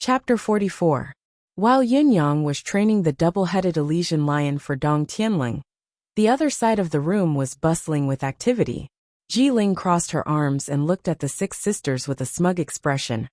Chapter 44. While Yunyang was training the double-headed Elysian lion for Dong Tianling, the other side of the room was bustling with activity. Jiling crossed her arms and looked at the 6 sisters with a smug expression.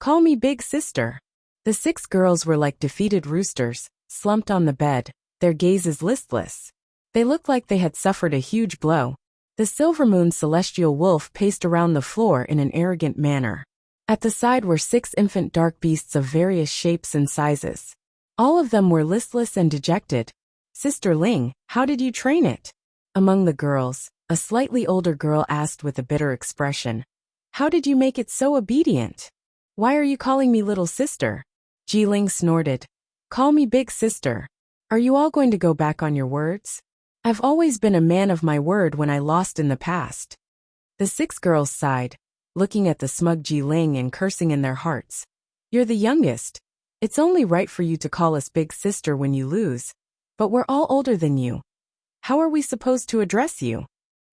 "Call me big sister." The 6 girls were like defeated roosters, slumped on the bed, their gazes listless. They looked like they had suffered a huge blow. The silver moon celestial wolf paced around the floor in an arrogant manner. At the side were 6 infant dark beasts of various shapes and sizes. All of them were listless and dejected. "Sister Ling, how did you train it?" Among the girls, a slightly older girl asked with a bitter expression. "How did you make it so obedient? Why are you calling me little sister?" Jiling snorted. "Call me big sister. Are you all going to go back on your words? I've always been a man of my word when I lost in the past." The 6 girls sighed, looking at the smug Jiling and cursing in their hearts. "You're the youngest. It's only right for you to call us big sister when you lose. But we're all older than you. How are we supposed to address you?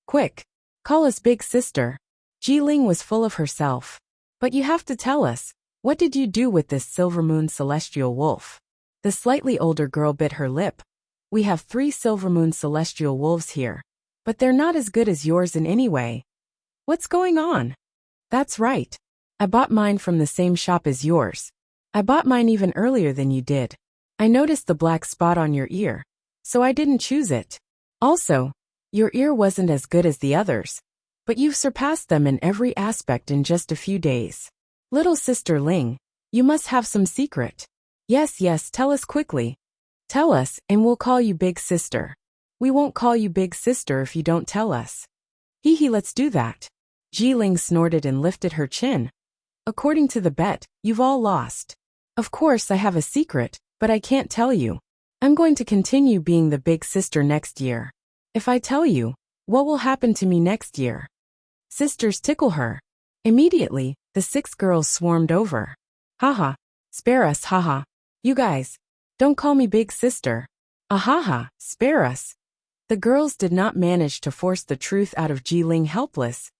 Quick, call us big sister." Jiling was full of herself. "But you have to tell us, what did you do with this silver moon celestial wolf?" The slightly older girl bit her lip. "We have 3 silver moon celestial wolves here, but they're not as good as yours in any way." "What's going on?" "That's right. I bought mine from the same shop as yours. I bought mine even earlier than you did. I noticed the black spot on your ear, so I didn't choose it. Also, your ear wasn't as good as the others, but you've surpassed them in every aspect in just a few days. Little sister Ling, you must have some secret." Yes, tell us quickly. Tell us, and we'll call you big sister." "We won't call you big sister if you don't tell us." "Hee, let's do that." Jiling snorted and lifted her chin. "According to the bet, you've all lost. Of course I have a secret, but I can't tell you. I'm going to continue being the big sister next year. If I tell you, what will happen to me next year?" Sisters tickle her. Immediately, the 6 girls swarmed over. "Haha, spare us, haha. You guys, don't call me big sister. Ahaha, spare us." The girls did not manage to force the truth out of Jiling helpless.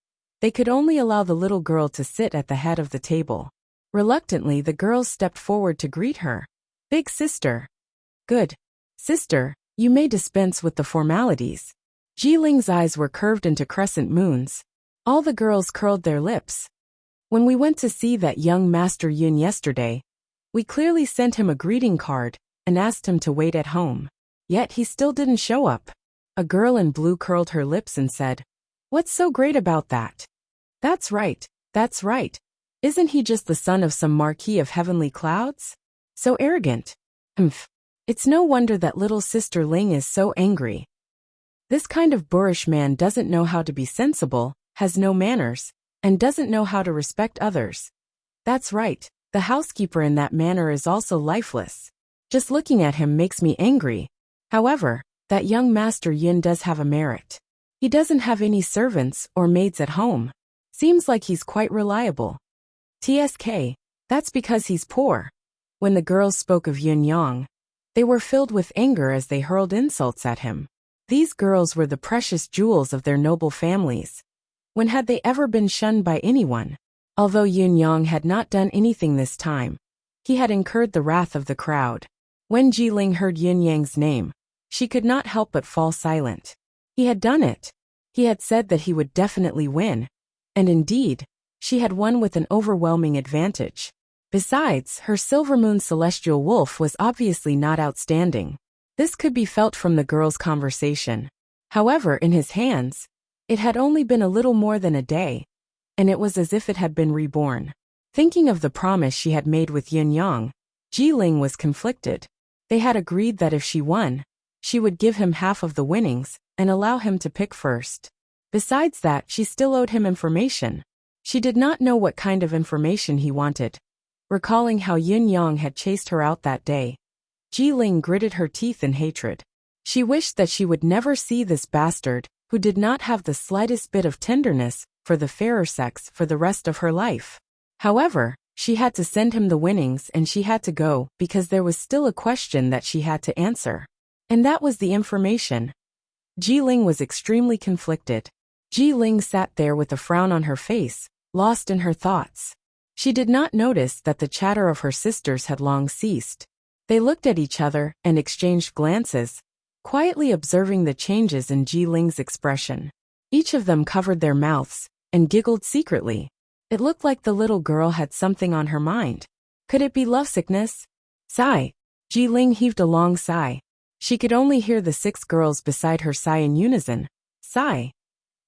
They could only allow the little girl to sit at the head of the table. Reluctantly, the girls stepped forward to greet her. "Big sister." "Good. Sister, you may dispense with the formalities." Jiling's eyes were curved into crescent moons. All the girls curled their lips. "When we went to see that young Master Yun yesterday, we clearly sent him a greeting card and asked him to wait at home. Yet he still didn't show up." A girl in blue curled her lips and said, "What's so great about that?" That's right. Isn't he just the son of some marquis of heavenly clouds? So arrogant. It's no wonder that little sister Ling is so angry. This kind of boorish man doesn't know how to be sensible, has no manners, and doesn't know how to respect others. That's right, the housekeeper in that manner is also lifeless. Just looking at him makes me angry. However, that young Master Yun does have a merit. He doesn't have any servants or maids at home. Seems like he's quite reliable. TSK, that's because he's poor." When the girls spoke of Yun Yang, they were filled with anger as they hurled insults at him. These girls were the precious jewels of their noble families. When had they ever been shunned by anyone? Although Yun Yang had not done anything this time, he had incurred the wrath of the crowd. When Jiling heard Yun Yang's name, she could not help but fall silent. He had done it. He had said that he would definitely win. And indeed, she had won with an overwhelming advantage. Besides, her silver moon celestial wolf was obviously not outstanding. This could be felt from the girls' conversation. However, in his hands, it had only been a little more than a day, and it was as if it had been reborn. Thinking of the promise she had made with Yin Yang, Jiling was conflicted. They had agreed that if she won, she would give him half of the winnings and allow him to pick first. Besides that, she still owed him information. She did not know what kind of information he wanted. Recalling how Yin Yang had chased her out that day, Jiling gritted her teeth in hatred. She wished that she would never see this bastard, who did not have the slightest bit of tenderness for the fairer sex, for the rest of her life. However, she had to send him the winnings and she had to go because there was still a question that she had to answer. And that was the information. Jiling was extremely conflicted. Jiling sat there with a frown on her face, lost in her thoughts. She did not notice that the chatter of her sisters had long ceased. They looked at each other and exchanged glances, quietly observing the changes in Ji Ling's expression. Each of them covered their mouths and giggled secretly. It looked like the little girl had something on her mind. Could it be lovesickness? Sigh. Ji Ling heaved a long sigh. She could only hear the 6 girls beside her sigh in unison. Sigh.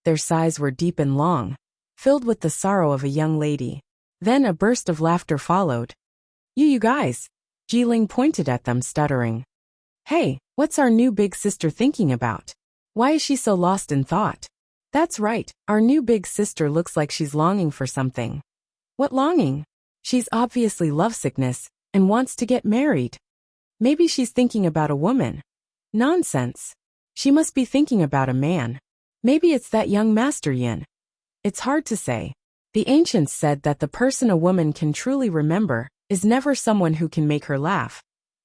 Their sighs were deep and long, filled with the sorrow of a young lady. Then a burst of laughter followed. You guys. Ji Ling pointed at them, stuttering. Hey, what's our new big sister thinking about? Why is she so lost in thought? That's right, our new big sister looks like she's longing for something. What longing? She's obviously lovesickness and wants to get married. Maybe she's thinking about a woman. Nonsense. She must be thinking about a man. Maybe it's that young Master Yin. It's hard to say. The ancients said that the person a woman can truly remember is never someone who can make her laugh,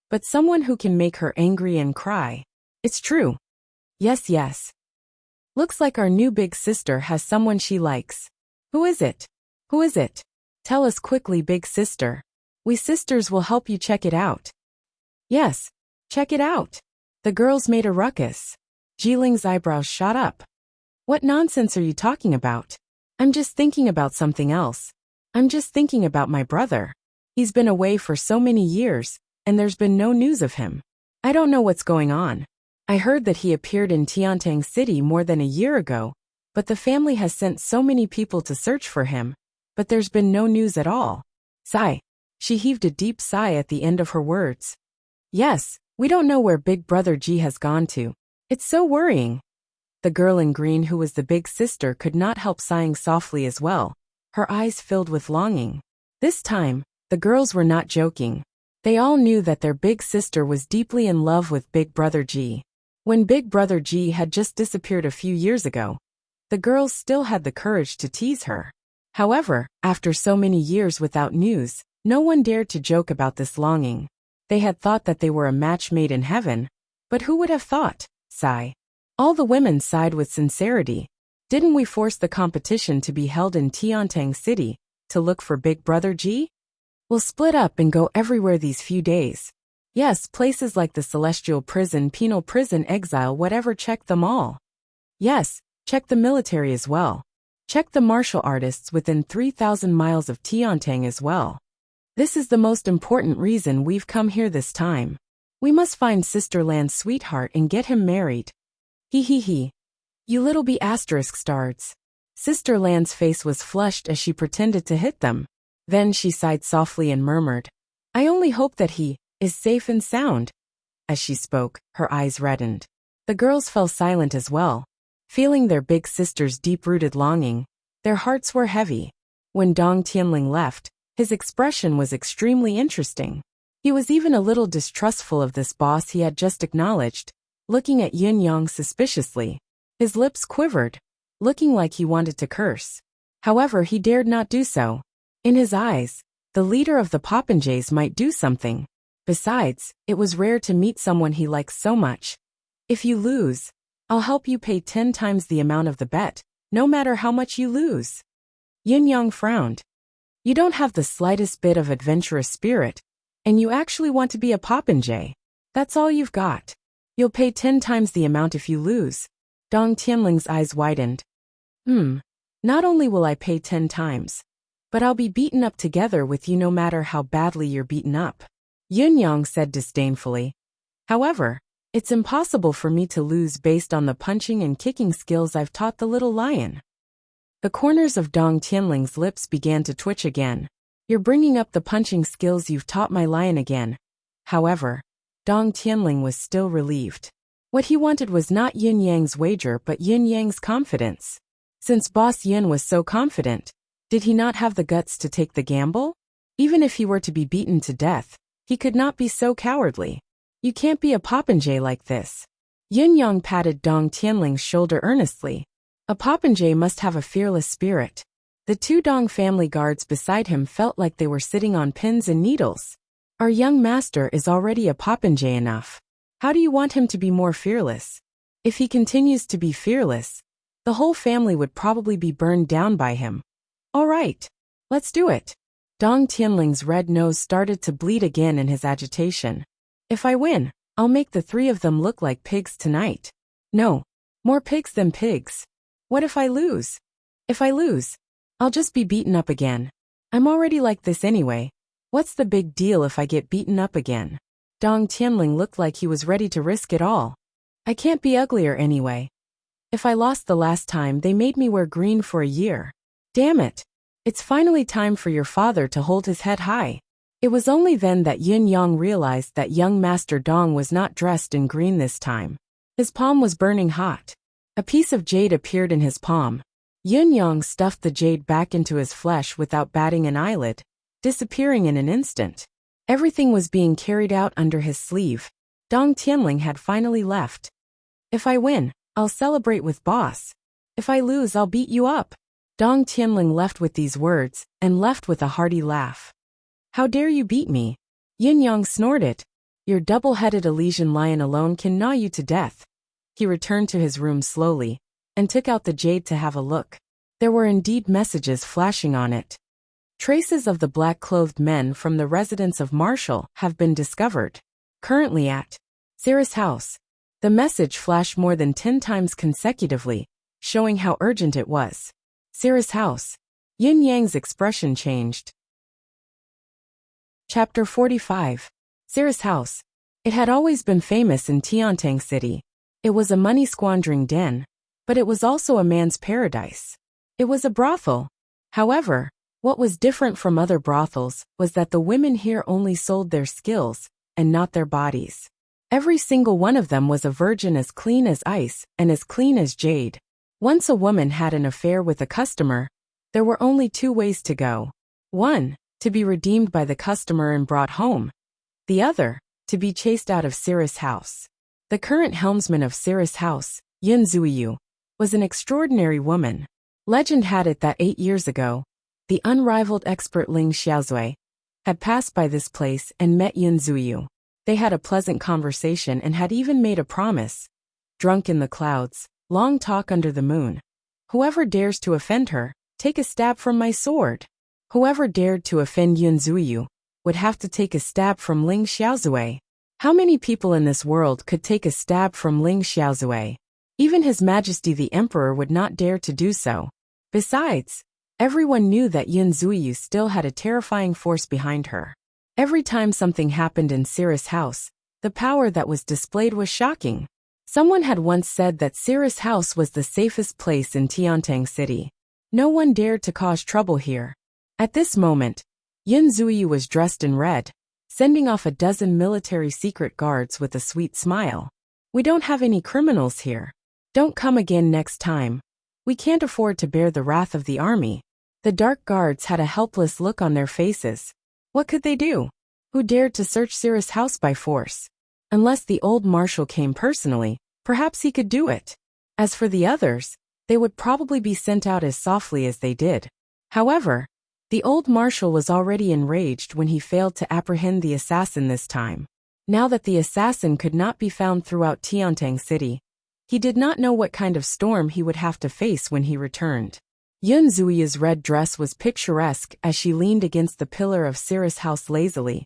but someone who can make her angry and cry. It's true. Yes. Looks like our new big sister has someone she likes. Who is it? Who is it? Tell us quickly, big sister. We sisters will help you check it out. Yes, check it out. The girls made a ruckus. Ji Ling's eyebrows shot up. What nonsense are you talking about? I'm just thinking about something else. I'm just thinking about my brother. He's been away for so many years, and there's been no news of him. I don't know what's going on. I heard that he appeared in Tiantang City more than a year ago, but the family has sent so many people to search for him, but there's been no news at all. Sigh. She heaved a deep sigh at the end of her words. Yes, we don't know where Big Brother Ji has gone to. It's so worrying. The girl in green, who was the big sister, could not help sighing softly as well, her eyes filled with longing. This time, the girls were not joking. They all knew that their big sister was deeply in love with Big Brother Ji. When Big Brother Ji had just disappeared a few years ago, the girls still had the courage to tease her. However, after so many years without news, no one dared to joke about this longing. They had thought that they were a match made in heaven, but who would have thought? Sigh. All the women sighed with sincerity. Didn't we force the competition to be held in Tiantang City to look for Big Brother Ji? We'll split up and go everywhere these few days. Yes, places like the Celestial Prison, Penal Prison, Exile, whatever, check them all. Yes, check the military as well. Check the martial artists within 3,000 miles of Tiantang as well. This is the most important reason we've come here this time. We must find Sister Land's sweetheart and get him married. He. You little b*** stars. Sister Land's face was flushed as she pretended to hit them. Then she sighed softly and murmured, I only hope that he is safe and sound. As she spoke, her eyes reddened. The girls fell silent as well, feeling their big sister's deep-rooted longing. Their hearts were heavy. When Dong Tianling left, his expression was extremely interesting. He was even a little distrustful of this boss he had just acknowledged, looking at Yin Yang suspiciously. His lips quivered, looking like he wanted to curse. However, he dared not do so. In his eyes, the leader of the Popinjays might do something. Besides, it was rare to meet someone he likes so much. If you lose, I'll help you pay 10 times the amount of the bet, no matter how much you lose. Yin Yang frowned. You don't have the slightest bit of adventurous spirit, and you actually want to be a Popinjay. That's all you've got. You'll pay 10 times the amount if you lose. Dong Tianling's eyes widened. Not only will I pay 10 times, but I'll be beaten up together with you no matter how badly you're beaten up. Yin Yang said disdainfully. However, it's impossible for me to lose based on the punching and kicking skills I've taught the little lion. The corners of Dong Tianling's lips began to twitch again. You're bringing up the punching skills you've taught my lion again. However, Dong Tianling was still relieved. What he wanted was not Yin Yang's wager but Yin Yang's confidence. Since Boss Yin was so confident, did he not have the guts to take the gamble? Even if he were to be beaten to death, he could not be so cowardly. You can't be a Popinjay like this. Yin Yang patted Dong Tianling's shoulder earnestly. A Popinjay must have a fearless spirit. The 2 Dong family guards beside him felt like they were sitting on pins and needles. Our young master is already a Popinjay enough. How do you want him to be more fearless? If he continues to be fearless, the whole family would probably be burned down by him. All right, let's do it. Dong Tianling's red nose started to bleed again in his agitation. If I win, I'll make the three of them look like pigs tonight. No, more pigs than pigs. What if I lose? If I lose, I'll just be beaten up again. I'm already like this anyway. What's the big deal if I get beaten up again? Dong Tianling looked like he was ready to risk it all. I can't be uglier anyway. If I lost the last time, they made me wear green for a year. Damn it. It's finally time for your father to hold his head high. It was only then that Yin Yang realized that young Master Dong was not dressed in green this time. His palm was burning hot. A piece of jade appeared in his palm. Yin Yang stuffed the jade back into his flesh without batting an eyelid, disappearing in an instant. Everything was being carried out under his sleeve. Dong Tianling had finally left. If I win, I'll celebrate with boss. If I lose, I'll beat you up. Dong Tianling left with these words, and left with a hearty laugh. How dare you beat me? Yin Yang snorted. Your double-headed Elysian lion alone can gnaw you to death. He returned to his room slowly, and took out the jade to have a look. There were indeed messages flashing on it. Traces of the black-clothed men from the residence of Marshall have been discovered. Currently at Sarah's house. The message flashed more than 10 times consecutively, showing how urgent it was. Sarah's house. Yin Yang's expression changed. Chapter 45. Sarah's house. It had always been famous in Tiantang City. It was a money-squandering den, but it was also a man's paradise. It was a brothel. However, what was different from other brothels was that the women here only sold their skills, and not their bodies. Every single one of them was a virgin as clean as ice and as clean as jade. Once a woman had an affair with a customer, there were only 2 ways to go. 1, to be redeemed by the customer and brought home. The other, to be chased out of Sarah's house. The current helmsman of Sarah's house, Yin Zuiyu, was an extraordinary woman. Legend had it that 8 years ago, the unrivaled expert Ling Xiaozui had passed by this place and met Yin Zuiyu. They had a pleasant conversation and had even made a promise. Drunk in the clouds, long talk under the moon. Whoever dares to offend her, take a stab from my sword. Whoever dared to offend Yin Zuiyu would have to take a stab from Ling Xiaozui. How many people in this world could take a stab from Ling Xiaozui? Even His Majesty the Emperor would not dare to do so. Besides, everyone knew that Yin Zuiyu still had a terrifying force behind her. Every time something happened in Sarah's house, the power that was displayed was shocking. Someone had once said that Sarah's house was the safest place in Tiantang City. No one dared to cause trouble here. At this moment, Yin Zuiyu was dressed in red, sending off a dozen military secret guards with a sweet smile. We don't have any criminals here. Don't come again next time. We can't afford to bear the wrath of the army. The dark guards had a helpless look on their faces. What could they do? Who dared to search Sarah's house by force? Unless the old marshal came personally, perhaps he could do it. As for the others, they would probably be sent out as softly as they did. However, the old marshal was already enraged when he failed to apprehend the assassin this time. Now that the assassin could not be found throughout Tiantang City, he did not know what kind of storm he would have to face when he returned. Yin Zuiyu's red dress was picturesque as she leaned against the pillar of Sarah's house lazily,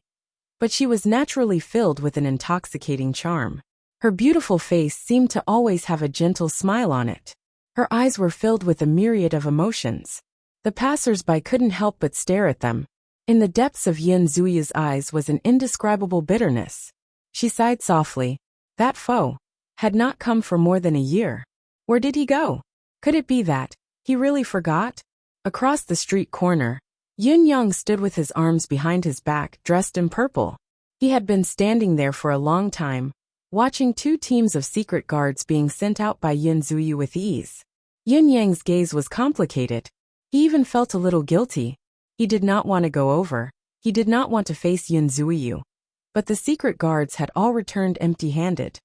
but she was naturally filled with an intoxicating charm. Her beautiful face seemed to always have a gentle smile on it. Her eyes were filled with a myriad of emotions. The passers-by couldn't help but stare at them. In the depths of Yin Zuiyu's eyes was an indescribable bitterness. She sighed softly. That foe had not come for more than a year. Where did he go? Could it be that he really forgot? Across the street corner, Yin Yang stood with his arms behind his back, dressed in purple. He had been standing there for a long time, watching 2 teams of secret guards being sent out by Yin Zuiyu with ease. Yin Yang's gaze was complicated. He even felt a little guilty. He did not want to go over. He did not want to face Yin Zuiyu. But the secret guards had all returned empty-handed.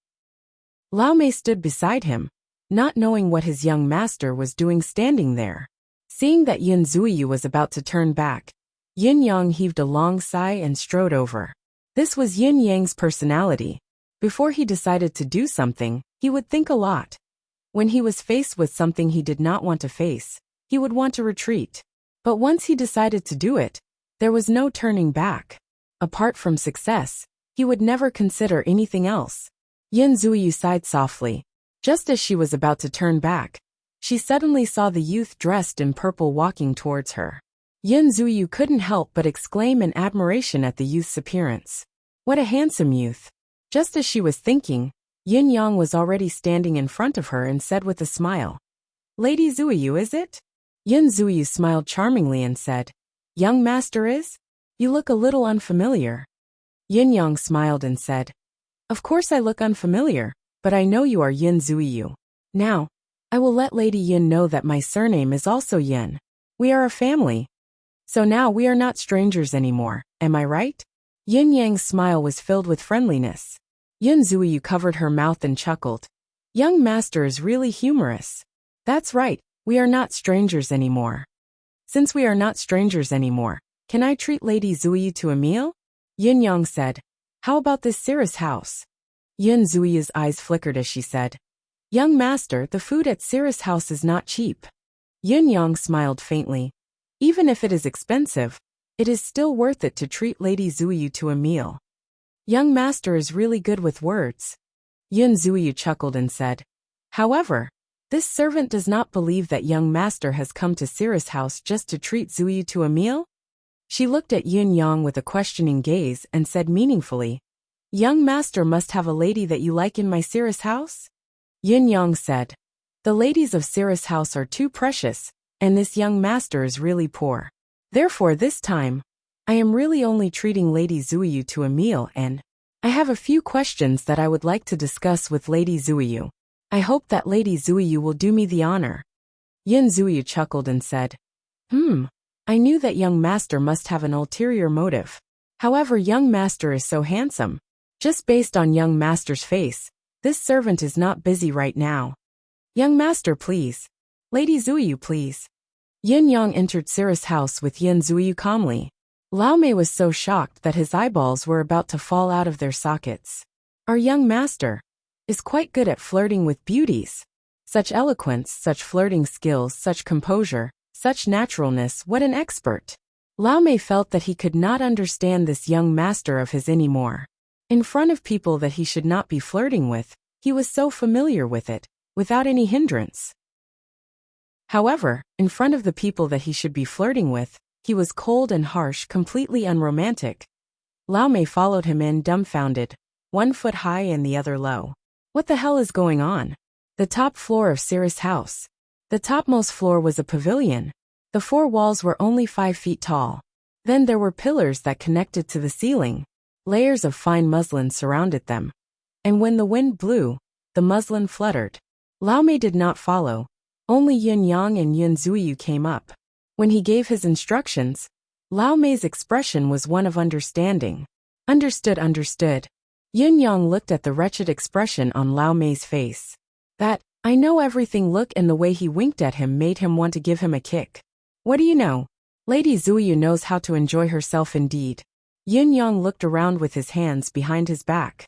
Lao Mei stood beside him, not knowing what his young master was doing standing there. Seeing that Yin Zuiyu was about to turn back, Yin Yang heaved a long sigh and strode over. This was Yin Yang's personality. Before he decided to do something, he would think a lot. When he was faced with something he did not want to face, he would want to retreat. But once he decided to do it, There was no turning back. Apart from success, he would never consider anything else. Yin Zuyu sighed softly. Just as she was about to turn back, she suddenly saw the youth dressed in purple walking towards her. Yin Zuyu couldn't help but exclaim in admiration at the youth's appearance. What a handsome youth! Just as she was thinking, Yin Yang was already standing in front of her and said with a smile, "Lady Zuyu, is it?" Yin Zuyu smiled charmingly and said, "Young master is? You look a little unfamiliar." Yin Yang smiled and said, "Of course I look unfamiliar, but I know you are Yin Zuyu. Now, I will let Lady Yin know that my surname is also Yin. We are a family. So now we are not strangers anymore, am I right?" Yin Yang's smile was filled with friendliness. Yin Zuyu covered her mouth and chuckled. "Young master is really humorous. That's right, we are not strangers anymore. Since we are not strangers anymore, can I treat Lady Zuyu to a meal?" Yin Yang said, "How about this Cirrus house?" Yin Zuyu's eyes flickered as she said, "Young master, the food at Cirrus house is not cheap." Yin Yang smiled faintly. "Even if it is expensive, it is still worth it to treat Lady Zuyu to a meal. Young master is really good with words." Yin Zuyu chuckled and said, "However, this servant does not believe that young master has come to Cirrus house just to treat Zuyu to a meal?" She looked at Yin Yang with a questioning gaze and said meaningfully, "Young master must have a lady that you like in my Cirrus house?" Yin Yang said, "The ladies of Cirrus house are too precious, and this young master is really poor. Therefore this time, I am really only treating Lady Zuyu to a meal and I have a few questions that I would like to discuss with Lady Zuyu. I hope that Lady Zuyu will do me the honor." Yin Zuyu chuckled and said, I knew that young master must have an ulterior motive. However, young master is so handsome. Just based on young master's face, this servant is not busy right now. Young master, please. Lady Zuyu, please." Yin Yang entered Cirrus house with Yin Zuyu calmly. Lao Mei was so shocked that his eyeballs were about to fall out of their sockets. Our young master is quite good at flirting with beauties. Such eloquence, such flirting skills, such composure, such naturalness, what an expert. Lao Mei felt that he could not understand this young master of his anymore. In front of people that he should not be flirting with, he was so familiar with it, without any hindrance. However, in front of the people that he should be flirting with, he was cold and harsh, completely unromantic. Lao Mei followed him in dumbfounded, one foot high and the other low. What the hell is going on? The top floor of Cirrus house. The topmost floor was a pavilion. The four walls were only 5 feet tall. Then there were pillars that connected to the ceiling. Layers of fine muslin surrounded them. And when the wind blew, the muslin fluttered. Lao Mei did not follow. Only Yin Yang and Yin Zuyu came up. When he gave his instructions, Lao Mei's expression was one of understanding. Understood, understood. Yin Yang looked at the wretched expression on Lao Mei's face. That, "I know everything" look and the way he winked at him made him want to give him a kick. What do you know? Lady Zuyu knows how to enjoy herself indeed. Yin Yang looked around with his hands behind his back.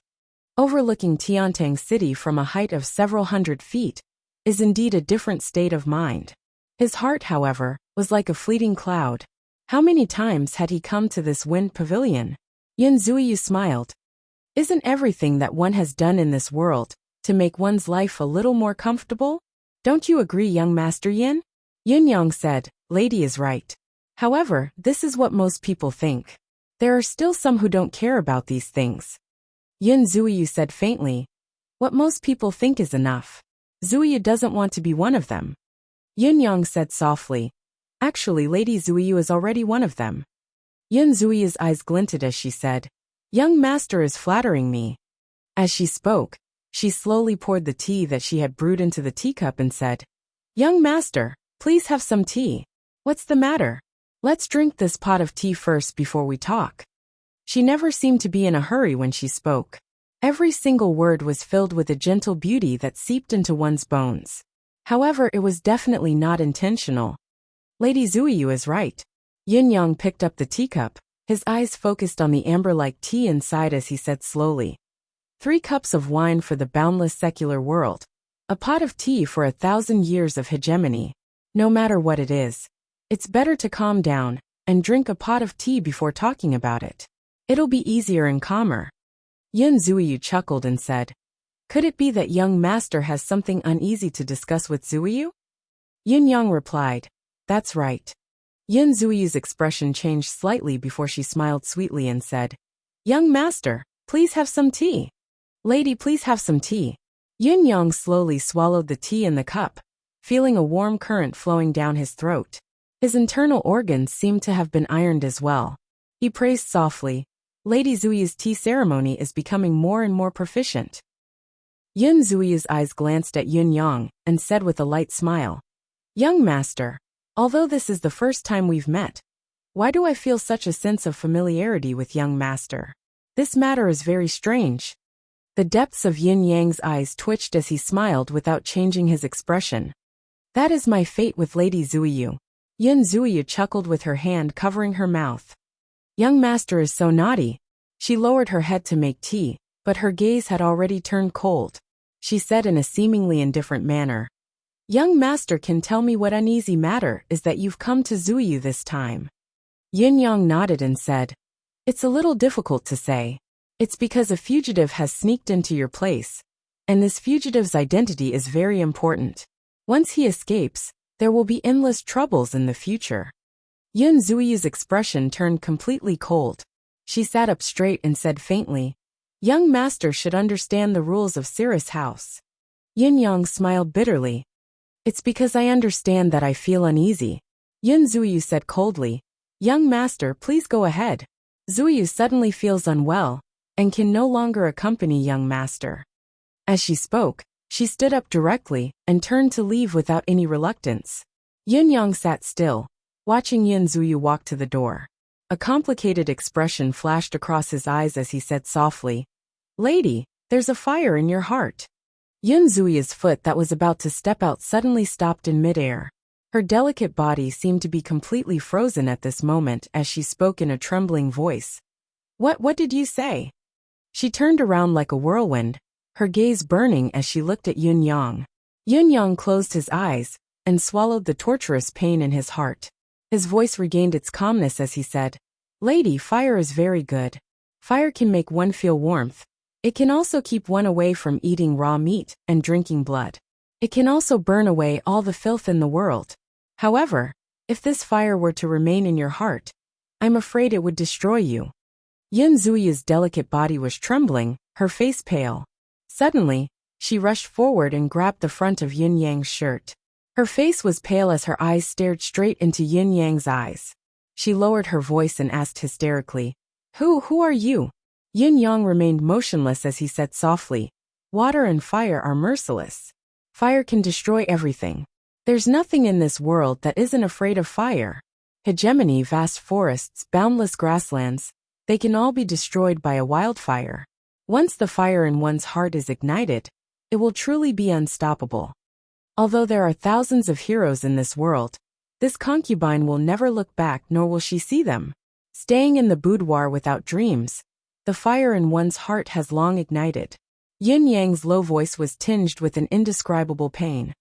Overlooking Tiantang City from a height of several hundred feet is indeed a different state of mind. His heart, however, was like a fleeting cloud. How many times had he come to this wind pavilion? Yin Zuyu smiled. Isn't everything that one has done in this world to make one's life a little more comfortable? Don't you agree, young Master Yin? Yin Yang said, "Lady is right. However, this is what most people think. There are still some who don't care about these things." Yin Zuyu said faintly, "What most people think is enough. Zuyu doesn't want to be one of them." Yin Yang said softly, "Actually, Lady Zuyu is already one of them." Yin Zuyu's eyes glinted as she said, "Young master is flattering me." As she spoke, she slowly poured the tea that she had brewed into the teacup and said, "Young master, please have some tea. What's the matter? Let's drink this pot of tea first before we talk." She never seemed to be in a hurry when she spoke. Every single word was filled with a gentle beauty that seeped into one's bones. However, it was definitely not intentional. Lady Zuyu is right. Yin Yang picked up the teacup, his eyes focused on the amber-like tea inside as he said slowly, 3 cups of wine for the boundless secular world. A pot of tea for 1,000 years of hegemony. No matter what it is, it's better to calm down and drink a pot of tea before talking about it. It'll be easier and calmer. Yun Zuiyu chuckled and said, "Could it be that young master has something uneasy to discuss with Zuiyu?" Yun Yang replied, "That's right." Yun Zuiyu's expression changed slightly before she smiled sweetly and said, "Young master, please have some tea." "Lady, please have some tea." Yun Yang slowly swallowed the tea in the cup, feeling a warm current flowing down his throat. His internal organs seemed to have been ironed as well. He praised softly, "Lady Zuiyu's tea ceremony is becoming more and more proficient." Yun Zuiyu's eyes glanced at Yun Yang and said with a light smile, "Young master, although this is the first time we've met, why do I feel such a sense of familiarity with young master? This matter is very strange." The depths of Yin Yang's eyes twitched as he smiled without changing his expression. "That is my fate with Lady Zuiyu." Yun Zuiyu chuckled with her hand covering her mouth. "Young master is so naughty." She lowered her head to make tea, but her gaze had already turned cold. She said in a seemingly indifferent manner, "Young master can tell me what uneasy matter is that you've come to Zuiyu this time." Yin Yang nodded and said, "It's a little difficult to say. It's because a fugitive has sneaked into your place, and this fugitive's identity is very important. Once he escapes, there will be endless troubles in the future." Yun Zuiyu's expression turned completely cold. She sat up straight and said faintly, "Young master should understand the rules of Cirrus House." Yin Yang smiled bitterly. "It's because I understand that I feel uneasy." Yun Zuiyu said coldly, "Young master, please go ahead. Zuiyu suddenly feels unwell and can no longer accompany young master." As she spoke, she stood up directly and turned to leave without any reluctance. Yun Yang sat still, watching Yun Zuiyu walk to the door. A complicated expression flashed across his eyes as he said softly, "Lady, there's a fire in your heart." Yun Zuiyu's foot that was about to step out suddenly stopped in midair. Her delicate body seemed to be completely frozen at this moment as she spoke in a trembling voice. What did you say?" She turned around like a whirlwind, her gaze burning as she looked at Yun Yang. Yun Yang closed his eyes and swallowed the torturous pain in his heart. His voice regained its calmness as he said, "Lady, fire is very good. Fire can make one feel warmth. It can also keep one away from eating raw meat and drinking blood. It can also burn away all the filth in the world. However, if this fire were to remain in your heart, I'm afraid it would destroy you." Yun Zuiyu's delicate body was trembling, her face pale. Suddenly, she rushed forward and grabbed the front of Yun Yang's shirt. Her face was pale as her eyes stared straight into Yun Yang's eyes. She lowered her voice and asked hysterically, Who are you?" Yun Yang remained motionless as he said softly, "Water and fire are merciless. Fire can destroy everything. There's nothing in this world that isn't afraid of fire. Hegemony, vast forests, boundless grasslands, they can all be destroyed by a wildfire. Once the fire in one's heart is ignited, it will truly be unstoppable. Although there are thousands of heroes in this world, this concubine will never look back nor will she see them. Staying in the boudoir without dreams, the fire in one's heart has long ignited." Yin Yang's low voice was tinged with an indescribable pain.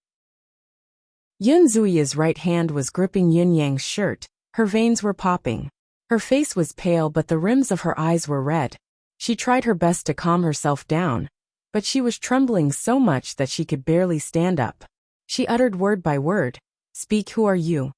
Yun Zuiya's right hand was gripping Yin Yang's shirt, her veins were popping. Her face was pale but the rims of her eyes were red. She tried her best to calm herself down, but she was trembling so much that she could barely stand up. She uttered word by word, "Speak, who are you?"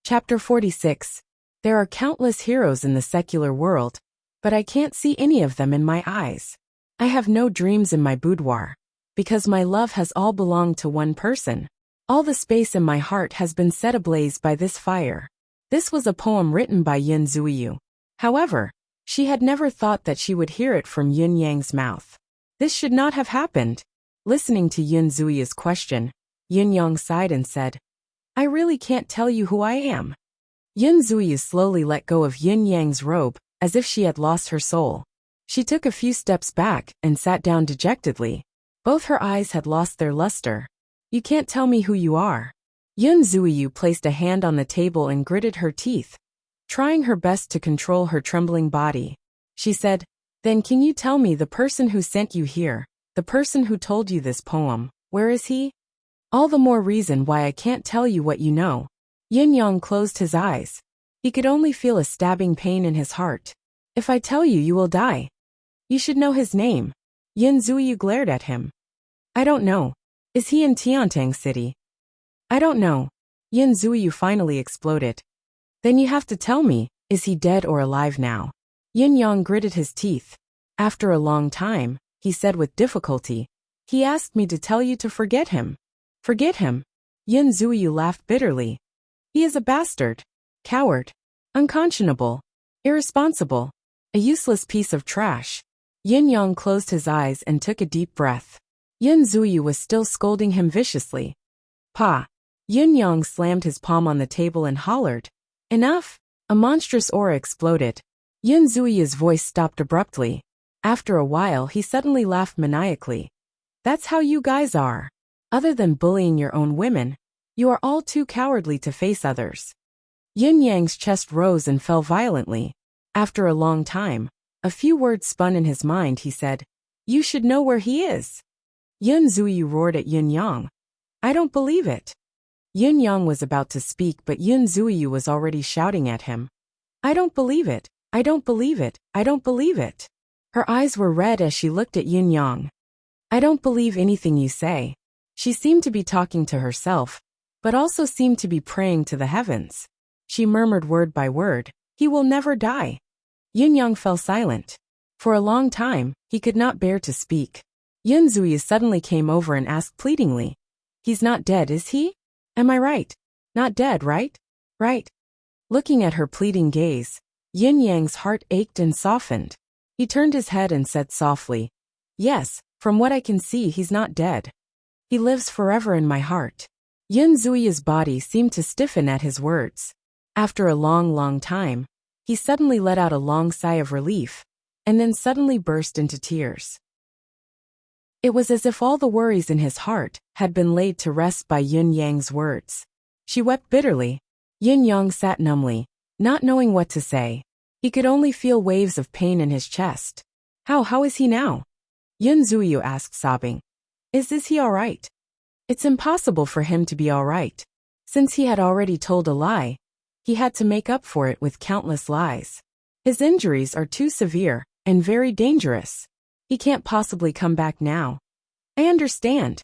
Chapter 46. There are countless heroes in the secular world, but I can't see any of them in my eyes. I have no dreams in my boudoir, because my love has all belonged to one person. All the space in my heart has been set ablaze by this fire. This was a poem written by Yun Zuiyu. However, she had never thought that she would hear it from Yun Yang's mouth. This should not have happened. Listening to Yun Zuiyu's question, Yun Yang sighed and said, "I really can't tell you who I am." Yun Zuiyu slowly let go of Yun Yang's robe, as if she had lost her soul. She took a few steps back and sat down dejectedly. Both her eyes had lost their luster. "You can't tell me who you are." Yun Zuiyu placed a hand on the table and gritted her teeth, trying her best to control her trembling body. She said, "Then can you tell me the person who sent you here, the person who told you this poem, where is he?" "All the more reason why I can't tell you what you know. Yin Yang closed his eyes. He could only feel a stabbing pain in his heart. If I tell you, you will die. You should know his name. Yin Zuyu glared at him. I don't know. Is he in Tiantang City? I don't know. Yin Zuyu finally exploded. Then you have to tell me, is he dead or alive now? Yin Yang gritted his teeth. After a long time, he said with difficulty, he asked me to tell you to forget him. Forget him? Yin Zuyu laughed bitterly. He is a bastard. Coward. Unconscionable. Irresponsible. A useless piece of trash. Yin Yang closed his eyes and took a deep breath. Yin Zuyu was still scolding him viciously. Pa! Yin Yang slammed his palm on the table and hollered. Enough! A monstrous aura exploded. Yin Zuyu's voice stopped abruptly. After a while he suddenly laughed maniacally. That's how you guys are. Other than bullying your own women, you are all too cowardly to face others. Yin Yang's chest rose and fell violently. After a long time, a few words spun in his mind. He said, You should know where he is. Yin Zuyu roared at Yin Yang. I don't believe it. Yin Yang was about to speak, but Yin Zuyu was already shouting at him. I don't believe it. I don't believe it. I don't believe it. Her eyes were red as she looked at Yin Yang. I don't believe anything you say. She seemed to be talking to herself, but also seemed to be praying to the heavens. She murmured word by word, he will never die. Yin Yang fell silent. For a long time, he could not bear to speak. Yin Zuyu suddenly came over and asked pleadingly, He's not dead, is he? Am I right? Not dead, right? Right. Looking at her pleading gaze, Yin Yang's heart ached and softened. He turned his head and said softly, Yes, from what I can see, he's not dead. He lives forever in my heart. Yin Zuyu's body seemed to stiffen at his words. After a long time, he suddenly let out a long sigh of relief, and then suddenly burst into tears. It was as if all the worries in his heart had been laid to rest by Yin Yang's words. She wept bitterly. Yin Yang sat numbly, not knowing what to say. He could only feel waves of pain in his chest. How is he now? Yin Zuyu asked, sobbing. Is he all right? It's impossible for him to be all right. Since he had already told a lie, he had to make up for it with countless lies. His injuries are too severe and very dangerous. He can't possibly come back now. I understand.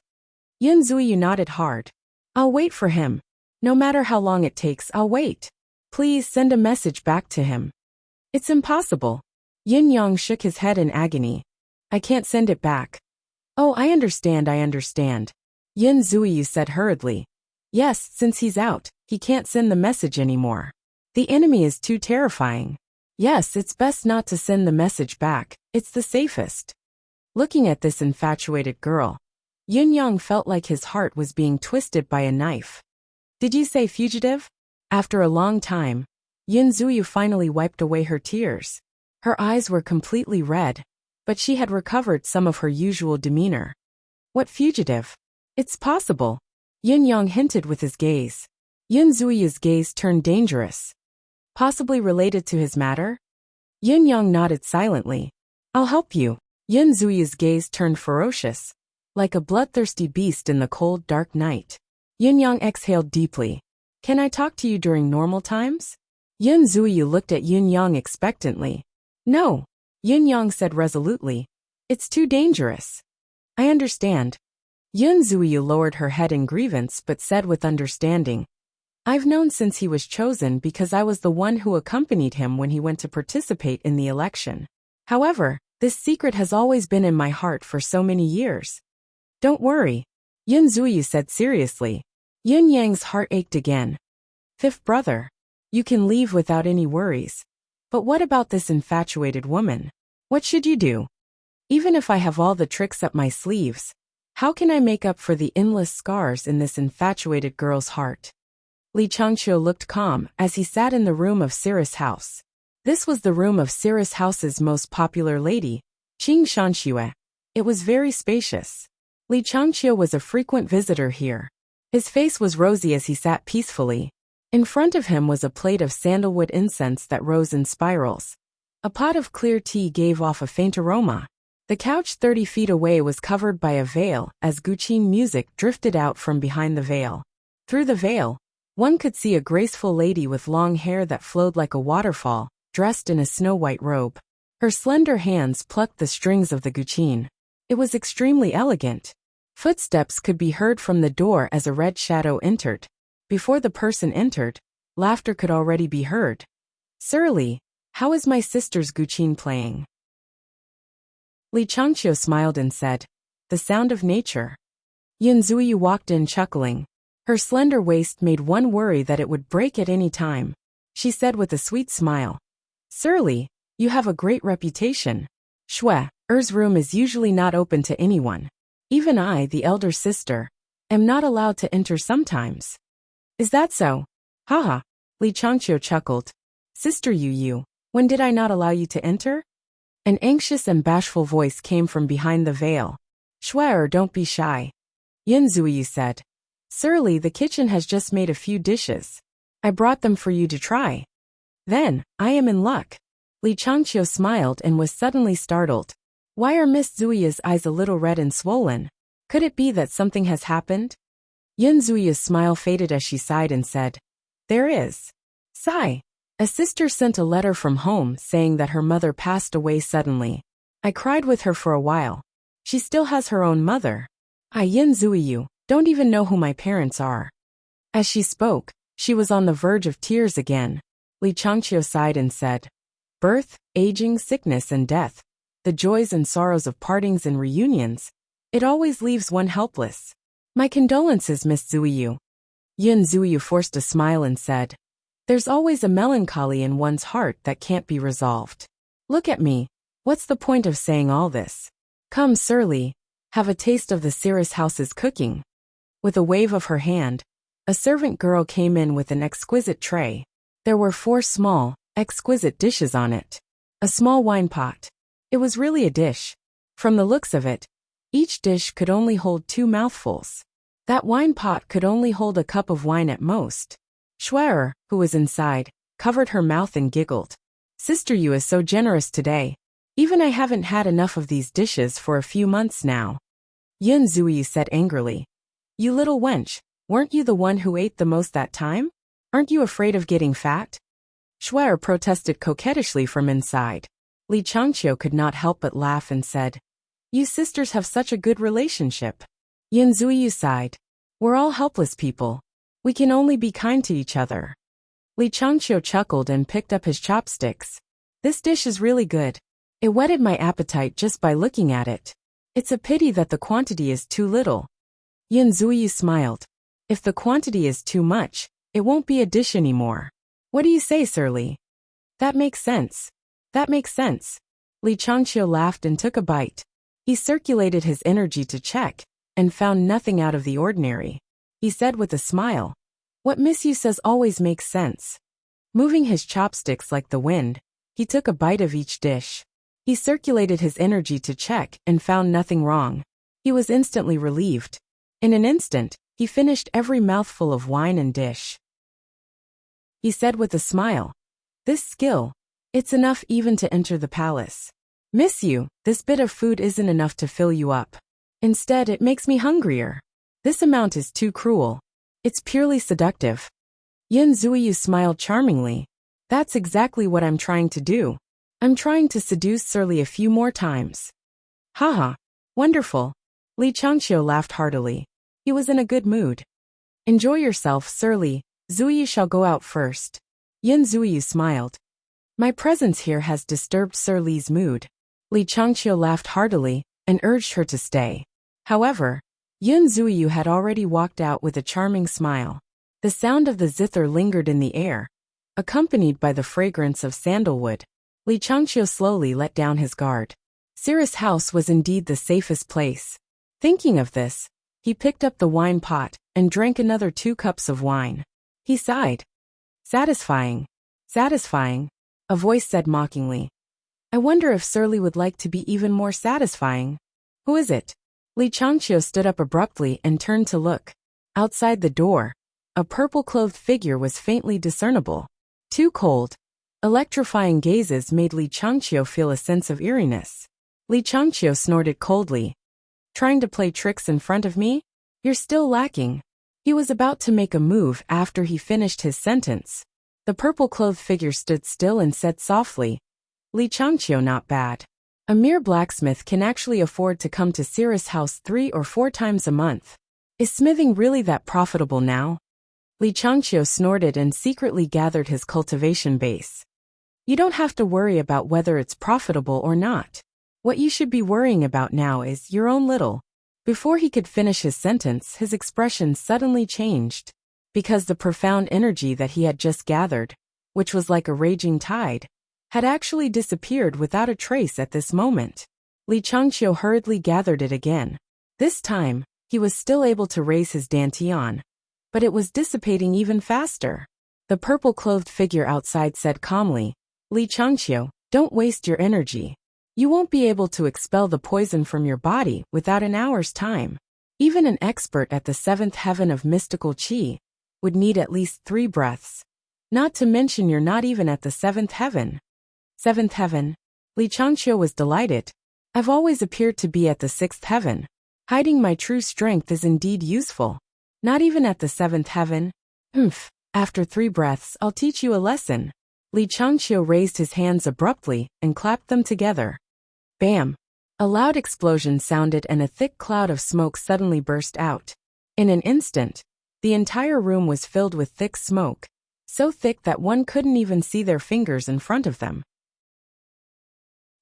Yin Zuyu nodded hard. I'll wait for him. No matter how long it takes, I'll wait. Please send a message back to him. It's impossible. Yin Yang shook his head in agony. I can't send it back. Oh, I understand. Yin Zuyu said hurriedly. Yes, since he's out, he can't send the message anymore. The enemy is too terrifying. Yes, it's best not to send the message back. It's the safest. Looking at this infatuated girl, Yin Yang felt like his heart was being twisted by a knife. Did you say fugitive? After a long time, Yin Zuyu finally wiped away her tears. Her eyes were completely red, but she had recovered some of her usual demeanor. What fugitive? It's possible. Yin Yang hinted with his gaze. Yin Zuyu's gaze turned dangerous. Possibly related to his matter? Yin Yang nodded silently. I'll help you. Yin Zuyu's gaze turned ferocious, like a bloodthirsty beast in the cold, dark night. Yin Yang exhaled deeply. Can I talk to you during normal times? Yin Zuyu looked at Yin Yang expectantly. No, Yin Yang said resolutely. It's too dangerous. I understand. Yin Zuyu lowered her head in grievance but said with understanding. I've known since he was chosen because I was the one who accompanied him when he went to participate in the election. However, this secret has always been in my heart for so many years. Don't worry, Yin Zuyu said seriously. Yin Yang's heart ached again. Fifth brother, you can leave without any worries. But what about this infatuated woman? What should you do? Even if I have all the tricks up my sleeves, how can I make up for the endless scars in this infatuated girl's heart? Li Changqiu looked calm as he sat in the room of Cirrus House. This was the room of Cirrus House's most popular lady, Qing Shanxue. It was very spacious. Li Changqiu was a frequent visitor here. His face was rosy as he sat peacefully. In front of him was a plate of sandalwood incense that rose in spirals. A pot of clear tea gave off a faint aroma. The couch 30 feet away was covered by a veil as Guqin music drifted out from behind the veil. Through the veil, One could see a graceful lady with long hair that flowed like a waterfall, dressed in a snow-white robe. Her slender hands plucked the strings of the guqin. It was extremely elegant. Footsteps could be heard from the door as a red shadow entered. Before the person entered, laughter could already be heard. "Surly, how is my sister's guqin playing?" Li Changqiu smiled and said, "The sound of nature." Yun Zuyu walked in chuckling. Her slender waist made one worry that it would break at any time. She said with a sweet smile, "Surly, you have a great reputation. Er's room is usually not open to anyone. Even I, the elder sister, am not allowed to enter sometimes." "Is that so?" "Haha," Li Changqiu chuckled. "Sister Yu, when did I not allow you to enter?" An anxious and bashful voice came from behind the veil. Don't be shy." Yun Zuyu said. "Surly, the kitchen has just made a few dishes. I brought them for you to try." "Then, I am in luck." Li Changqiu smiled and was suddenly startled. Why are Miss Zuyu's eyes a little red and swollen? Could it be that something has happened? Yun Zuyu's smile faded as she sighed and said, "There is." Sigh. "A sister sent a letter from home saying that her mother passed away suddenly. I cried with her for a while. She still has her own mother. I, Yun Zuyu, don't even know who my parents are." As she spoke, she was on the verge of tears again. Li Changqiu sighed and said, "Birth, aging, sickness and death. The joys and sorrows of partings and reunions. It always leaves one helpless. My condolences, Miss Zuyu." Yun Zuyu forced a smile and said, "There's always a melancholy in one's heart that can't be resolved. Look at me. What's the point of saying all this? Come, Surly, have a taste of the Cirrus house's cooking." With a wave of her hand, a servant girl came in with an exquisite tray. There were 4 small, exquisite dishes on it. A small wine pot. It was really a dish. From the looks of it, each dish could only hold 2 mouthfuls. That wine pot could only hold a cup of wine at most. Who was inside, covered her mouth and giggled. "Sister Yu is so generous today. Even I haven't had enough of these dishes for a few months now." Yun Zuyu said angrily, "You little wench, weren't you the one who ate the most that time? Aren't you afraid of getting fat?" Protested coquettishly from inside. Li Changqiu could not help but laugh and said, "You sisters have such a good relationship." Yun Zuyu sighed. "We're all helpless people. We can only be kind to each other." Li Changqiu chuckled and picked up his chopsticks. "This dish is really good. It whetted my appetite just by looking at it. It's a pity that the quantity is too little." Yun Zuyu smiled. "If the quantity is too much, it won't be a dish anymore. What do you say, Surly?" "That makes sense. That makes sense." Li Changqiu laughed and took a bite. He circulated his energy to check, and found nothing out of the ordinary. He said with a smile, "What Miss Yu says always makes sense." Moving his chopsticks like the wind, he took a bite of each dish. He circulated his energy to check and found nothing wrong. He was instantly relieved. In an instant, he finished every mouthful of wine and dish. He said with a smile, "This skill, it's enough even to enter the palace. Miss Yu, this bit of food isn't enough to fill you up. Instead, it makes me hungrier. This amount is too cruel. It's purely seductive." Yun Zuyu smiled charmingly. "That's exactly what I'm trying to do. I'm trying to seduce Surly a few more times." "Haha, wonderful." Li Changqiu laughed heartily. He was in a good mood. "Enjoy yourself, Surly. Zuyu shall go out first." Yun Zuyu smiled. "My presence here has disturbed Surly's mood." Li Changqiu laughed heartily and urged her to stay. However, Yun Zuyu had already walked out with a charming smile. The sound of the zither lingered in the air, accompanied by the fragrance of sandalwood. Li Changqiu slowly let down his guard. Cirrus house was indeed the safest place. Thinking of this, he picked up the wine pot and drank another 2 cups of wine. He sighed. "Satisfying. Satisfying," a voice said mockingly. "I wonder if Surly would like to be even more satisfying. Who is it?" Li Changqiu stood up abruptly and turned to look. Outside the door, a purple-clothed figure was faintly discernible. Too cold, electrifying gazes made Li Changqiu feel a sense of eeriness. Li Changqiu snorted coldly. "Trying to play tricks in front of me? You're still lacking." He was about to make a move after he finished his sentence. The purple-clothed figure stood still and said softly, "Li Changqiu, not bad. A mere blacksmith can actually afford to come to Cirrus House 3 or 4 times a month. Is smithing really that profitable now?" Li Changqiu snorted and secretly gathered his cultivation base. "You don't have to worry about whether it's profitable or not. What you should be worrying about now is your own little." Before he could finish his sentence, his expression suddenly changed, because the profound energy that he had just gathered, which was like a raging tide, had actually disappeared without a trace at this moment. Li Changqiu hurriedly gathered it again. This time, he was still able to raise his dantian, but it was dissipating even faster. The purple-clothed figure outside said calmly, "Li Changqiu, don't waste your energy. You won't be able to expel the poison from your body without an hour's time. Even an expert at the 7th heaven of mystical qi would need at least 3 breaths. Not to mention you're not even at the 7th heaven." 7th heaven? Li Changqiu was delighted. "I've always appeared to be at the 6th heaven. Hiding my true strength is indeed useful. Not even at the 7th heaven? After 3 breaths, I'll teach you a lesson." Li Changqiu raised his hands abruptly and clapped them together. Bam! A loud explosion sounded and a thick cloud of smoke suddenly burst out. In an instant, the entire room was filled with thick smoke, so thick that one couldn't even see their fingers in front of them.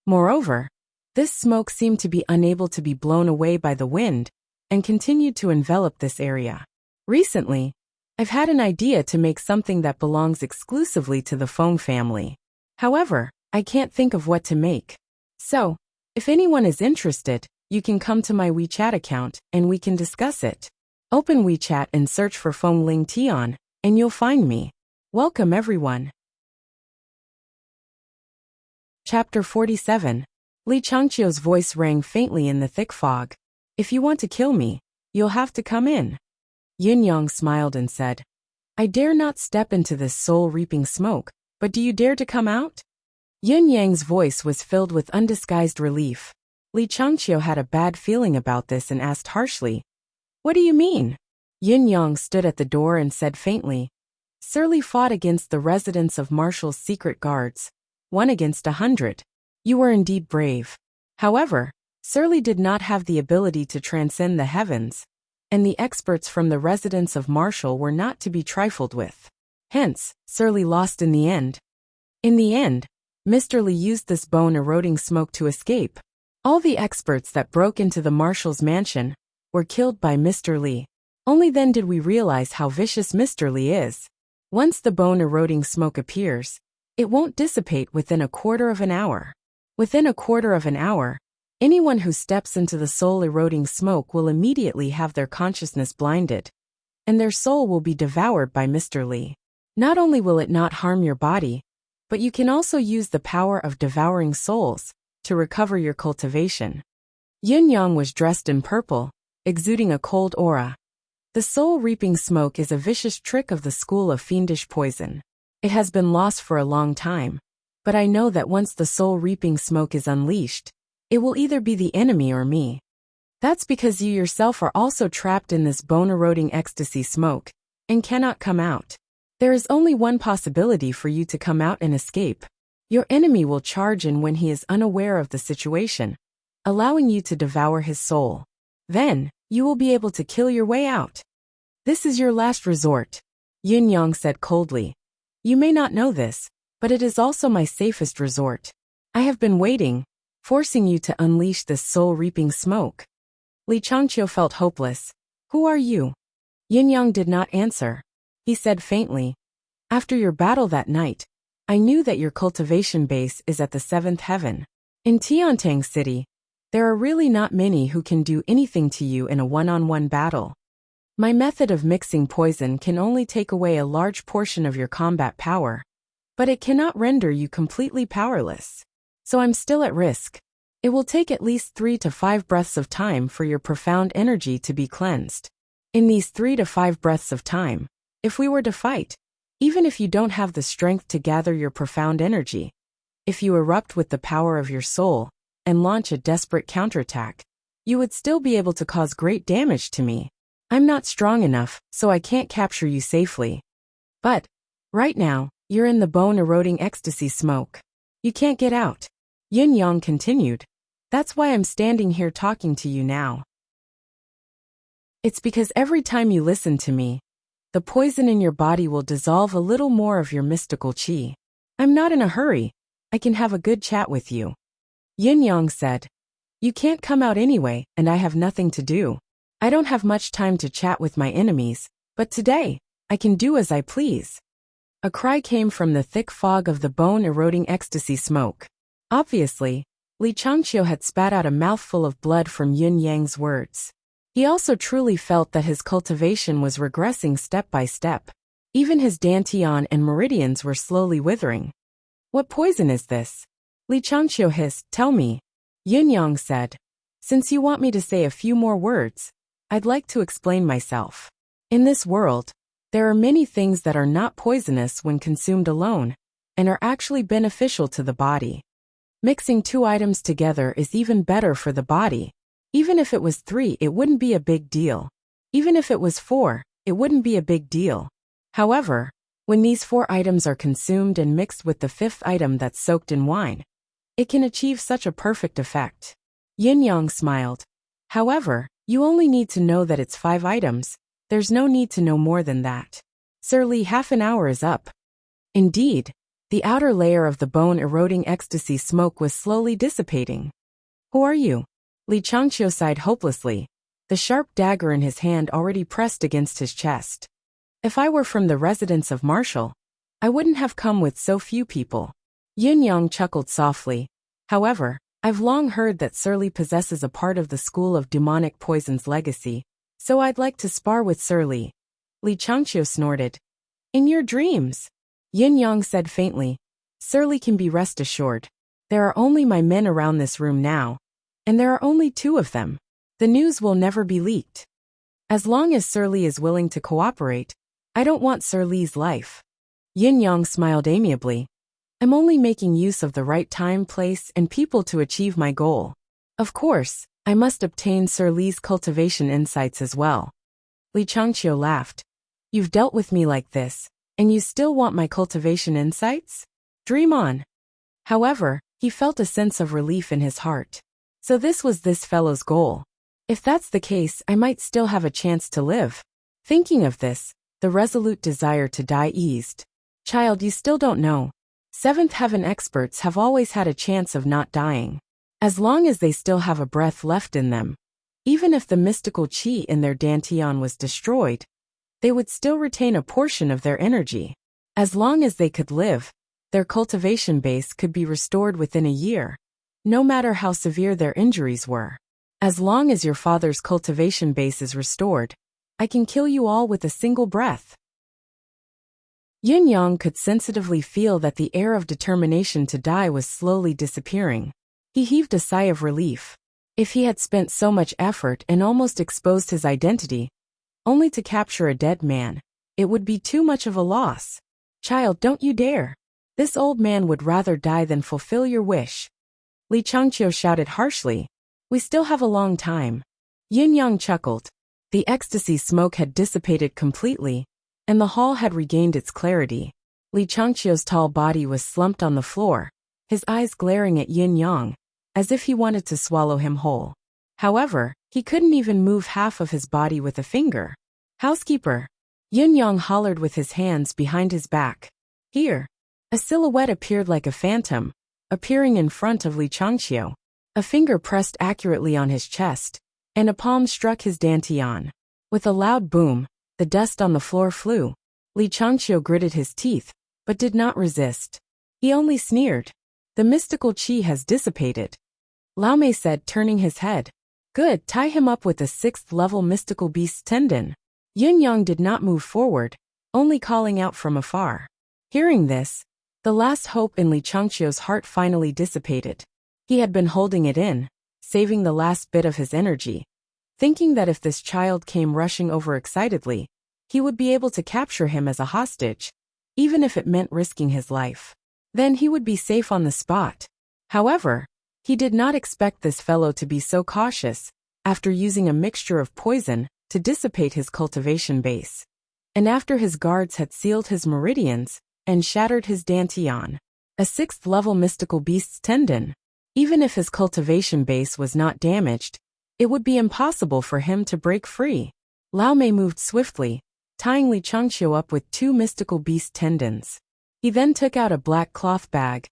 Moreover, this smoke seemed to be unable to be blown away by the wind and continued to envelop this area. Recently, I've had an idea to make something that belongs exclusively to the foam family. However, I can't think of what to make. So, if anyone is interested, you can come to my WeChat account and we can discuss it. Open WeChat and search for Feng Ling Tian, and you'll find me. Welcome everyone. Chapter 47. Li Changqiu's voice rang faintly in the thick fog. "If you want to kill me, you'll have to come in." Yin Yang smiled and said, "I dare not step into this soul-reaping smoke, but do you dare to come out?" Yin Yang's voice was filled with undisguised relief. Li Changqiu had a bad feeling about this and asked harshly, "What do you mean?" Yin Yang stood at the door and said faintly, "Surly fought against the residents of Marshall's secret guards, 1 against 100. You were indeed brave. However, Surly did not have the ability to transcend the heavens, and the experts from the residents of Marshall were not to be trifled with. Hence, Surly lost in the end. In the end, Mr. Li used this bone-eroding smoke to escape. All the experts that broke into the Marshall's mansion were killed by Mr. Li. Only then did we realize how vicious Mr. Li is. Once the bone-eroding smoke appears, it won't dissipate within a quarter of an hour. Within a quarter of an hour, anyone who steps into the soul-eroding smoke will immediately have their consciousness blinded, and their soul will be devoured by Mr. Li. Not only will it not harm your body, but you can also use the power of devouring souls to recover your cultivation. Yin Yang was dressed in purple, exuding a cold aura. The soul-reaping smoke is a vicious trick of the school of fiendish poison. It has been lost for a long time, but I know that once the soul-reaping smoke is unleashed, it will either be the enemy or me. That's because you yourself are also trapped in this bone-eroding ecstasy smoke and cannot come out. There is only one possibility for you to come out and escape. Your enemy will charge in when he is unaware of the situation, allowing you to devour his soul. Then, you will be able to kill your way out. This is your last resort, Yin Yang said coldly. You may not know this, but it is also my safest resort. I have been waiting, forcing you to unleash this soul-reaping smoke. Li Changqiu felt hopeless. Who are you? Yin Yang did not answer. He said faintly, "After your battle that night, I knew that your cultivation base is at the 7th heaven. In Tiantang City, there are really not many who can do anything to you in a one-on-one battle. My method of mixing poison can only take away a large portion of your combat power, but it cannot render you completely powerless. So I'm still at risk. It will take at least 3 to 5 breaths of time for your profound energy to be cleansed. In these 3 to 5 breaths of time, if we were to fight, even if you don't have the strength to gather your profound energy, if you erupt with the power of your soul and launch a desperate counterattack, you would still be able to cause great damage to me. I'm not strong enough, so I can't capture you safely. But, right now, you're in the bone-eroding ecstasy smoke. You can't get out. Yin Yang continued. That's why I'm standing here talking to you now. It's because every time you listen to me, the poison in your body will dissolve a little more of your mystical qi. I'm not in a hurry. I can have a good chat with you. Yin Yang said. You can't come out anyway, and I have nothing to do. I don't have much time to chat with my enemies, but today, I can do as I please. A cry came from the thick fog of the bone-eroding ecstasy smoke. Obviously, Li Changqiu had spat out a mouthful of blood from Yin Yang's words. He also truly felt that his cultivation was regressing step by step. Even his dantian and meridians were slowly withering. What poison is this? Li Changqiu hissed. Tell me. Yin Yang said. Since you want me to say a few more words, I'd like to explain myself. In this world, there are many things that are not poisonous when consumed alone, and are actually beneficial to the body. Mixing two items together is even better for the body. Even if it was 3, it wouldn't be a big deal. Even if it was 4, it wouldn't be a big deal. However, when these 4 items are consumed and mixed with the 5th item that's soaked in wine, it can achieve such a perfect effect. Yin Yang smiled. However, you only need to know that it's 5 items. There's no need to know more than that. Sir Li, half an hour is up. Indeed, the outer layer of the bone-eroding ecstasy smoke was slowly dissipating. Who are you? Li Changqiu sighed hopelessly, the sharp dagger in his hand already pressed against his chest. If I were from the residence of Marshall, I wouldn't have come with so few people. Yin Yang chuckled softly. However, I've long heard that Sir Li possesses a part of the school of demonic poison's legacy, so I'd like to spar with Sir Li. Li Changqiu snorted. In your dreams? Yin Yang said faintly. Sir Li can be rest assured. There are only my men around this room now, and there are only 2 of them. The news will never be leaked. As long as Sir Li is willing to cooperate, I don't want Sir Li's life. Yin Yang smiled amiably. I'm only making use of the right time, place, and people to achieve my goal. Of course, I must obtain Sir Li's cultivation insights as well. Li Changqiu laughed. You've dealt with me like this, and you still want my cultivation insights? Dream on. However, he felt a sense of relief in his heart. So this was this fellow's goal. If that's the case, I might still have a chance to live. Thinking of this, the resolute desire to die eased. Child, you still don't know. 7th heaven experts have always had a chance of not dying. As long as they still have a breath left in them. Even if the mystical qi in their dantian was destroyed, they would still retain a portion of their energy. As long as they could live, their cultivation base could be restored within a year. No matter how severe their injuries were. As long as your father's cultivation base is restored, I can kill you all with a single breath. Yin Yang could sensitively feel that the air of determination to die was slowly disappearing. He heaved a sigh of relief. If he had spent so much effort and almost exposed his identity, only to capture a dead man, it would be too much of a loss. Child, don't you dare. This old man would rather die than fulfill your wish. Li Changqiu shouted harshly. We still have a long time. Yin Yang chuckled. The ecstasy smoke had dissipated completely, and the hall had regained its clarity. Li Changqiu's tall body was slumped on the floor, his eyes glaring at Yin Yang, as if he wanted to swallow him whole. However, he couldn't even move half of his body with a finger. Housekeeper! Yin Yang hollered with his hands behind his back. Here! A silhouette appeared like a phantom, appearing in front of Li Changqiu. A finger pressed accurately on his chest, and a palm struck his dantian. With a loud boom, the dust on the floor flew. Li Changqiu gritted his teeth, but did not resist. He only sneered. The mystical qi has dissipated. Lao Mei said, turning his head. Good, tie him up with a 6th-level mystical beast's tendon. Yin Yang did not move forward, only calling out from afar. Hearing this, the last hope in Li Changqiu's heart finally dissipated. He had been holding it in, saving the last bit of his energy, thinking that if this child came rushing over excitedly, he would be able to capture him as a hostage, even if it meant risking his life. Then he would be safe on the spot. However, he did not expect this fellow to be so cautious, after using a mixture of poison, to dissipate his cultivation base. And after his guards had sealed his meridians and shattered his dantian, a 6th-level mystical beast's tendon, even if his cultivation base was not damaged, it would be impossible for him to break free. Lao Mei moved swiftly, tying Li Changqiu up with 2 mystical beast tendons. He then took out a black cloth bag,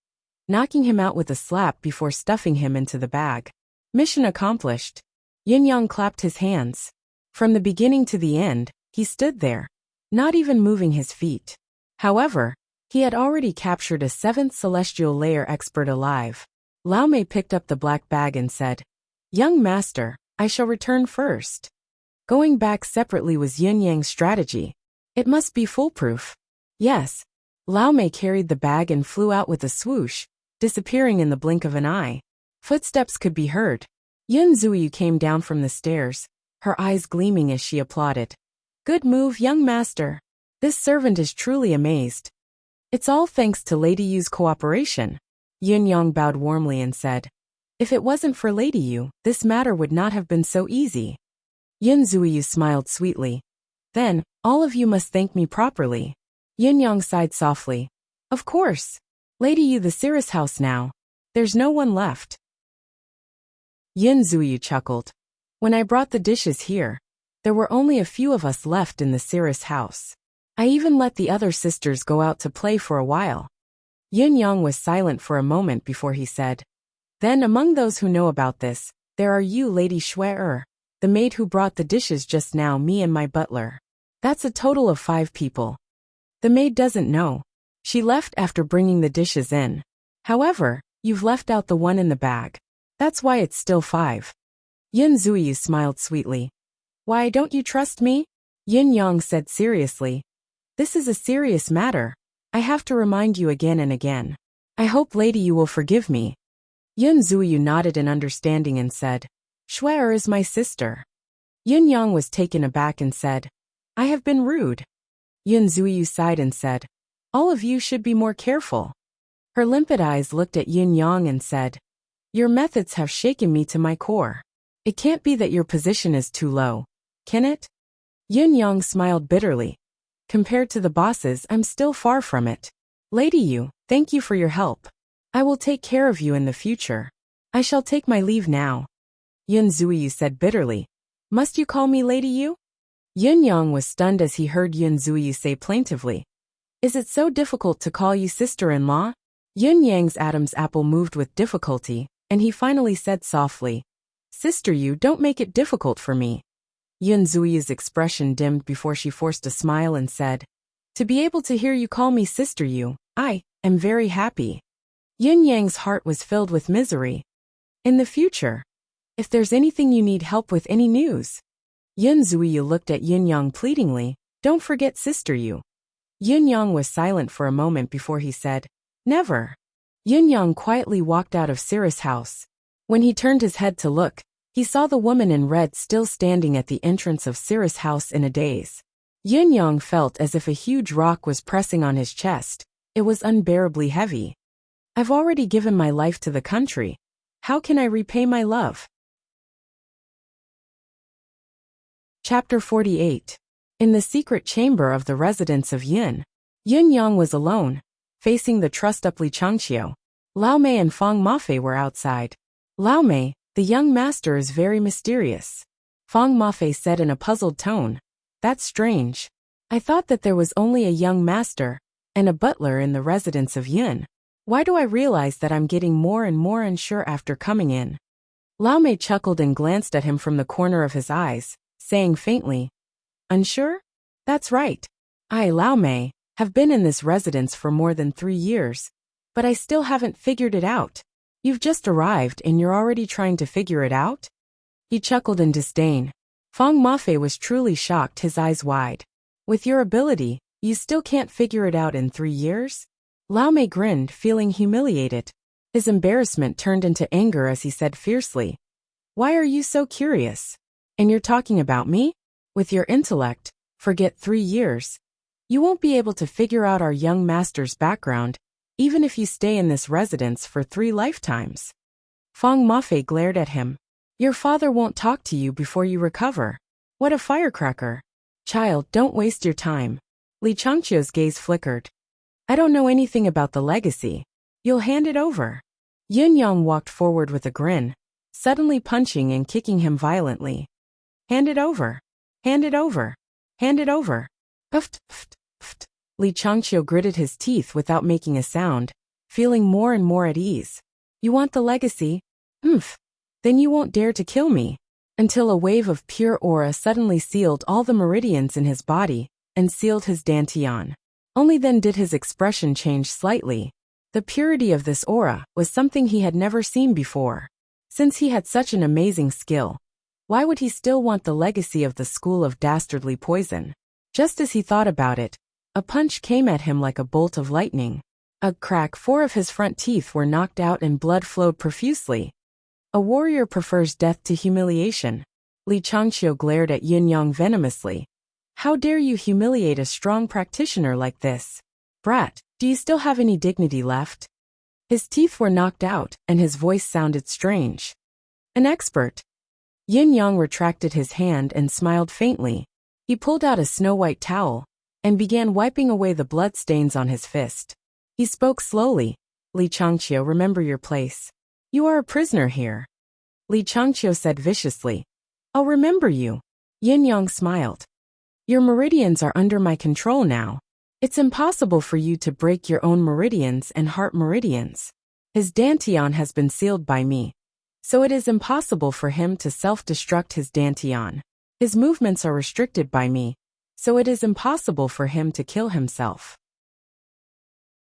knocking him out with a slap before stuffing him into the bag. Mission accomplished. Yin Yang clapped his hands. From the beginning to the end, he stood there, not even moving his feet. However, he had already captured a 7th celestial layer expert alive. Lao Mei picked up the black bag and said, "Young master, I shall return first." Going back separately was Yin Yang's strategy. It must be foolproof. Yes. Lao Mei carried the bag and flew out with a swoosh, disappearing in the blink of an eye. Footsteps could be heard. Yun Zuyu came down from the stairs, her eyes gleaming as she applauded. "Good move, young master. This servant is truly amazed." "It's all thanks to Lady Yu's cooperation." Yun Yang bowed warmly and said, "If it wasn't for Lady Yu, this matter would not have been so easy." Yun Zuyu smiled sweetly. "Then, all of you must thank me properly." Yin Yang sighed softly. "Of course. Lady Yu, the Cirrus house now. There's no one left." Yin Zuyu chuckled. "When I brought the dishes here, there were only a few of us left in the Cirrus house. I even let the other sisters go out to play for a while." Yin Yang was silent for a moment before he said, "Then among those who know about this, there are you, Lady Shui, the maid who brought the dishes just now, me and my butler. That's a total of 5 people. The maid doesn't know. She left after bringing the dishes in. However, you've left out the one in the bag. That's why it's still 5. Yin Zuyu smiled sweetly. "Why don't you trust me?" Yin Yang said seriously. "This is a serious matter. I have to remind you again and again. I hope Lady Yu will forgive me." Yin Zuyu nodded in understanding and said, "Shui is my sister." Yin Yang was taken aback and said, "I have been rude." Yin Zuyu sighed and said, "All of you should be more careful." Her limpid eyes looked at Yin Yang and said, "Your methods have shaken me to my core. It can't be that your position is too low, can it?" Yin Yang smiled bitterly. "Compared to the bosses, I'm still far from it. Lady Yu, thank you for your help. I will take care of you in the future. I shall take my leave now." Yin Zuyu said bitterly, "Must you call me Lady Yu?" Yin Yang was stunned as he heard Yin Zuyu say plaintively, "Is it so difficult to call you sister-in-law?" Yin Yang's Adam's apple moved with difficulty, and he finally said softly, "Sister Yu, don't make it difficult for me." Yin Zuyu's expression dimmed before she forced a smile and said, "To be able to hear you call me Sister Yu, I am very happy." Yin Yang's heart was filled with misery. "In the future, if there's anything you need help with, any news." Yin Zuyu looked at Yin Yang pleadingly, "Don't forget Sister Yu." Yin Yang was silent for a moment before he said, "Never." Yin Yang quietly walked out of Cirrus house. When he turned his head to look, he saw the woman in red still standing at the entrance of Cirrus house in a daze. Yin Yang felt as if a huge rock was pressing on his chest. It was unbearably heavy. "I've already given my life to the country. How can I repay my love?" Chapter 48. In the secret chamber of the residence of Yin, Yin Yang was alone, facing the trussed-up Li Changqiu. Lao Mei and Fang Mafei were outside. "Lao Mei, the young master is very mysterious," Fang Mafei said in a puzzled tone. "That's strange. I thought that there was only a young master and a butler in the residence of Yin. Why do I realize that I'm getting more and more unsure after coming in?" Lao Mei chuckled and glanced at him from the corner of his eyes, saying faintly, "Unsure? That's right. I, Lao Mei, have been in this residence for more than 3 years, but I still haven't figured it out. You've just arrived and you're already trying to figure it out?" He chuckled in disdain. Fang Mafei was truly shocked, his eyes wide. "With your ability, you still can't figure it out in 3 years?" Lao Mei grinned, feeling humiliated. His embarrassment turned into anger as he said fiercely, "Why are you so curious? And you're talking about me? With your intellect, forget 3 years. You won't be able to figure out our young master's background, even if you stay in this residence for 3 lifetimes." Fang Mafei glared at him. "Your father won't talk to you before you recover. What a firecracker. Child, don't waste your time. Li Changqiu's gaze flickered. I don't know anything about the legacy. You'll hand it over. Yun Yang walked forward with a grin, suddenly punching and kicking him violently. Hand it over. Hand it over. Hand it over. Pft, pft, pft. Li Changqiu gritted his teeth without making a sound, feeling more and more at ease. You want the legacy? Then you won't dare to kill me. Until a wave of pure aura suddenly sealed all the meridians in his body and sealed his dantian. Only then did his expression change slightly. The purity of this aura was something he had never seen before. Since he had such an amazing skill, why would he still want the legacy of the school of dastardly poison? Just as he thought about it, a punch came at him like a bolt of lightning. A crack, 4 of his front teeth were knocked out and blood flowed profusely. A warrior prefers death to humiliation. Li Changqiu glared at Yun Yang venomously. How dare you humiliate a strong practitioner like this? Brat, do you still have any dignity left? His teeth were knocked out, and his voice sounded strange. An expert. Yun Yang retracted his hand and smiled faintly. He pulled out a snow-white towel and began wiping away the blood stains on his fist. He spoke slowly. Li Changqiu, remember your place. You are a prisoner here. Li Changqiu said viciously. I'll remember you. Yin Yang smiled. Your meridians are under my control now. It's impossible for you to break your own meridians and heart meridians. His dantian has been sealed by me, so it is impossible for him to self-destruct his dantian. His movements are restricted by me, so it is impossible for him to kill himself.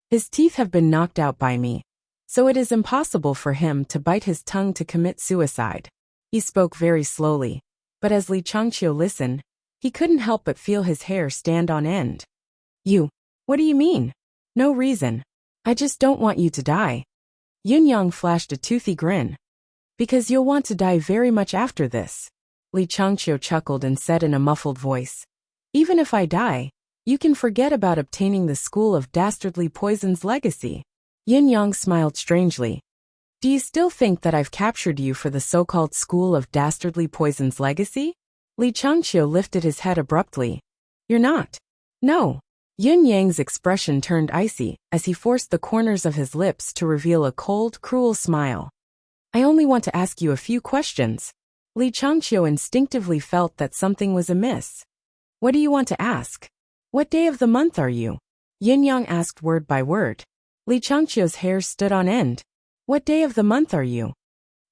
His teeth have been knocked out by me, so it is impossible for him to bite his tongue to commit suicide. He spoke very slowly, but as Li Changqiu listened, he couldn't help but feel his hair stand on end. What do you mean? No reason. I just don't want you to die. Yun Yang flashed a toothy grin. Because you'll want to die very much after this. Li Changqiu chuckled and said in a muffled voice. Even if I die, you can forget about obtaining the school of dastardly poison's legacy. Yin Yang smiled strangely. Do you still think that I've captured you for the so-called school of dastardly poison's legacy? Li Changqiu lifted his head abruptly. You're not. No. Yun Yang's expression turned icy as he forced the corners of his lips to reveal a cold, cruel smile. I only want to ask you a few questions. Li Changqiu instinctively felt that something was amiss. What do you want to ask? What day of the month are you? Yin Yang asked word by word. Li Changqiu's hair stood on end. What day of the month are you?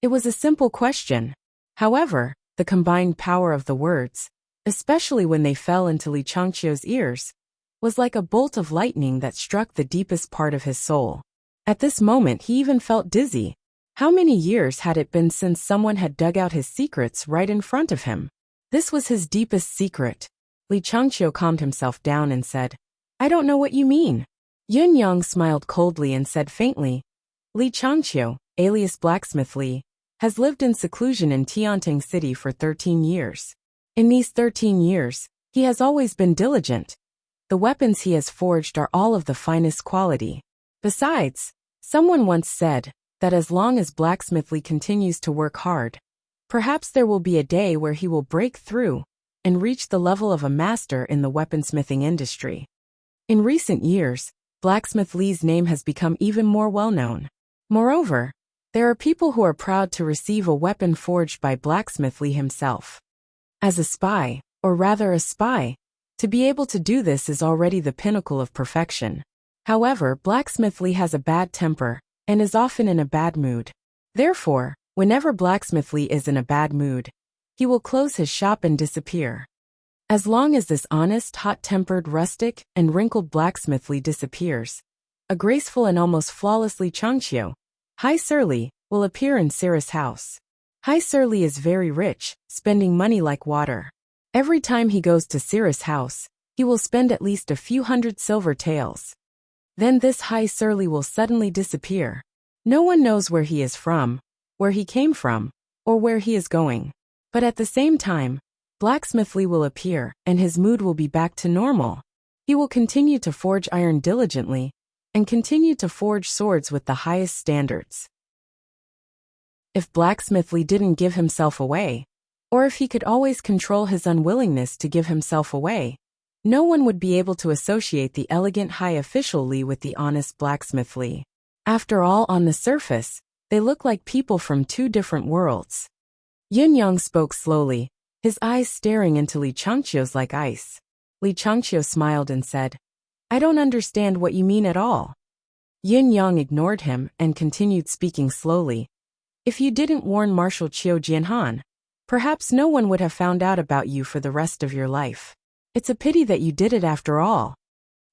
It was a simple question. However, the combined power of the words, especially when they fell into Li Changqiu's ears, was like a bolt of lightning that struck the deepest part of his soul. At this moment he even felt dizzy. How many years had it been since someone had dug out his secrets right in front of him? This was his deepest secret. Li Changqiu calmed himself down and said, I don't know what you mean. Yun Yang smiled coldly and said faintly, Li Changqiu, alias Blacksmith Li, has lived in seclusion in Tianting City for 13 years. In these 13 years, he has always been diligent. The weapons he has forged are all of the finest quality. Besides, someone once said that as long as Blacksmith Li continues to work hard, perhaps there will be a day where he will break through and reach the level of a master in the weaponsmithing industry. In recent years, Blacksmith Li's name has become even more well-known. Moreover, there are people who are proud to receive a weapon forged by Blacksmith Li himself. As a spy, or rather a spy, to be able to do this is already the pinnacle of perfection. However, Blacksmith Li has a bad temper and is often in a bad mood. Therefore, whenever Blacksmith Li is in a bad mood, he will close his shop and disappear. As long as this honest, hot-tempered, rustic, and wrinkled Blacksmith Li disappears, a graceful and almost flawless Li Changqiu, Hai Surly, will appear in Cirrus' house. Hai Surly is very rich, spending money like water. Every time he goes to Cirrus' house, he will spend at least a few hundred silver taels. Then this Hai Surly will suddenly disappear. No one knows where he is from, where he came from, or where he is going. But at the same time, Blacksmith Li will appear, and his mood will be back to normal. He will continue to forge iron diligently, and continue to forge swords with the highest standards. If Blacksmith Li didn't give himself away, or if he could always control his unwillingness to give himself away. No one would be able to associate the elegant high official Li with the honest blacksmith Li. After all, on the surface, they look like people from two different worlds. Yunyang spoke slowly, his eyes staring into Li Changqiu's like ice. Li Changqiu smiled and said, "I don't understand what you mean at all." Yunyang ignored him and continued speaking slowly. "If you didn't warn Marshal Qiu Jianhan, perhaps no one would have found out about you for the rest of your life. It's a pity that you did it after all.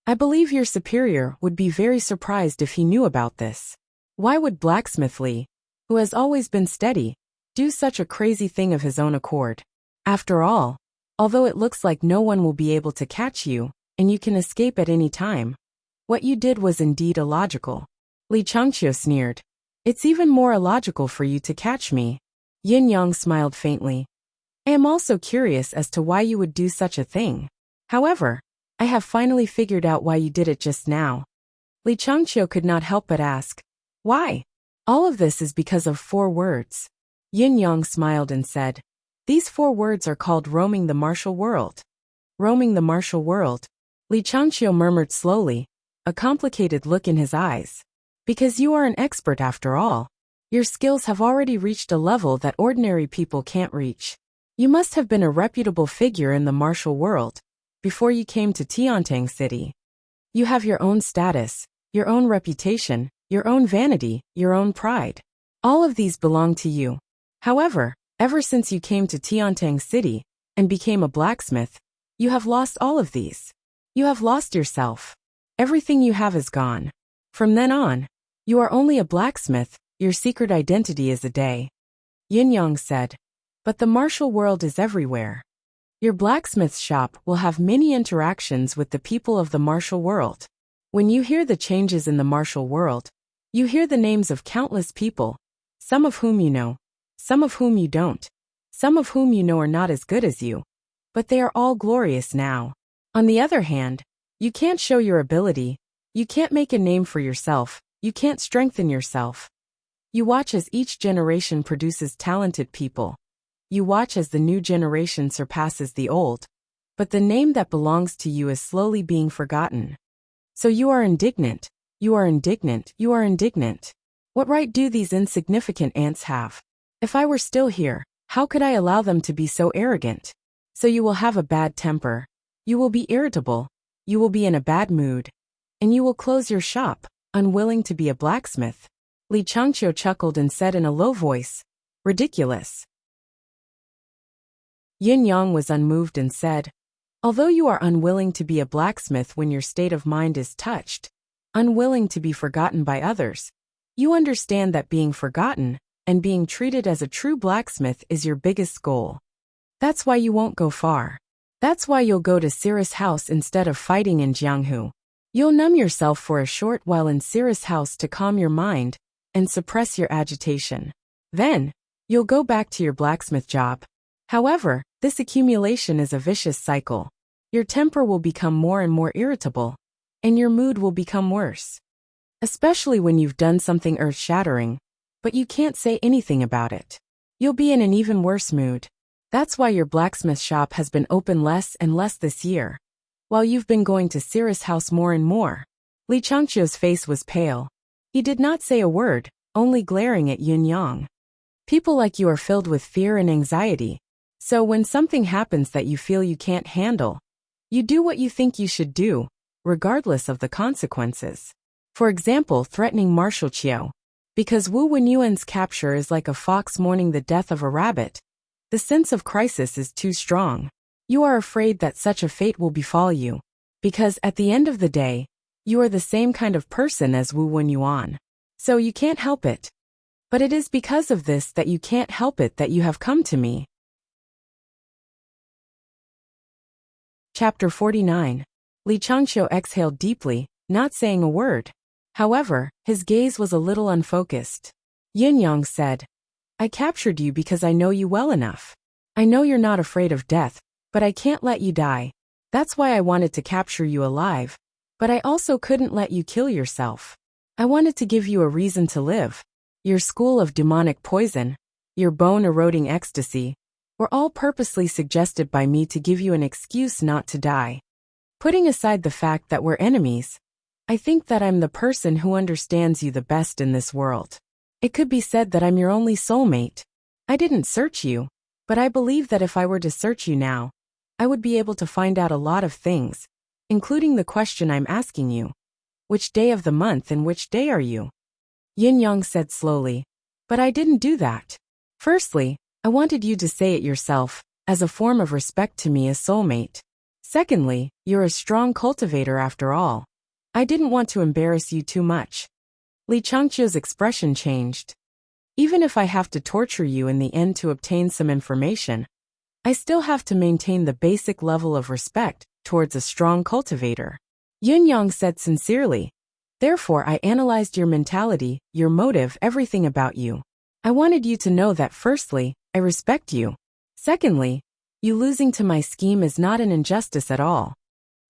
I believe your superior would be very surprised if he knew about this. Why would Blacksmith Li, who has always been steady, do such a crazy thing of his own accord? After all, although it looks like no one will be able to catch you, and you can escape at any time, what you did was indeed illogical." Li Changqiu sneered. "It's even more illogical for you to catch me." Yunyang smiled faintly. "I am also curious as to why you would do such a thing. However, I have finally figured out why you did it just now." Li Changqiu could not help but ask, "Why?" "All of this is because of 4 words. Yunyang smiled and said, "These 4 words are called roaming the martial world." "Roaming the martial world?" Li Changqiu murmured slowly, a complicated look in his eyes. "Because you are an expert after all. Your skills have already reached a level that ordinary people can't reach. You must have been a reputable figure in the martial world before you came to Tiantang City. You have your own status, your own reputation, your own vanity, your own pride. All of these belong to you. However, ever since you came to Tiantang City and became a blacksmith, you have lost all of these. You have lost yourself. Everything you have is gone. From then on, you are only a blacksmith, your secret identity is a day." Yunyang said, "But the martial world is everywhere. Your blacksmith shop will have many interactions with the people of the martial world. When you hear the changes in the martial world, you hear the names of countless people, some of whom you know, some of whom you don't, some of whom you know are not as good as you, but they are all glorious now. On the other hand, you can't show your ability, you can't make a name for yourself, you can't strengthen yourself. You watch as each generation produces talented people. You watch as the new generation surpasses the old, but the name that belongs to you is slowly being forgotten. So you are indignant, you are indignant, you are indignant. What right do these insignificant ants have? If I were still here, how could I allow them to be so arrogant? So you will have a bad temper, you will be irritable, you will be in a bad mood, and you will close your shop, unwilling to be a blacksmith." Li Changqiu chuckled and said in a low voice, "Ridiculous." Yunyang was unmoved and said, "Although you are unwilling to be a blacksmith when your state of mind is touched, unwilling to be forgotten by others, you understand that being forgotten and being treated as a true blacksmith is your biggest goal. That's why you won't go far. That's why you'll go to Cirrus House instead of fighting in Jianghu. You'll numb yourself for a short while in Cirrus House to calm your mind and suppress your agitation. Then, you'll go back to your blacksmith job. However, this accumulation is a vicious cycle. Your temper will become more and more irritable, and your mood will become worse. Especially when you've done something earth-shattering, but you can't say anything about it. You'll be in an even worse mood. That's why your blacksmith shop has been open less and less this year, while you've been going to Cirrus House more and more." Li Changqiu's face was pale. He did not say a word, only glaring at Yunyang. "People like you are filled with fear and anxiety. So when something happens that you feel you can't handle, you do what you think you should do, regardless of the consequences. For example, threatening Marshal Qiu. Because Wu Wenyuan's capture is like a fox mourning the death of a rabbit. The sense of crisis is too strong. You are afraid that such a fate will befall you. Because at the end of the day, you are the same kind of person as Wu Wenyuan. So you can't help it. But it is because of this that you can't help it that you have come to me." Chapter 49. Li Changqiu exhaled deeply, not saying a word. However, his gaze was a little unfocused. Yunyang said, "I captured you because I know you well enough. I know you're not afraid of death, but I can't let you die. That's why I wanted to capture you alive. But I also couldn't let you kill yourself. I wanted to give you a reason to live. Your school of demonic poison, your bone-eroding ecstasy, were all purposely suggested by me to give you an excuse not to die. Putting aside the fact that we're enemies, I think that I'm the person who understands you the best in this world. It could be said that I'm your only soulmate. I didn't search you, but I believe that if I were to search you now, I would be able to find out a lot of things, including the question I'm asking you. Which day of the month and which day are you? Yin Yang said slowly. But I didn't do that. Firstly, I wanted you to say it yourself, as a form of respect to me as soulmate. Secondly, you're a strong cultivator after all. I didn't want to embarrass you too much. Li Changqiu's expression changed. Even if I have to torture you in the end to obtain some information, I still have to maintain the basic level of respect towards a strong cultivator. Yin Yang said sincerely. Therefore, I analyzed your mentality, your motive, everything about you. I wanted you to know that firstly, I respect you. Secondly, you losing to my scheme is not an injustice at all.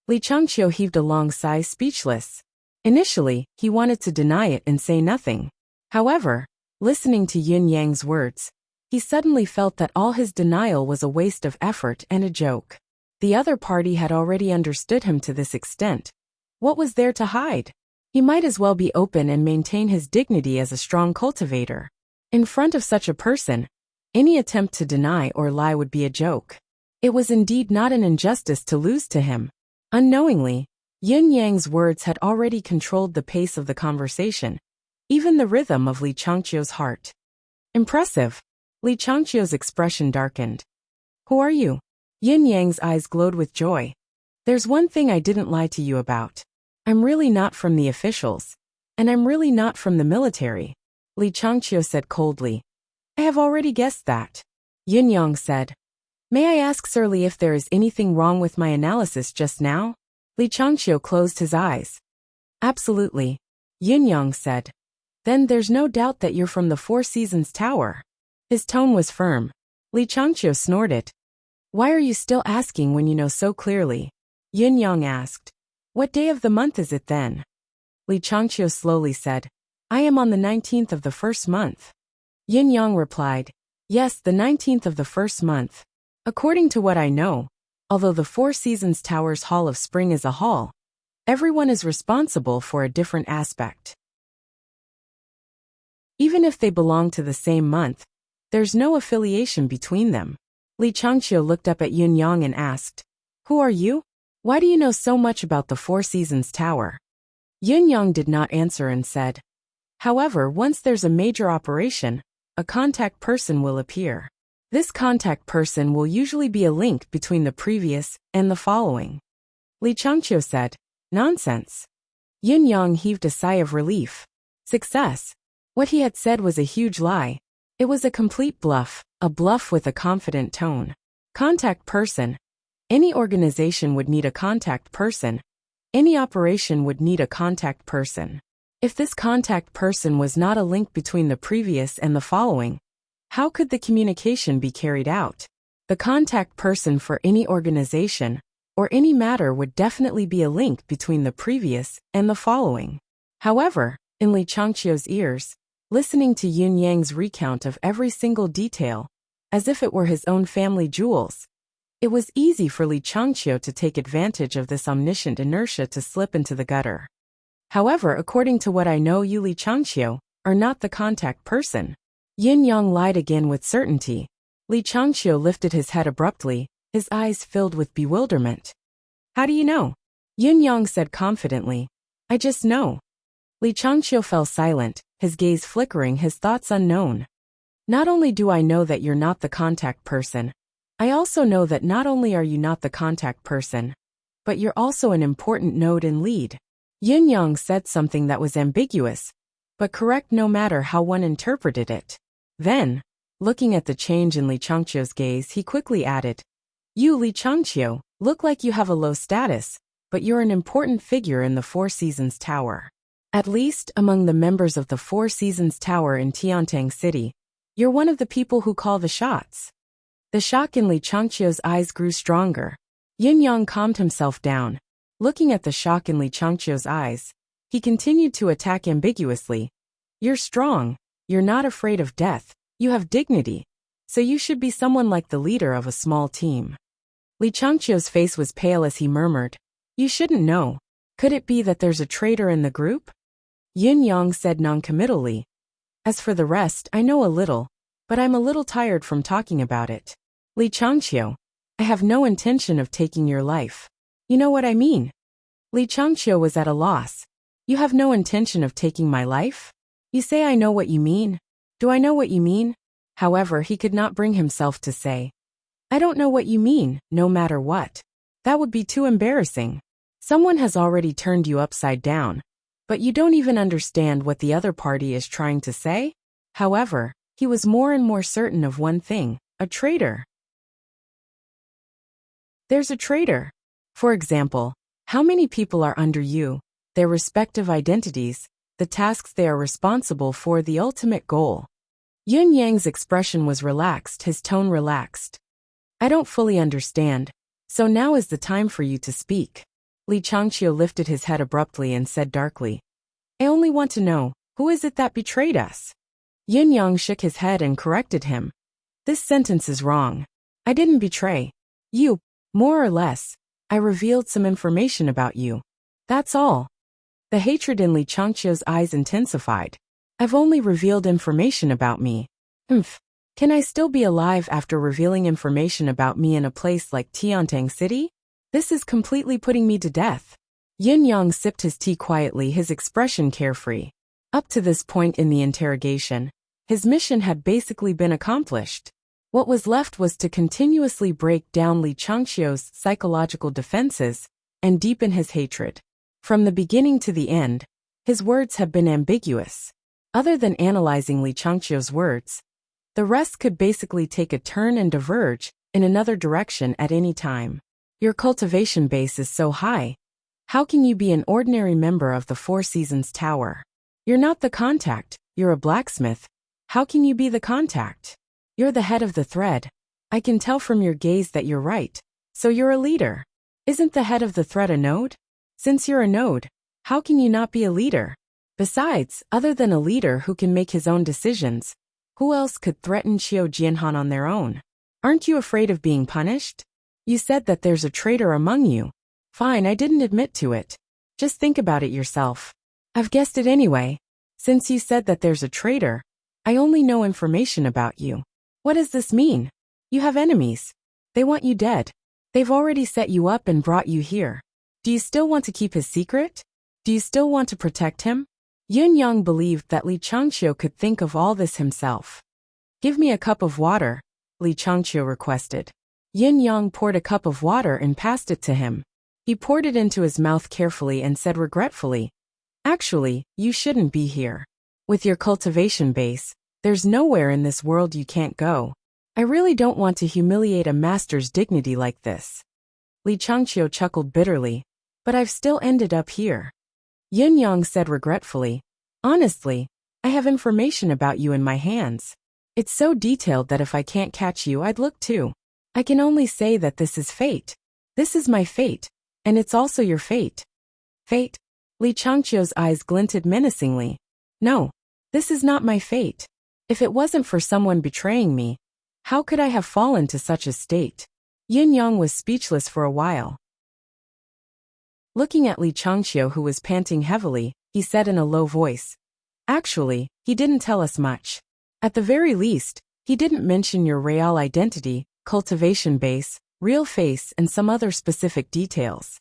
Li Changqiu heaved a long sigh, speechless. Initially, he wanted to deny it and say nothing. However, listening to Yin Yang's words, he suddenly felt that all his denial was a waste of effort and a joke. The other party had already understood him to this extent. What was there to hide? He might as well be open and maintain his dignity as a strong cultivator. In front of such a person, any attempt to deny or lie would be a joke. It was indeed not an injustice to lose to him. Unknowingly, Yin Yang's words had already controlled the pace of the conversation, even the rhythm of Li Changqiu's heart. Impressive. Li Changqiu's expression darkened. Who are you? Yin Yang's eyes glowed with joy. There's one thing I didn't lie to you about. I'm really not from the officials, and I'm really not from the military. Li Changqiu said coldly. I have already guessed that. Yin Yang said. May I ask, Sir Li, if there is anything wrong with my analysis just now? Li Changqiu closed his eyes. Absolutely. Yin Yang said. Then there's no doubt that you're from the Four Seasons Tower. His tone was firm. Li Changqiu snorted. Why are you still asking when you know so clearly? Yin Yang asked. What day of the month is it then? Li Changqiu slowly said. I am on the 19th of the first month. Yin Yang replied. Yes, the 19th of the first month. According to what I know, although the Four Seasons Tower's Hall of Spring is a hall, everyone is responsible for a different aspect. Even if they belong to the same month, there's no affiliation between them. Li Changqiu looked up at Yin Yang and asked, Who are you? Why do you know so much about the Four Seasons Tower? Yin Yang did not answer and said, However, once there's a major operation, a contact person will appear. This contact person will usually be a link between the previous and the following. Li Changqiu said, Nonsense. Yin Yang heaved a sigh of relief. Success. What he had said was a huge lie. It was a complete bluff, a bluff with a confident tone. Contact person. Any organization would need a contact person. Any operation would need a contact person. If this contact person was not a link between the previous and the following, how could the communication be carried out? The contact person for any organization or any matter would definitely be a link between the previous and the following. However, in Li Changqiu's ears, listening to Yin Yang's recount of every single detail, as if it were his own family jewels, it was easy for Li Changqiu to take advantage of this omniscient inertia to slip into the gutter. However, according to what I know, you, Li Changqiu, are not the contact person. Yin Yang lied again with certainty. Li Changqiu lifted his head abruptly, his eyes filled with bewilderment. How do you know? Yin Yang said confidently. I just know. Li Changqiu fell silent, his gaze flickering, his thoughts unknown. Not only do I know that you're not the contact person, I also know that not only are you not the contact person, but you're also an important node and lead. Yin Yang said something that was ambiguous, but correct no matter how one interpreted it. Then, looking at the change in Li Changqiu's gaze, he quickly added, You, Li Changqiu, look like you have a low status, but you're an important figure in the Four Seasons Tower. At least, among the members of the Four Seasons Tower in Tiantang City, you're one of the people who call the shots. The shock in Li Changqiu's eyes grew stronger. Yin Yang calmed himself down. Looking at the shock in Li Changqiu's eyes, he continued to attack ambiguously. You're strong. You're not afraid of death. You have dignity. So you should be someone like the leader of a small team. Li Changqiu's face was pale as he murmured, "You shouldn't know. Could it be that there's a traitor in the group?" Yun Yang said noncommittally, "As for the rest, I know a little, but I'm a little tired from talking about it. Li Changqiu, I have no intention of taking your life. You know what I mean?" Li Changqiu was at a loss. "You have no intention of taking my life? You say I know what you mean? Do I know what you mean?" However, he could not bring himself to say, "I don't know what you mean, no matter what. That would be too embarrassing. Someone has already turned you upside down, but you don't even understand what the other party is trying to say?" However, he was more and more certain of one thing: a traitor. There's a traitor. For example, how many people are under you, their respective identities, the tasks they are responsible for, the ultimate goal. Yun Yang's expression was relaxed, his tone relaxed. "I don't fully understand, so now is the time for you to speak." Li Changqiu lifted his head abruptly and said darkly, "I only want to know, who is it that betrayed us?" Yun Yang shook his head and corrected him. "This sentence is wrong. I didn't betray you. More or less, I revealed some information about you. That's all." The hatred in Li Changqiu's eyes intensified. "I've only revealed information about me. Can I still be alive after revealing information about me in a place like Tiantang City? This is completely putting me to death." Yun Yang sipped his tea quietly, his expression carefree. Up to this point in the interrogation, his mission had basically been accomplished. What was left was to continuously break down Li Changqiu's psychological defenses and deepen his hatred. From the beginning to the end, his words have been ambiguous. Other than analyzing Li Changqiu's words, the rest could basically take a turn and diverge in another direction at any time. Your cultivation base is so high. How can you be an ordinary member of the Four Seasons Tower? You're not the contact, you're a blacksmith. How can you be the contact? You're the head of the thread. I can tell from your gaze that you're right. So you're a leader. Isn't the head of the thread a node? Since you're a node, how can you not be a leader? Besides, other than a leader who can make his own decisions, who else could threaten Qiu Jianhan on their own? Aren't you afraid of being punished? You said that there's a traitor among you. Fine, I didn't admit to it. Just think about it yourself. I've guessed it anyway. Since you said that there's a traitor, I only know information about you. What does this mean? You have enemies. They want you dead. They've already set you up and brought you here. Do you still want to keep his secret? Do you still want to protect him? Yun Yang believed that Li Changqiu could think of all this himself. "Give me a cup of water," Li Changqiu requested. Yun Yang poured a cup of water and passed it to him. He poured it into his mouth carefully and said regretfully, "Actually, you shouldn't be here. With your cultivation base, there's nowhere in this world you can't go. I really don't want to humiliate a master's dignity like this." Li Changqiu chuckled bitterly. "But I've still ended up here." Yun Yang said regretfully, "Honestly, I have information about you in my hands. It's so detailed that if I can't catch you, I'd look too. I can only say that this is fate. This is my fate, and it's also your fate." "Fate?" Li Changqiu's eyes glinted menacingly. "No, this is not my fate. If it wasn't for someone betraying me, how could I have fallen to such a state?" Yun Yang was speechless for a while. Looking at Li Changqiu, who was panting heavily, he said in a low voice, "Actually, he didn't tell us much. At the very least, he didn't mention your real identity, cultivation base, real face, and some other specific details."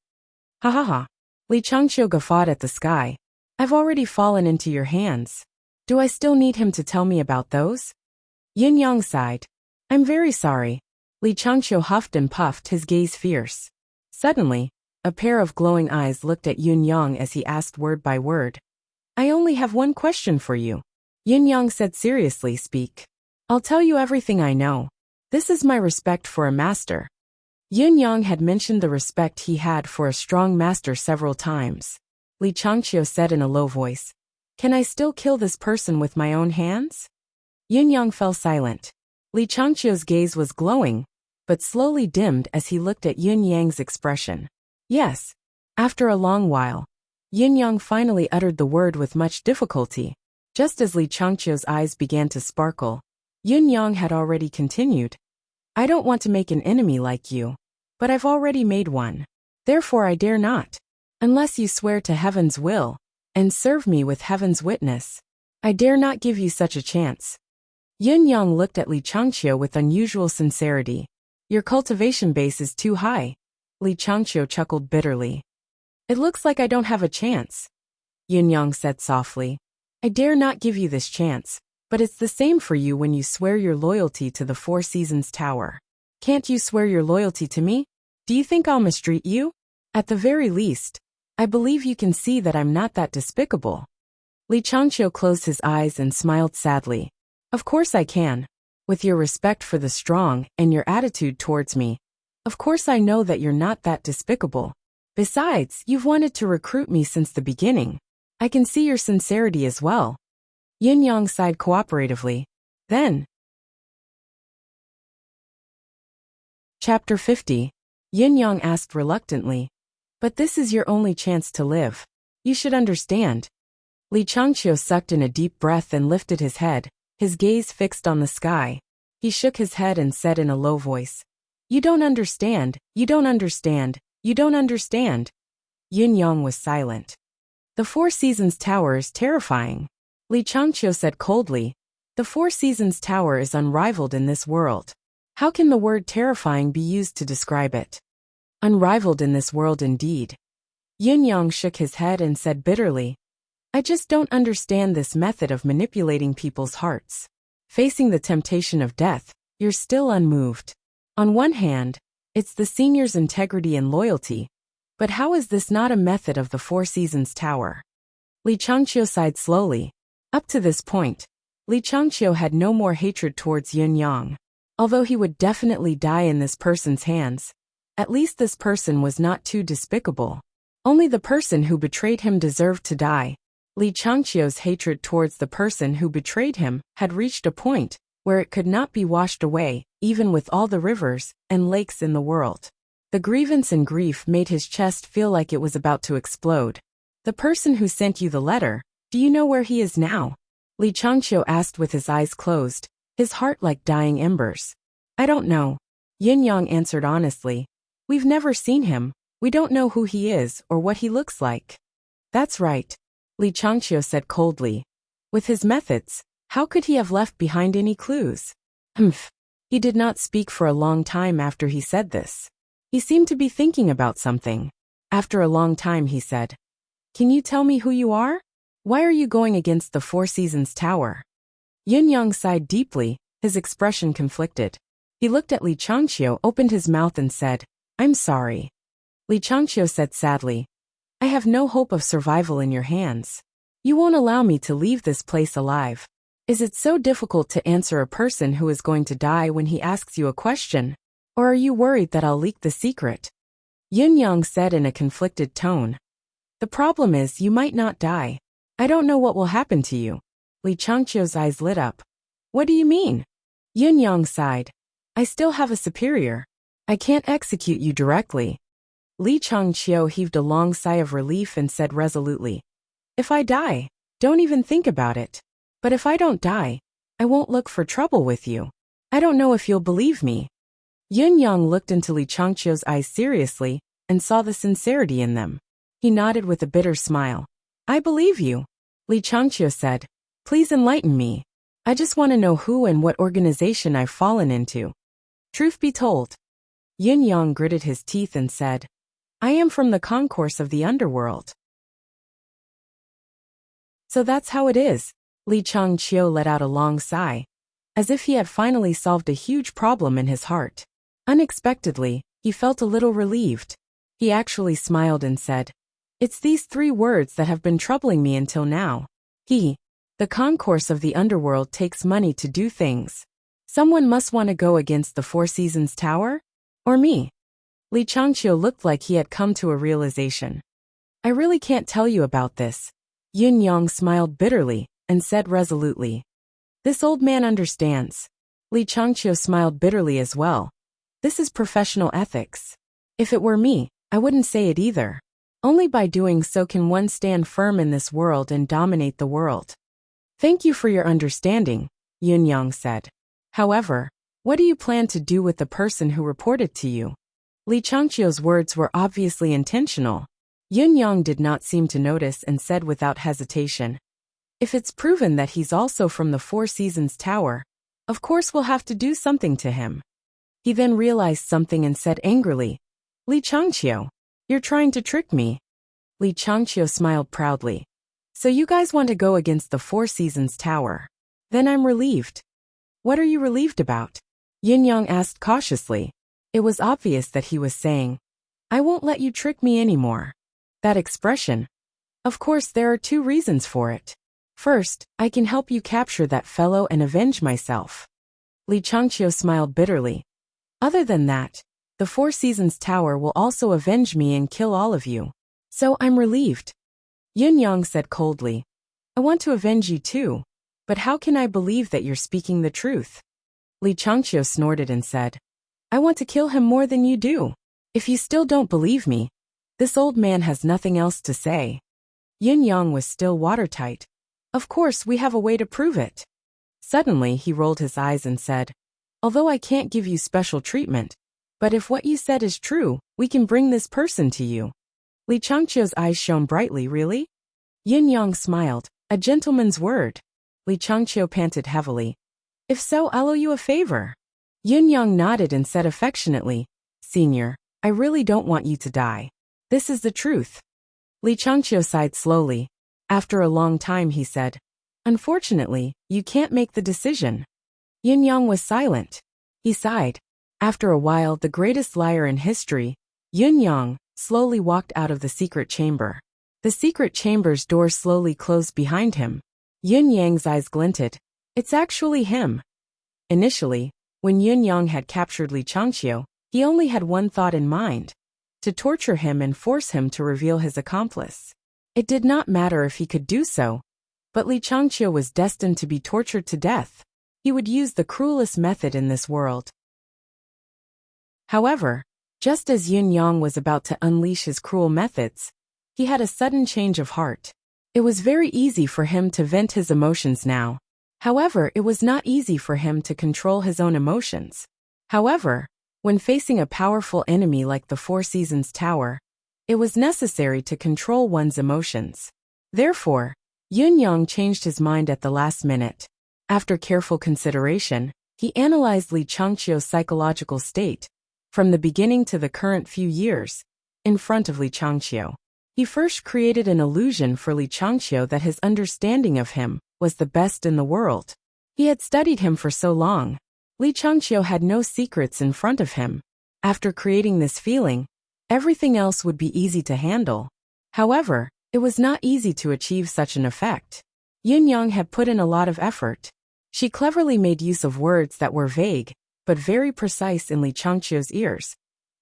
"Ha ha ha." Li Changqiu guffawed at the sky. "I've already fallen into your hands. Do I still need him to tell me about those?" Yun Yang sighed. "I'm very sorry." Li Changqiu huffed and puffed, his gaze fierce. Suddenly, a pair of glowing eyes looked at Yun Yang as he asked word by word, "I only have one question for you." Yun Yang said seriously, "Speak. I'll tell you everything I know. This is my respect for a master." Yun Yang had mentioned the respect he had for a strong master several times. Li Changqiu said in a low voice, "Can I still kill this person with my own hands?" Yun Yang fell silent. Li Changqiu's gaze was glowing, but slowly dimmed as he looked at Yun Yang's expression. "Yes." After a long while, Yun Yang finally uttered the word with much difficulty. Just as Li Changqiu's eyes began to sparkle, Yun Yang had already continued. I don't want to make an enemy like you. But I've already made one. Therefore I dare not. Unless you swear to heaven's will, and serve me with heaven's witness, I dare not give you such a chance. Yun Yang looked at Li Changqiu with unusual sincerity. Your cultivation base is too high. Li Changqiu chuckled bitterly. It looks like I don't have a chance. Yun Yang said softly. I dare not give you this chance, but it's the same for you when you swear your loyalty to the Four Seasons Tower. Can't you swear your loyalty to me? Do you think I'll mistreat you? At the very least, I believe you can see that I'm not that despicable. Li Changqiu closed his eyes and smiled sadly. Of course I can. With your respect for the strong and your attitude towards me, of course I know that you're not that despicable. Besides, you've wanted to recruit me since the beginning. I can see your sincerity as well. Yun Yang sighed cooperatively. Then. Chapter 50. Yun Yang asked reluctantly. But this is your only chance to live. You should understand. Li Changqiu sucked in a deep breath and lifted his head, his gaze fixed on the sky. He shook his head and said in a low voice, You don't understand, you don't understand, you don't understand. Yun Yang was silent. The Four Seasons Tower is terrifying. Li Changqiu said coldly. The Four Seasons Tower is unrivaled in this world. How can the word terrifying be used to describe it? Unrivaled in this world indeed. Yun Yang shook his head and said bitterly, I just don't understand this method of manipulating people's hearts. Facing the temptation of death, you're still unmoved. On one hand, it's the senior's integrity and loyalty, but how is this not a method of the Four Seasons Tower? Li Changqiu sighed slowly. Up to this point, Li Changqiu had no more hatred towards Yun Yang. Although he would definitely die in this person's hands, at least this person was not too despicable. Only the person who betrayed him deserved to die. Li Changqiu's hatred towards the person who betrayed him had reached a point where it could not be washed away, even with all the rivers and lakes in the world. The grievance and grief made his chest feel like it was about to explode. The person who sent you the letter, do you know where he is now? Li Changqiu asked with his eyes closed, his heart like dying embers. I don't know. Yun Yang answered honestly. We've never seen him. We don't know who he is or what he looks like. That's right. Li Changqiu said coldly. With his methods, how could he have left behind any clues? Humph. He did not speak for a long time after he said this. He seemed to be thinking about something. After a long time he said, Can you tell me who you are? Why are you going against the Four Seasons Tower? Yun Yang sighed deeply, his expression conflicted. He looked at Li Changqiu, opened his mouth and said, I'm sorry. Li Changqiu said sadly, I have no hope of survival in your hands. You won't allow me to leave this place alive. Is it so difficult to answer a person who is going to die when he asks you a question? Or are you worried that I'll leak the secret? Yun Yang said in a conflicted tone. The problem is you might not die. I don't know what will happen to you. Li Changqiu's eyes lit up. What do you mean? Yun Yang sighed. I still have a superior. I can't execute you directly. Li Changqiu heaved a long sigh of relief and said resolutely, If I die, don't even think about it. But if I don't die, I won't look for trouble with you. I don't know if you'll believe me. Yun Yang looked into Li Changqiu's eyes seriously and saw the sincerity in them. He nodded with a bitter smile. I believe you. Li Changqiu said, Please enlighten me. I just want to know who and what organization I've fallen into. Truth be told. Yun Yang gritted his teeth and said, I am from the concourse of the underworld. So that's how it is. Li Changqiu let out a long sigh, as if he had finally solved a huge problem in his heart. Unexpectedly, he felt a little relieved. He actually smiled and said, It's these 3 words that have been troubling me until now. The concourse of the underworld takes money to do things. Someone must want to go against the Four Seasons Tower? Or me? Li Changqiu looked like he had come to a realization. I really can't tell you about this. Yun Yang smiled bitterly and said resolutely. This old man understands. Li Changqiu smiled bitterly as well. This is professional ethics. If it were me, I wouldn't say it either. Only by doing so can one stand firm in this world and dominate the world. Thank you for your understanding, Yun Yang said. However, what do you plan to do with the person who reported to you? Li Changqiu's words were obviously intentional. Yunyang did not seem to notice and said without hesitation, if it's proven that he's also from the Four Seasons Tower, of course we'll have to do something to him. He then realized something and said angrily, Li Changqiu, you're trying to trick me. Li Changqiu smiled proudly. So you guys want to go against the Four Seasons Tower? Then I'm relieved. What are you relieved about? Yunyang asked cautiously. It was obvious that he was saying, I won't let you trick me anymore. That expression. Of course there are two reasons for it. First, I can help you capture that fellow and avenge myself. Li Changqiu smiled bitterly. Other than that, the Four Seasons Tower will also avenge me and kill all of you. So I'm relieved. Yunyang said coldly, I want to avenge you too, but how can I believe that you're speaking the truth? Li Changqiu snorted and said, I want to kill him more than you do. If you still don't believe me, this old man has nothing else to say. Yunyang was still watertight. Of course we have a way to prove it. Suddenly he rolled his eyes and said, although I can't give you special treatment, but if what you said is true, we can bring this person to you. Li Changqiu's eyes shone brightly. Really? Yunyang smiled. A gentleman's word. Li Changqiu panted heavily. If so, I'll owe you a favor. Yunyang nodded and said affectionately, Senior, I really don't want you to die. This is the truth. Li Changqiu sighed slowly. After a long time he said, unfortunately, you can't make the decision. Yunyang was silent. He sighed. After a while, the greatest liar in history, Yunyang, slowly walked out of the secret chamber. The secret chamber's door slowly closed behind him. Yunyang's eyes glinted. It's actually him. Initially, when Yunyang had captured Li Changqiu, he only had one thought in mind: to torture him and force him to reveal his accomplice. It did not matter if he could do so, but Li Changqiu was destined to be tortured to death. He would use the cruelest method in this world. However, just as Yunyang was about to unleash his cruel methods, he had a sudden change of heart. It was very easy for him to vent his emotions now. However, it was not easy for him to control his own emotions. However, when facing a powerful enemy like the Four Seasons Tower, it was necessary to control one's emotions. Therefore, Yunyang changed his mind at the last minute. After careful consideration, he analyzed Li Changqiu's psychological state, from the beginning to the current few years, in front of Li Changqiu. He first created an illusion for Li Changqiu that his understanding of him was the best in the world. He had studied him for so long. Li Changqiu had no secrets in front of him. After creating this feeling, everything else would be easy to handle. However, it was not easy to achieve such an effect. Yunyang had put in a lot of effort. She cleverly made use of words that were vague, but very precise in Li Changqiu's ears,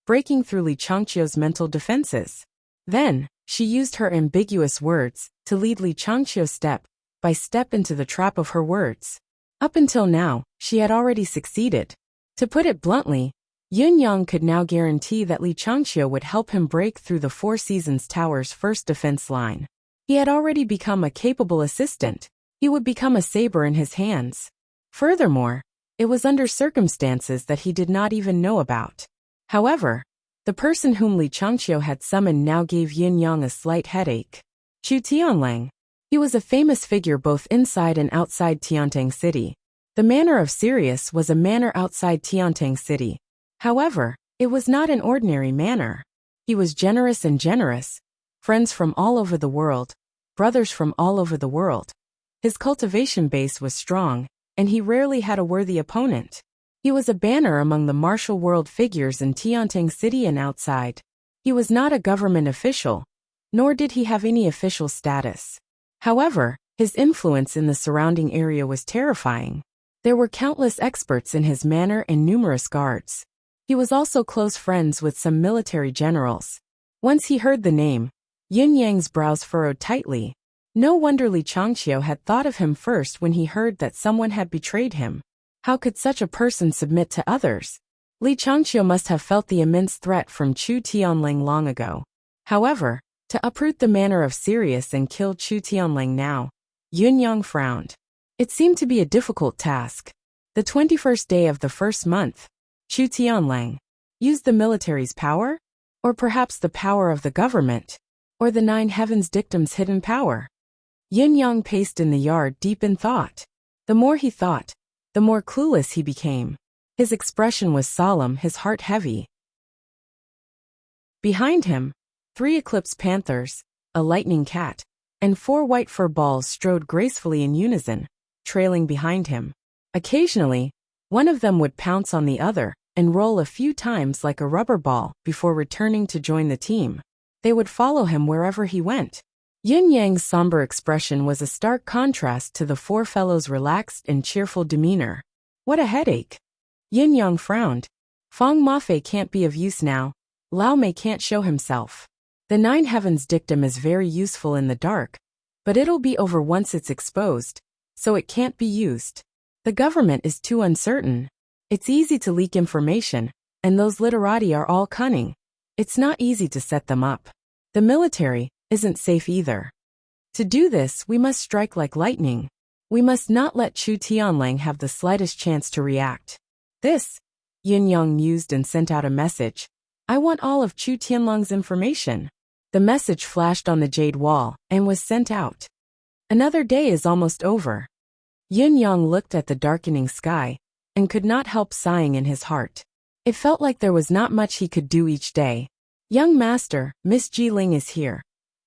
breaking through Li Changqiu's mental defenses. Then, she used her ambiguous words to lead Li Changqiu step by step into the trap of her words. Up until now, she had already succeeded. To put it bluntly, Yunyang could now guarantee that Li Changqiu would help him break through the Four Seasons Tower's first defense line. He had already become a capable assistant. He would become a saber in his hands. Furthermore, it was under circumstances that he did not even know about. However, the person whom Li Changqiu had summoned now gave Yunyang a slight headache. Chu Tianlang. He was a famous figure both inside and outside Tiantang City. The manor of Sirius was a manor outside Tiantang City. However, it was not an ordinary manor. He was generous and generous. Friends from all over the world, brothers from all over the world. His cultivation base was strong, and he rarely had a worthy opponent. He was a banner among the martial world figures in Tiantang City and outside. He was not a government official, nor did he have any official status. However, his influence in the surrounding area was terrifying. There were countless experts in his manor and numerous guards. He was also close friends with some military generals. Once he heard the name, Yunyang's brows furrowed tightly. No wonder Li Changqiu had thought of him first when he heard that someone had betrayed him. How could such a person submit to others? Li Changqiu must have felt the immense threat from Chu Tianlang long ago. However, to uproot the manor of Sirius and kill Chu Tianlang now, Yunyang frowned. It seemed to be a difficult task. The 21st day of the first month. Chu Tianlang. Use the military's power? Or perhaps the power of the government? Or the nine heavens dictum's hidden power? Yin Yang paced in the yard deep in thought. The more he thought, the more clueless he became. His expression was solemn, his heart heavy. Behind him, 3 eclipse panthers, a lightning cat, and 4 white fur balls strode gracefully in unison, trailing behind him. Occasionally, one of them would pounce on the other and roll a few times like a rubber ball before returning to join the team. They would follow him wherever he went. Yin Yang's somber expression was a stark contrast to the 4 fellows' relaxed and cheerful demeanor. What a headache! Yin Yang frowned. Feng Mafei can't be of use now. Lao Mei can't show himself. The nine heavens dictum is very useful in the dark, but it'll be over once it's exposed, so it can't be used. The government is too uncertain. It's easy to leak information, and those literati are all cunning. It's not easy to set them up. The military isn't safe either. To do this, we must strike like lightning. We must not let Chu Tianlang have the slightest chance to react. This, Yin Yang mused and sent out a message. I want all of Chu Tianlang's information. The message flashed on the jade wall and was sent out. Another day is almost over. Yin Yang looked at the darkening sky and could not help sighing in his heart. It felt like there was not much he could do each day. Young master, Miss Jiling is here.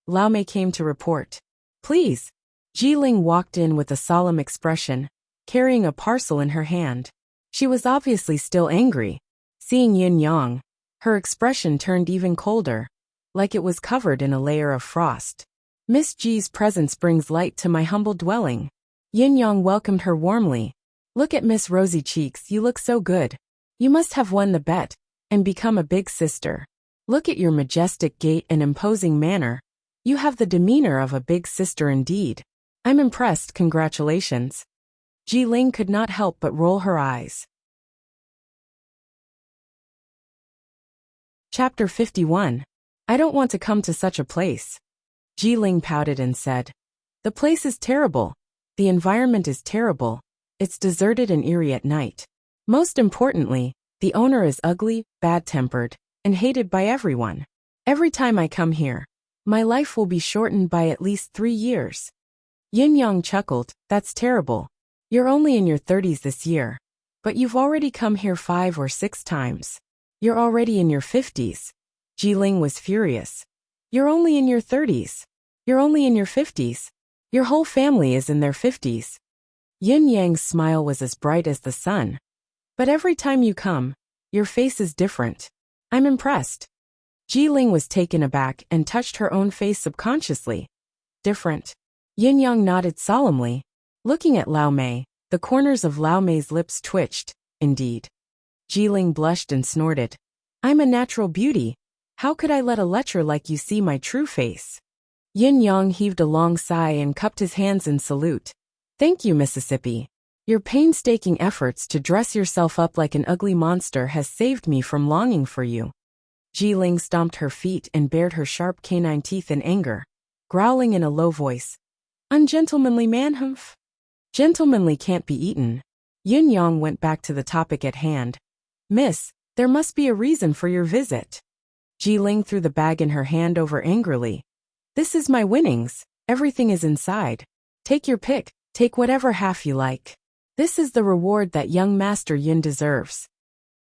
Lao Mei came to report. Please. Jiling walked in with a solemn expression, carrying a parcel in her hand. She was obviously still angry. Seeing Yin Yang, her expression turned even colder, like it was covered in a layer of frost. Miss Ji's presence brings light to my humble dwelling. Yin Yang welcomed her warmly. Look at Miss Rosy Cheeks, you look so good. You must have won the bet and become a big sister. Look at your majestic gait and imposing manner. You have the demeanor of a big sister indeed. I'm impressed, congratulations. Jiling could not help but roll her eyes. Chapter 51. I don't want to come to such a place. Jiling pouted and said. The place is terrible. The environment is terrible. It's deserted and eerie at night. Most importantly, the owner is ugly, bad-tempered, and hated by everyone. Every time I come here, my life will be shortened by at least 3 years. Yin Yang chuckled, that's terrible. You're only in your 30s this year, but you've already come here 5 or 6 times. You're already in your 50s. Jiling was furious. You're only in your 30s. You're only in your 50s. Your whole family is in their 50s. Yin Yang's smile was as bright as the sun. But every time you come, your face is different. I'm impressed. Jiling was taken aback and touched her own face subconsciously. Different. Yin Yang nodded solemnly. Looking at Lao Mei, the corners of Lao Mei's lips twitched. Indeed. Jiling blushed and snorted. I'm a natural beauty. How could I let a lecher like you see my true face? Yin Yang heaved a long sigh and cupped his hands in salute. Thank you, Mississippi. Your painstaking efforts to dress yourself up like an ugly monster has saved me from longing for you. Jiling stomped her feet and bared her sharp canine teeth in anger, growling in a low voice. Ungentlemanly man, humph. Gentlemanly can't be eaten. Yin Yang went back to the topic at hand. Miss, there must be a reason for your visit. Jiling threw the bag in her hand over angrily. This is my winnings. Everything is inside. Take your pick. Take whatever half you like. This is the reward that young Master Yin deserves.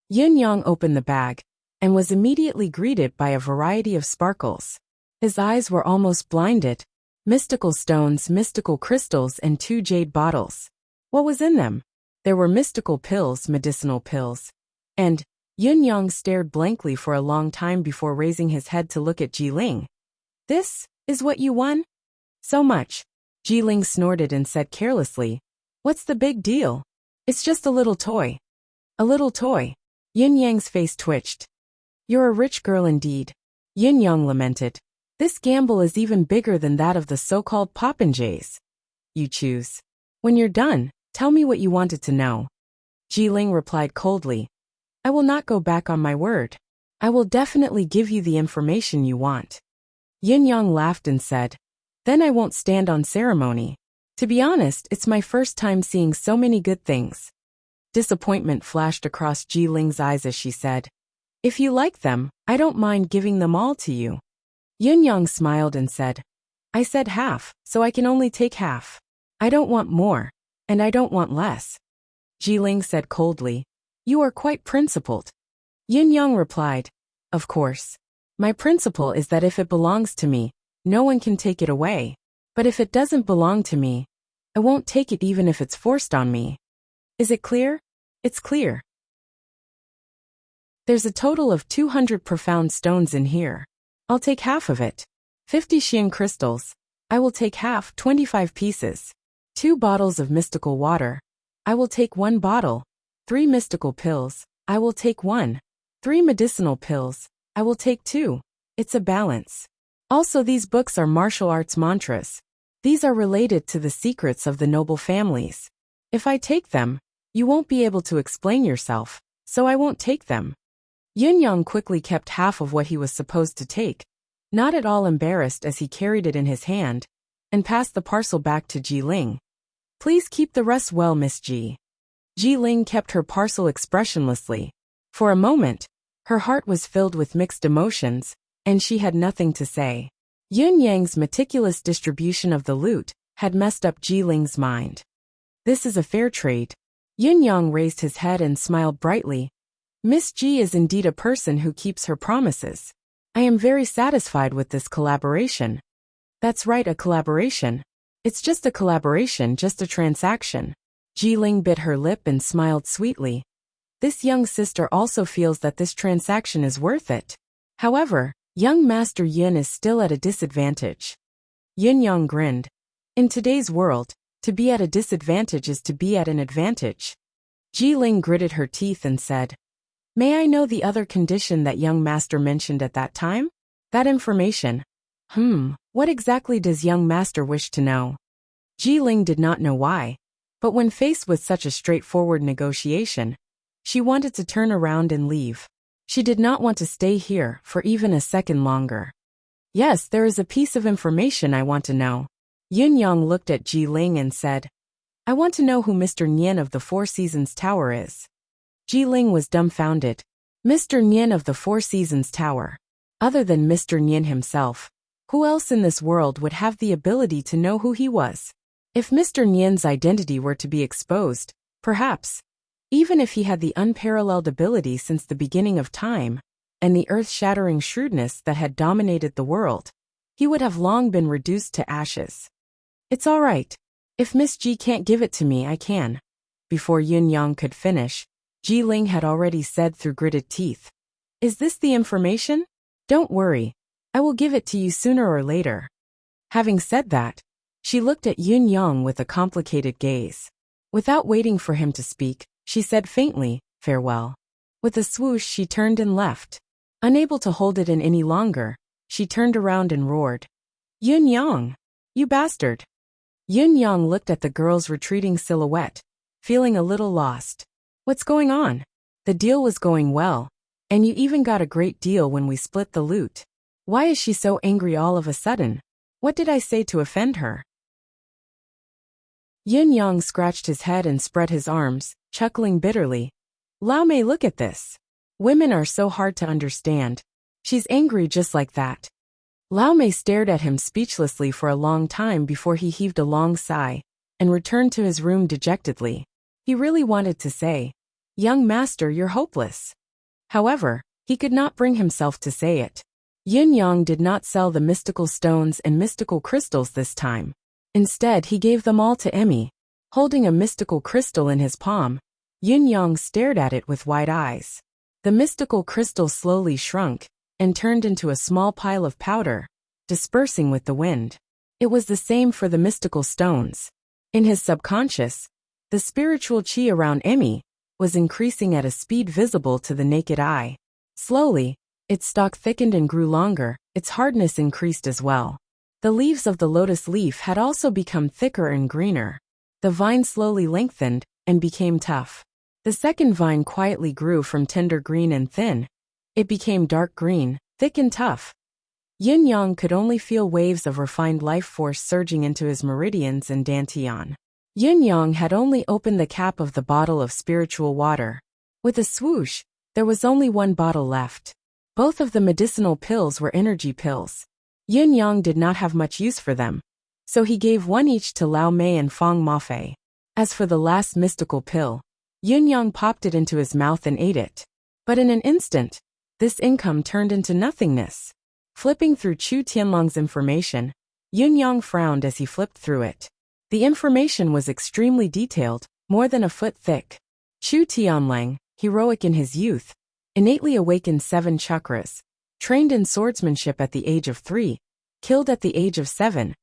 Yin Yang opened the bag and was immediately greeted by a variety of sparkles. His eyes were almost blinded. Mystical stones, mystical crystals, and 2 jade bottles. What was in them? There were mystical pills, medicinal pills. And Yin Yang stared blankly for a long time before raising his head to look at Jiling. This is what you won? So much. Jiling snorted and said carelessly. What's the big deal? It's just a little toy. A little toy. Yin Yang's face twitched. You're a rich girl indeed. Yin Yang lamented. This gamble is even bigger than that of the so-called popinjays. You choose. When you're done, tell me what you wanted to know. Jiling replied coldly. I will not go back on my word. I will definitely give you the information you want. Yin Yang laughed and said, Then I won't stand on ceremony. To be honest, it's my first time seeing so many good things. Disappointment flashed across Ji Ling's eyes as she said, "If you like them, I don't mind giving them all to you." Yunyang smiled and said, "I said half, so I can only take half. I don't want more, and I don't want less." Ji Ling said coldly, "You are quite principled." Yunyang replied, "Of course. My principle is that if it belongs to me, no one can take it away. But if it doesn't belong to me, I won't take it even if it's forced on me. Is it clear?" "It's clear." "There's a total of 200 profound stones in here. I'll take half of it. 50 Xian crystals. I will take half, 25 pieces. 2 bottles of mystical water. I will take 1 bottle. 3 mystical pills. I will take 1. 3 medicinal pills. I will take 2. It's a balance. Also, these books are martial arts mantras. These are related to the secrets of the noble families. If I take them, you won't be able to explain yourself, so I won't take them." Yunyang quickly kept half of what he was supposed to take, not at all embarrassed as he carried it in his hand, and passed the parcel back to Ji Ling. "Please keep the rest well, Miss Ji." Ji Ling kept her parcel expressionlessly. For a moment, her heart was filled with mixed emotions, and she had nothing to say. Yunyang's meticulous distribution of the loot had messed up Ji Ling's mind. "This is a fair trade." Yunyang raised his head and smiled brightly. "Miss Ji is indeed a person who keeps her promises. I am very satisfied with this collaboration." "That's right, a collaboration. It's just a collaboration, just a transaction." Ji Ling bit her lip and smiled sweetly. This young sister also feels that this transaction is worth it. However, young Master Yun is still at a disadvantage. Yunyang grinned. In today's world, to be at a disadvantage is to be at an advantage. Ji Ling gritted her teeth and said, "May I know the other condition that young master mentioned at that time?" "That information." What exactly does young master wish to know?" Ji Ling did not know why, but when faced with such a straightforward negotiation, she wanted to turn around and leave. She did not want to stay here for even a second longer. "Yes, there is a piece of information I want to know." Yunyang looked at Ji Ling and said, "I want to know who Mr. Nian of the Four Seasons Tower is." Ji Ling was dumbfounded. Mr. Nian of the Four Seasons Tower. Other than Mr. Nian himself, who else in this world would have the ability to know who he was? If Mr. Nian's identity were to be exposed, perhaps, even if he had the unparalleled ability since the beginning of time, and the earth-shattering shrewdness that had dominated the world, he would have long been reduced to ashes. "It's all right. If Miss Ji can't give it to me, I can." Before Yunyang could finish, Ji Ling had already said through gritted teeth, "Is this the information? Don't worry. I will give it to you sooner or later." Having said that, she looked at Yunyang with a complicated gaze. Without waiting for him to speak, she said faintly, "Farewell." With a swoosh, she turned and left. Unable to hold it in any longer, she turned around and roared, "Yunyang! You bastard!" Yunyang looked at the girl's retreating silhouette, feeling a little lost. "What's going on? The deal was going well, and you even got a great deal when we split the loot. Why is she so angry all of a sudden? What did I say to offend her?" Yunyang scratched his head and spread his arms, chuckling bitterly. "Lao Mei, look at this. Women are so hard to understand. She's angry just like that." Lao Mei stared at him speechlessly for a long time before he heaved a long sigh and returned to his room dejectedly. He really wanted to say, "Young master, you're hopeless." However, he could not bring himself to say it. Yunyang did not sell the mystical stones and mystical crystals this time. Instead, he gave them all to Emmy. Holding a mystical crystal in his palm, Yunyang stared at it with wide eyes. The mystical crystal slowly shrunk and turned into a small pile of powder, dispersing with the wind. It was the same for the mystical stones. In his subconscious, the spiritual chi around Emmy was increasing at a speed visible to the naked eye. Slowly, its stalk thickened and grew longer, its hardness increased as well. The leaves of the lotus leaf had also become thicker and greener. The vine slowly lengthened and became tough. The second vine quietly grew from tender green and thin. It became dark green, thick and tough. Yunyang could only feel waves of refined life force surging into his meridians and dantian. Yin Yang had only opened the cap of the bottle of spiritual water. With a swoosh, there was only one bottle left. Both of the medicinal pills were energy pills. Yin Yang did not have much use for them, so he gave one each to Lao Mei and Fang Mafei. As for the last mystical pill, Yin Yang popped it into his mouth and ate it. But in an instant, this income turned into nothingness. Flipping through Chu Tianlong's information, Yin Yang frowned as he flipped through it. The information was extremely detailed, more than a foot thick. Chu Tianlang, heroic in his youth, innately awakened 7 chakras, trained in swordsmanship at the age of 3, killed at the age of 7,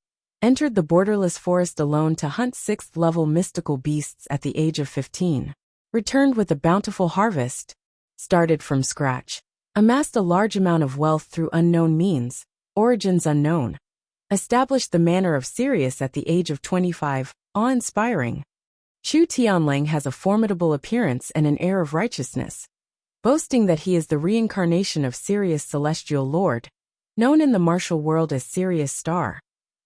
entered the borderless forest alone to hunt 6th-level mystical beasts at the age of 15, returned with a bountiful harvest, started from scratch, amassed a large amount of wealth through unknown means, origins unknown, established the manor of Sirius at the age of 25, awe-inspiring. Chu Tianlang has a formidable appearance and an air of righteousness, boasting that he is the reincarnation of Sirius Celestial Lord, known in the martial world as Sirius Star,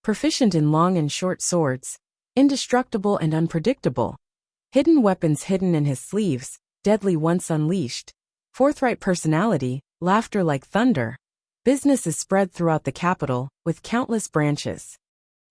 proficient in long and short swords, indestructible and unpredictable, hidden weapons hidden in his sleeves, deadly once unleashed, forthright personality, laughter like thunder. Business is spread throughout the capital, with countless branches.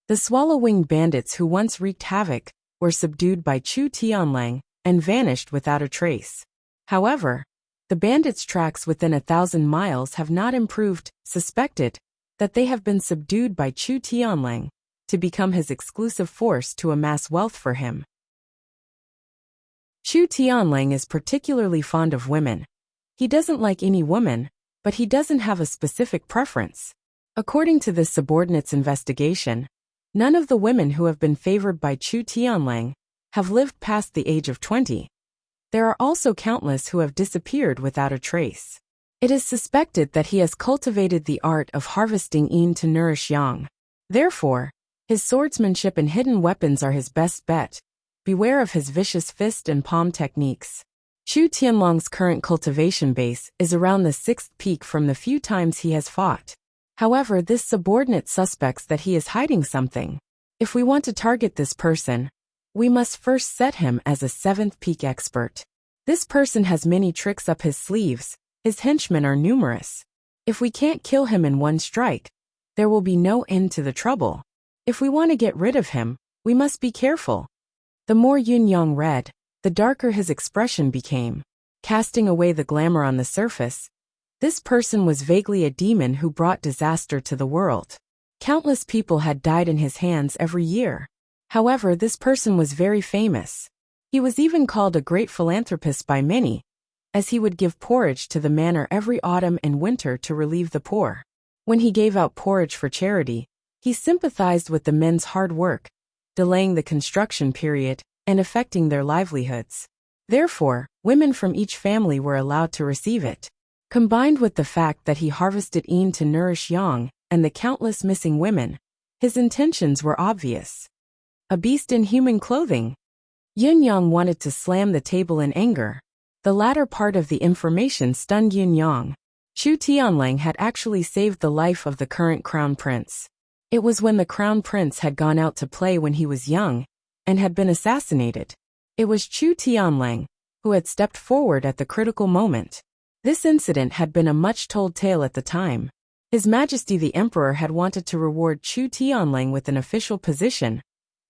The swallow-winged bandits who once wreaked havoc were subdued by Chu Tianlang and vanished without a trace. However, the bandits' tracks within 1,000 miles have not improved, suspected that they have been subdued by Chu Tianlang to become his exclusive force to amass wealth for him. Chu Tianlang is particularly fond of women. He doesn't like any woman, but he doesn't have a specific preference. According to this subordinate's investigation, none of the women who have been favored by Chu Tianlang have lived past the age of 20. There are also countless who have disappeared without a trace. It is suspected that he has cultivated the art of harvesting yin to nourish yang. Therefore, his swordsmanship and hidden weapons are his best bet. Beware of his vicious fist and palm techniques. Chu Tianlong's current cultivation base is around the 6th peak from the few times he has fought. However, this subordinate suspects that he is hiding something. If we want to target this person, we must first set him as a 7th peak expert. This person has many tricks up his sleeves, his henchmen are numerous. If we can't kill him in one strike, there will be no end to the trouble. If we want to get rid of him, we must be careful. The more Yin Yang read, the darker his expression became. Casting away the glamour on the surface, this person was vaguely a demon who brought disaster to the world. Countless people had died in his hands every year. However, this person was very famous. He was even called a great philanthropist by many, as he would give porridge to the manor every autumn and winter to relieve the poor. When he gave out porridge for charity, he sympathized with the men's hard work, delaying the construction period and affecting their livelihoods. Therefore, women from each family were allowed to receive it. Combined with the fact that he harvested yin to nourish yang and the countless missing women, his intentions were obvious. A beast in human clothing. Yin Yang wanted to slam the table in anger. The latter part of the information stunned Yin Yang. Chu Tianlang had actually saved the life of the current crown prince. It was when the crown prince had gone out to play when he was young and had been assassinated. It was Chu Tianlang who had stepped forward at the critical moment. This incident had been a much-told tale at the time. His Majesty the Emperor had wanted to reward Chu Tianlang with an official position,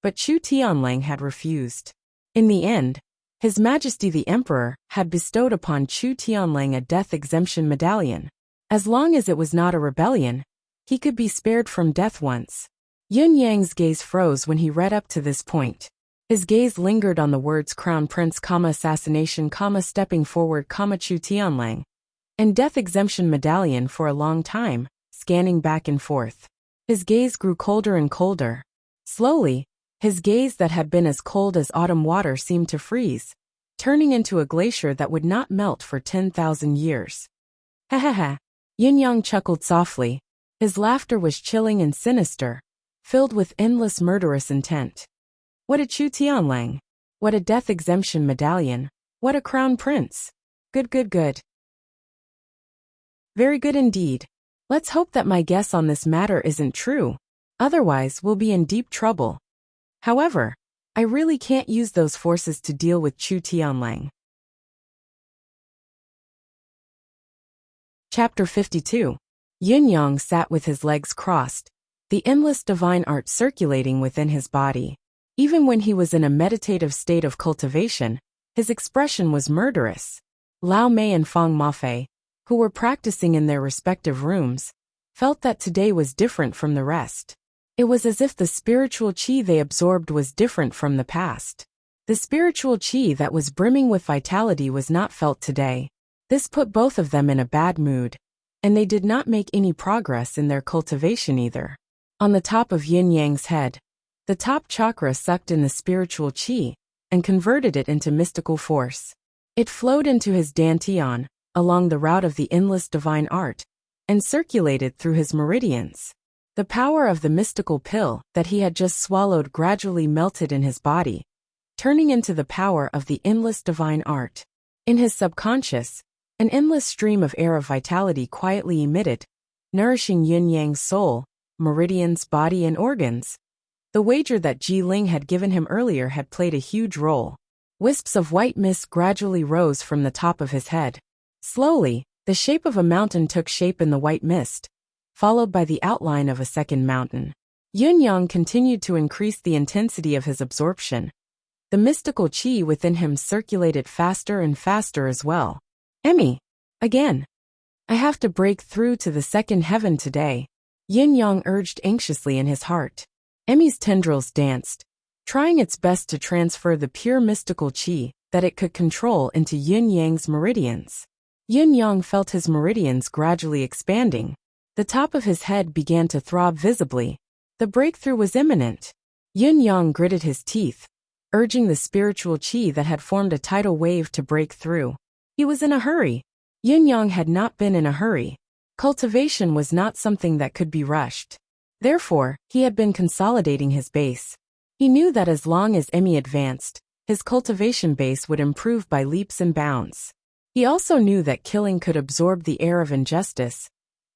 but Chu Tianlang had refused. In the end, His Majesty the Emperor had bestowed upon Chu Tianlang a death exemption medallion. As long as it was not a rebellion, he could be spared from death once. Yin Yang's gaze froze when he read up to this point. His gaze lingered on the words Crown Prince, assassination, stepping forward, Chu Tianlang, and death exemption medallion for a long time, scanning back and forth. His gaze grew colder and colder. Slowly, his gaze that had been as cold as autumn water seemed to freeze, turning into a glacier that would not melt for 10,000 years. Ha ha ha. Yin Yang chuckled softly. His laughter was chilling and sinister, filled with endless murderous intent. What a Chu Tianlang! What a death exemption medallion! What a crown prince! Good, good, good. Very good indeed. Let's hope that my guess on this matter isn't true. Otherwise, we'll be in deep trouble. However, I really can't use those forces to deal with Chu Tianlang. Chapter 52. Yun Yang sat with his legs crossed, the endless divine art circulating within his body. Even when he was in a meditative state of cultivation, his expression was murderous. Lao Mei and Fang Mafei, who were practicing in their respective rooms, felt that today was different from the rest. It was as if the spiritual qi they absorbed was different from the past. The spiritual qi that was brimming with vitality was not felt today. This put both of them in a bad mood, and they did not make any progress in their cultivation either. On the top of Yin Yang's head, the top chakra sucked in the spiritual qi and converted it into mystical force. It flowed into his dantian, along the route of the endless divine art, and circulated through his meridians. The power of the mystical pill that he had just swallowed gradually melted in his body, turning into the power of the endless divine art. In his subconscious, an endless stream of air of vitality quietly emitted, nourishing Yin Yang's soul, meridians, body, and organs. The wager that Ji Ling had given him earlier had played a huge role. Wisps of white mist gradually rose from the top of his head. Slowly, the shape of a mountain took shape in the white mist, followed by the outline of a second mountain. Yun Yang continued to increase the intensity of his absorption. The mystical qi within him circulated faster and faster as well. Emmy, again. I have to break through to the second heaven today, Yin Yang urged anxiously in his heart. Emmy's tendrils danced, trying its best to transfer the pure mystical qi that it could control into Yin Yang's meridians. Yin Yang felt his meridians gradually expanding. The top of his head began to throb visibly. The breakthrough was imminent. Yin Yang gritted his teeth, urging the spiritual qi that had formed a tidal wave to break through. He was in a hurry. Yin Yang had not been in a hurry. Cultivation was not something that could be rushed. Therefore, he had been consolidating his base. He knew that as long as Emmy advanced, his cultivation base would improve by leaps and bounds. He also knew that killing could absorb the air of injustice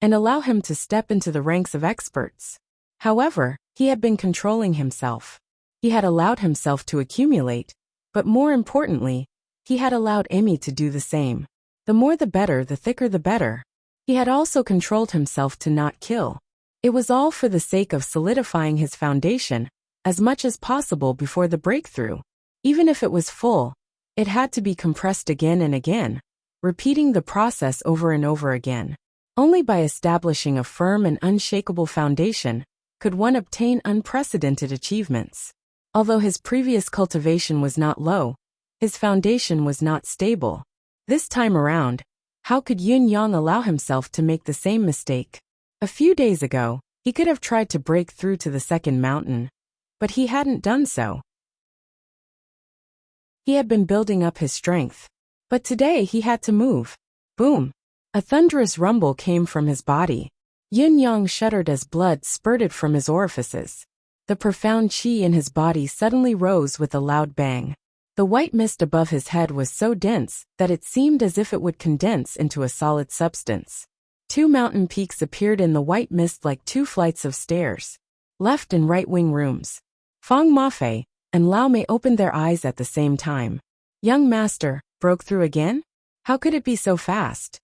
and allow him to step into the ranks of experts. However, he had been controlling himself. He had allowed himself to accumulate, but more importantly, he had allowed Emmy to do the same. The more the better, the thicker the better. He had also controlled himself to not kill. It was all for the sake of solidifying his foundation as much as possible before the breakthrough. Even if it was full, it had to be compressed again and again, repeating the process over and over again. Only by establishing a firm and unshakable foundation could one obtain unprecedented achievements. Although his previous cultivation was not low, his foundation was not stable. This time around, how could Yun Yang allow himself to make the same mistake? A few days ago, he could have tried to break through to the second mountain, but he hadn't done so. He had been building up his strength, but today he had to move. Boom! A thunderous rumble came from his body. Yun Yang shuddered as blood spurted from his orifices. The profound qi in his body suddenly rose with a loud bang. The white mist above his head was so dense that it seemed as if it would condense into a solid substance. Two mountain peaks appeared in the white mist like two flights of stairs. Left and right wing rooms. Fang Mafei and Lao Mei opened their eyes at the same time. Young master, broke through again? How could it be so fast?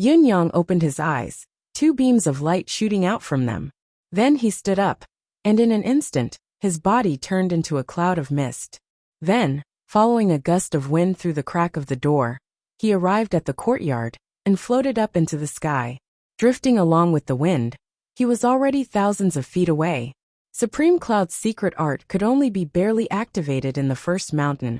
Yun Yang opened his eyes, two beams of light shooting out from them. Then he stood up, and in an instant, his body turned into a cloud of mist. Then, following a gust of wind through the crack of the door, he arrived at the courtyard and floated up into the sky. Drifting along with the wind, he was already thousands of feet away. Supreme Cloud's secret art could only be barely activated in the first mountain.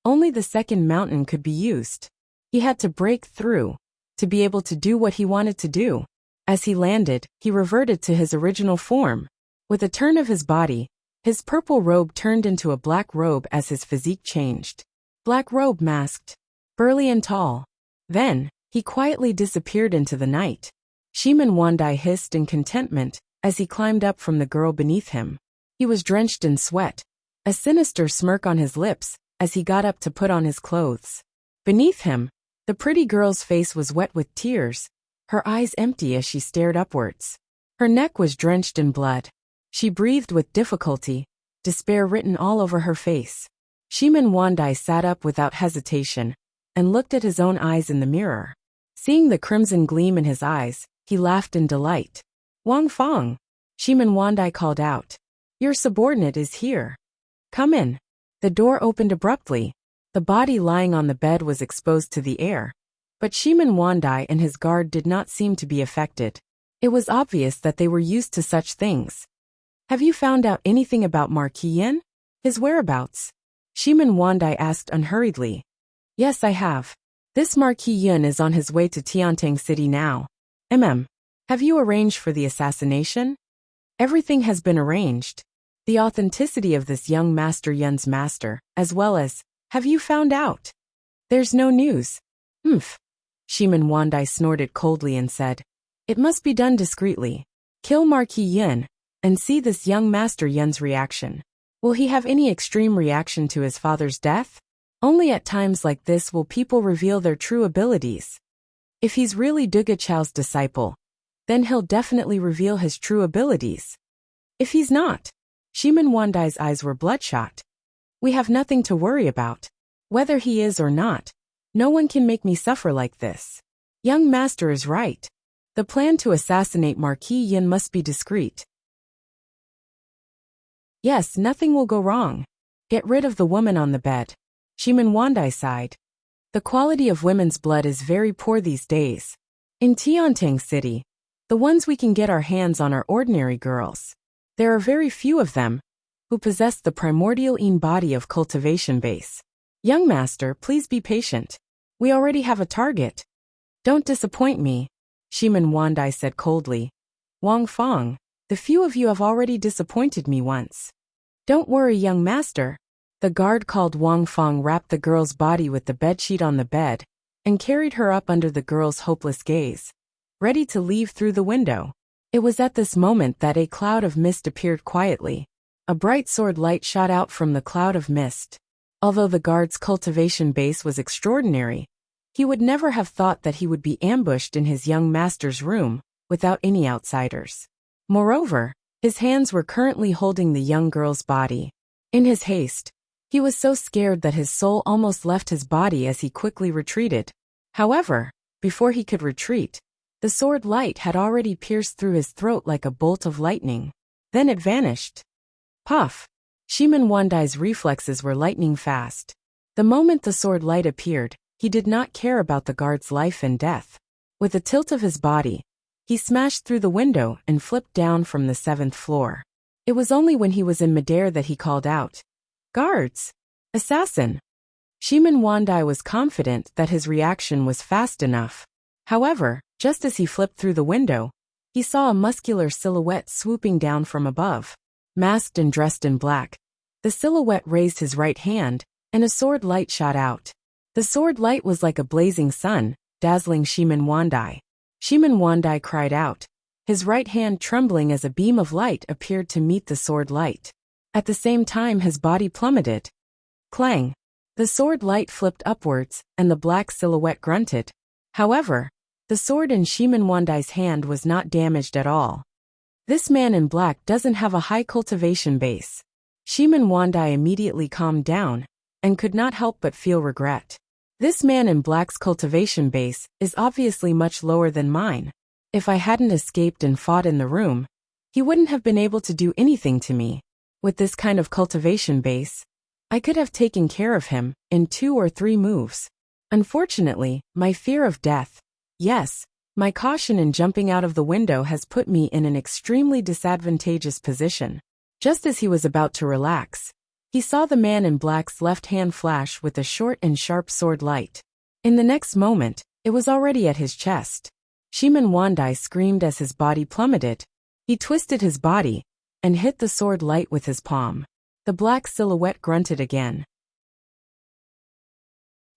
Only the second mountain could be used. He had to break through to be able to do what he wanted to do. As he landed, he reverted to his original form. With a turn of his body, his purple robe turned into a black robe as his physique changed. Black robe masked, burly and tall. Then, he quietly disappeared into the night. Shiman Wandai hissed in contentment as he climbed up from the girl beneath him. He was drenched in sweat, a sinister smirk on his lips as he got up to put on his clothes. Beneath him, the pretty girl's face was wet with tears, her eyes empty as she stared upwards. Her neck was drenched in blood. She breathed with difficulty, despair written all over her face. Shimin Wandai sat up without hesitation and looked at his own eyes in the mirror. Seeing the crimson gleam in his eyes, he laughed in delight. Wang Feng, Shimin Wandai called out. Your subordinate is here. Come in. The door opened abruptly. The body lying on the bed was exposed to the air. But Shimin Wandai and his guard did not seem to be affected. It was obvious that they were used to such things. Have you found out anything about Marquis Yin? His whereabouts? Shimin Wandai asked unhurriedly. Yes, I have. This Marquis Yin is on his way to Tiantang City now. Have you arranged for the assassination? Everything has been arranged. The authenticity of this young Master Yin's master, as well as, have you found out? There's no news. Shimin Wandai snorted coldly and said, it must be done discreetly. Kill Marquis Yin, and see this young Master Yin's reaction. Will he have any extreme reaction to his father's death? Only at times like this will people reveal their true abilities. If he's really Duga Chao's disciple, then he'll definitely reveal his true abilities. If he's not, Shimin Wandai's eyes were bloodshot. We have nothing to worry about. Whether he is or not, no one can make me suffer like this. Young Master is right. The plan to assassinate Marquis Yin must be discreet. Yes, nothing will go wrong. Get rid of the woman on the bed. Shimin Wandai sighed. The quality of women's blood is very poor these days. In Tiantang City, the ones we can get our hands on are ordinary girls. There are very few of them who possess the primordial Yin body of cultivation base. Young Master, please be patient. We already have a target. Don't disappoint me, Shimin Wandai said coldly. Wang Feng, the few of you have already disappointed me once. Don't worry, young Master. The guard called Wang Feng wrapped the girl's body with the bedsheet on the bed and carried her up under the girl's hopeless gaze, ready to leave through the window. It was at this moment that a cloud of mist appeared quietly. A bright sword light shot out from the cloud of mist. Although the guard's cultivation base was extraordinary, he would never have thought that he would be ambushed in his young master's room without any outsiders. Moreover, his hands were currently holding the young girl's body. In his haste, he was so scared that his soul almost left his body as he quickly retreated. However, before he could retreat, the sword light had already pierced through his throat like a bolt of lightning. Then it vanished. Puff! Shimin Wandai's reflexes were lightning fast. The moment the sword light appeared, he did not care about the guard's life and death. With a tilt of his body, he smashed through the window and flipped down from the 7th floor. It was only when he was in midair that he called out, Guards! Assassin! Shimin Wandai was confident that his reaction was fast enough. However, just as he flipped through the window, he saw a muscular silhouette swooping down from above. Masked and dressed in black, the silhouette raised his right hand, and a sword light shot out. The sword light was like a blazing sun, dazzling Shimin Wandai. Shimin Wandai cried out, his right hand trembling as a beam of light appeared to meet the sword light. At the same time his body plummeted. Clang! The sword light flipped upwards, and the black silhouette grunted. However, the sword in Shimin Wandai's hand was not damaged at all. This man in black doesn't have a high cultivation base. Shimin Wandai immediately calmed down, and could not help but feel regret. This man in black's cultivation base is obviously much lower than mine. If I hadn't escaped and fought in the room, he wouldn't have been able to do anything to me. With this kind of cultivation base, I could have taken care of him in 2 or 3 moves. Unfortunately, my fear of death, yes, my caution in jumping out of the window has put me in an extremely disadvantageous position. Just as he was about to relax, he saw the man in black's left hand flash with a short and sharp sword light. In the next moment, it was already at his chest. Shimin Wandai screamed as his body plummeted. He twisted his body and hit the sword light with his palm. The black silhouette grunted again.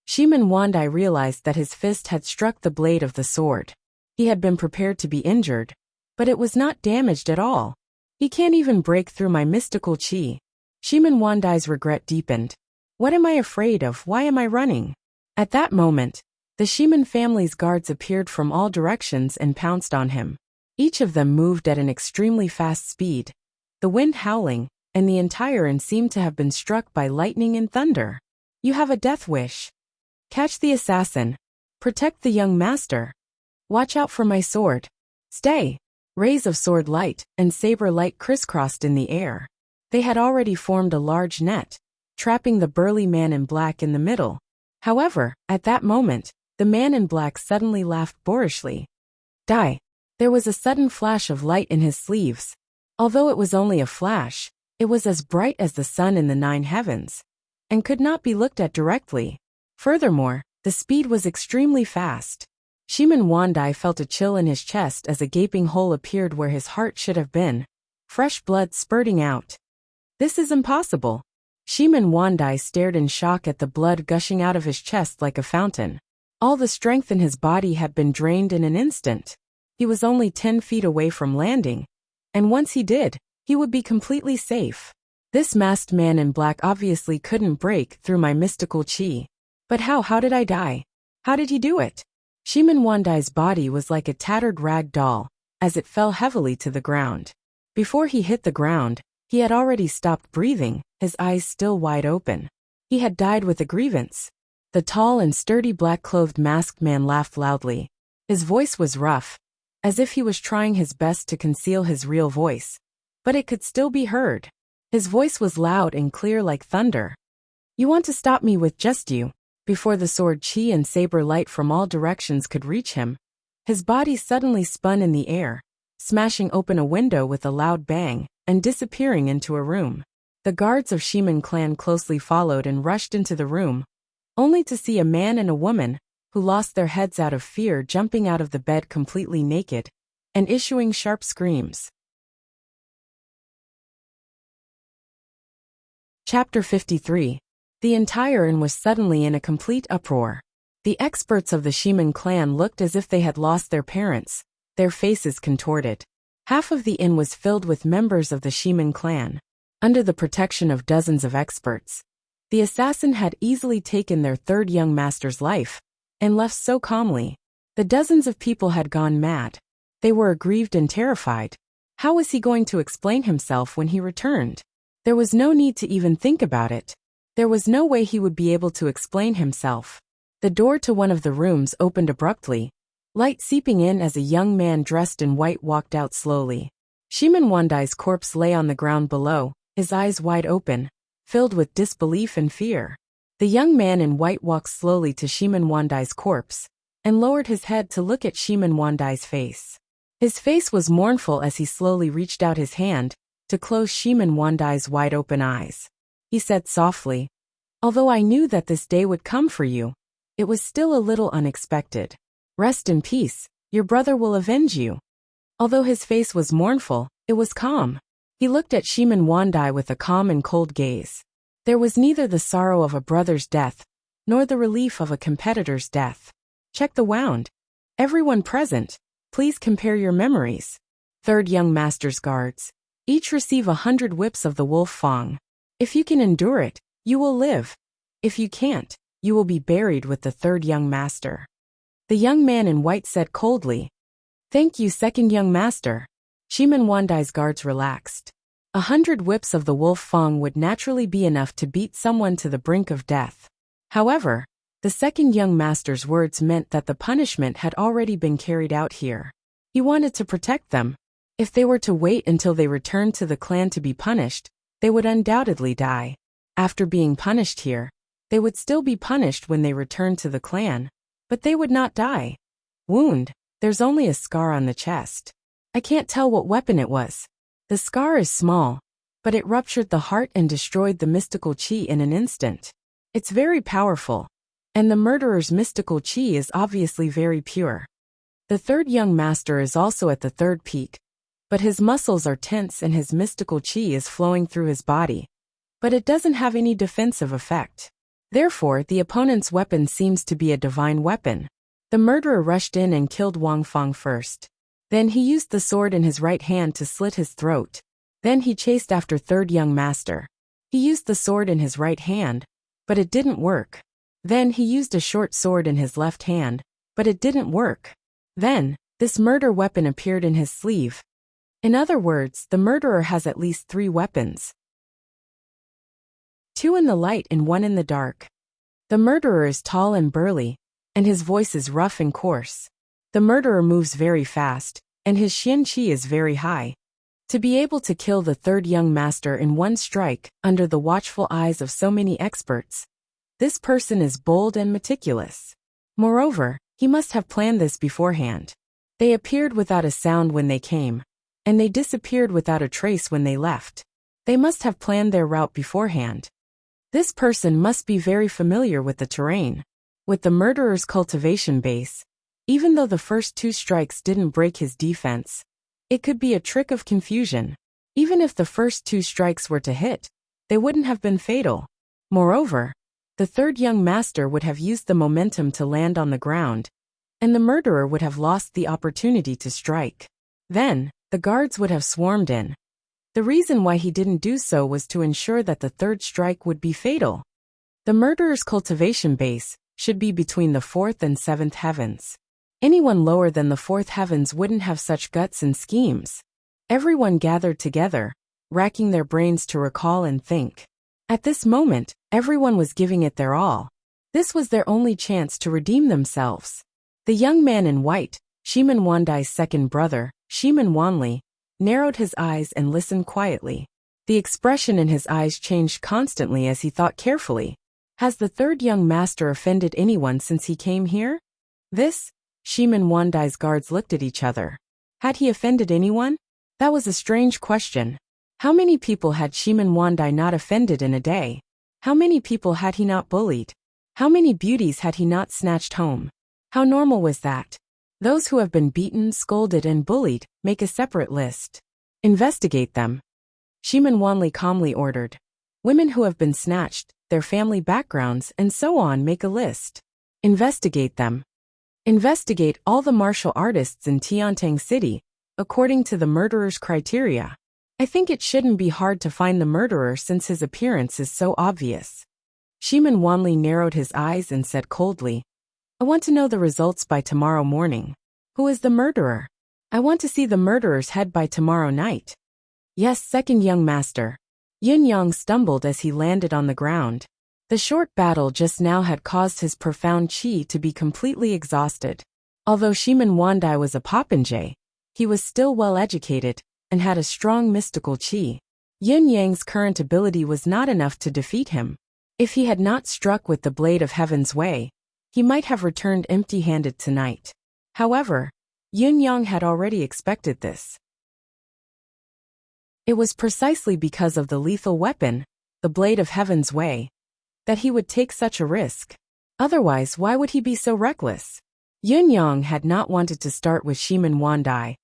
Shimin Wandai realized that his fist had struck the blade of the sword. He had been prepared to be injured, but it was not damaged at all. He can't even break through my mystical chi. Shimin Wandai's regret deepened. What am I afraid of? Why am I running? At that moment, the Shimin family's guards appeared from all directions and pounced on him. Each of them moved at an extremely fast speed, the wind howling and the entire inn seemed to have been struck by lightning and thunder. You have a death wish. Catch the assassin. Protect the young master. Watch out for my sword. Stay. Rays of sword light and saber light crisscrossed in the air. They had already formed a large net, trapping the burly man in black in the middle. However, at that moment, the man in black suddenly laughed boorishly. Die. There was a sudden flash of light in his sleeves. Although it was only a flash, it was as bright as the sun in the 9 heavens, and could not be looked at directly. Furthermore, the speed was extremely fast. Shiman Wandai felt a chill in his chest as a gaping hole appeared where his heart should have been, fresh blood spurting out. This is impossible. Shiman Wandai stared in shock at the blood gushing out of his chest like a fountain. All the strength in his body had been drained in an instant. He was only 10 feet away from landing, and once he did, he would be completely safe. This masked man in black obviously couldn't break through my mystical chi. But how did I die? How did he do it? Shiman Wandai's body was like a tattered rag doll, as it fell heavily to the ground. Before he hit the ground, he had already stopped breathing, his eyes still wide open. He had died with a grievance. The tall and sturdy black-clothed masked man laughed loudly. His voice was rough, as if he was trying his best to conceal his real voice, but it could still be heard. His voice was loud and clear like thunder. You want to stop me with just you? Before the sword chi and saber light from all directions could reach him, his body suddenly spun in the air, smashing open a window with a loud bang, and disappearing into a room. The guards of Shiman clan closely followed and rushed into the room, only to see a man and a woman, who lost their heads out of fear, jumping out of the bed completely naked, and issuing sharp screams. Chapter 53. The entire inn was suddenly in a complete uproar. The experts of the Shiman clan looked as if they had lost their parents, their faces contorted. Half of the inn was filled with members of the Shiman clan. Under the protection of dozens of experts, the assassin had easily taken their third young master's life, and left so calmly. The dozens of people had gone mad. They were aggrieved and terrified. How was he going to explain himself when he returned? There was no need to even think about it. There was no way he would be able to explain himself. The door to one of the rooms opened abruptly, light seeping in as a young man dressed in white walked out slowly. Shiman Wandai's corpse lay on the ground below, his eyes wide open, filled with disbelief and fear. The young man in white walked slowly to Shiman Wandai's corpse, and lowered his head to look at Shiman Wandai's face. His face was mournful as he slowly reached out his hand to close Shiman Wandai's wide open eyes. He said softly, "Although I knew that this day would come for you, it was still a little unexpected. Rest in peace, your brother will avenge you." Although his face was mournful, it was calm. He looked at Shiman Wandai with a calm and cold gaze. There was neither the sorrow of a brother's death, nor the relief of a competitor's death. Check the wound. Everyone present, please compare your memories. Third young master's guards. Each receive 100 whips of the wolf fang. If you can endure it, you will live. If you can't, you will be buried with the third young master. The young man in white said coldly, "Thank you, second young master." Shiman Wandai's guards relaxed. 100 whips of the wolf fang would naturally be enough to beat someone to the brink of death. However, the second young master's words meant that the punishment had already been carried out here. He wanted to protect them. If they were to wait until they returned to the clan to be punished, they would undoubtedly die. After being punished here, they would still be punished when they returned to the clan, but they would not die. Wound, there's only a scar on the chest. I can't tell what weapon it was. The scar is small, but it ruptured the heart and destroyed the mystical chi in an instant. It's very powerful, and the murderer's mystical chi is obviously very pure. The third young master is also at the third peak, but his muscles are tense and his mystical chi is flowing through his body, but it doesn't have any defensive effect. Therefore, the opponent's weapon seems to be a divine weapon. The murderer rushed in and killed Wang Fang first. Then he used the sword in his right hand to slit his throat. Then he chased after third young master. He used the sword in his right hand, but it didn't work. Then he used a short sword in his left hand, but it didn't work. Then, this murder weapon appeared in his sleeve. In other words, the murderer has at least 3 weapons. 2 in the light and 1 in the dark. The murderer is tall and burly, and his voice is rough and coarse. The murderer moves very fast, and his Xian Qi is very high. To be able to kill the third young master in one strike, under the watchful eyes of so many experts, this person is bold and meticulous. Moreover, he must have planned this beforehand. They appeared without a sound when they came, and they disappeared without a trace when they left. They must have planned their route beforehand. This person must be very familiar with the terrain. With the murderer's cultivation base, even though the first 2 strikes didn't break his defense, it could be a trick of confusion. Even if the first 2 strikes were to hit, they wouldn't have been fatal. Moreover, the third young master would have used the momentum to land on the ground, and the murderer would have lost the opportunity to strike. Then, the guards would have swarmed in. The reason why he didn't do so was to ensure that the third strike would be fatal. The murderer's cultivation base should be between the 4th and 7th heavens. Anyone lower than the 4th heavens wouldn't have such guts and schemes. Everyone gathered together, racking their brains to recall and think. At this moment, everyone was giving it their all. This was their only chance to redeem themselves. The young man in white, Shiman Wandai's second brother, Shiman Wanli, narrowed his eyes and listened quietly. The expression in his eyes changed constantly as he thought carefully. Has the third young master offended anyone since he came here? This? Shiman Wandai's guards looked at each other. Had he offended anyone? That was a strange question. How many people had Shiman Wandai not offended in a day? How many people had he not bullied? How many beauties had he not snatched home? How normal was that? Those who have been beaten, scolded, and bullied, make a separate list. Investigate them. Shiman Wanli calmly ordered. Women who have been snatched, their family backgrounds, and so on, make a list. Investigate them. Investigate all the martial artists in Tiantang City, according to the murderer's criteria. I think it shouldn't be hard to find the murderer since his appearance is so obvious. Shiman Wanli narrowed his eyes and said coldly, I want to know the results by tomorrow morning. Who is the murderer? I want to see the murderer's head by tomorrow night. Yes, second young master. Yun Yang stumbled as he landed on the ground. The short battle just now had caused his profound qi to be completely exhausted. Although Shiman Wandai was a popinjay, he was still well educated and had a strong mystical qi. Yun Yang's current ability was not enough to defeat him. If he had not struck with the blade of Heaven's Way, he might have returned empty-handed tonight. However, Yun Yang had already expected this. It was precisely because of the lethal weapon, the blade of Heaven's Way, that he would take such a risk. Otherwise, why would he be so reckless? Yun Yang had not wanted to start with Shiman Wandai,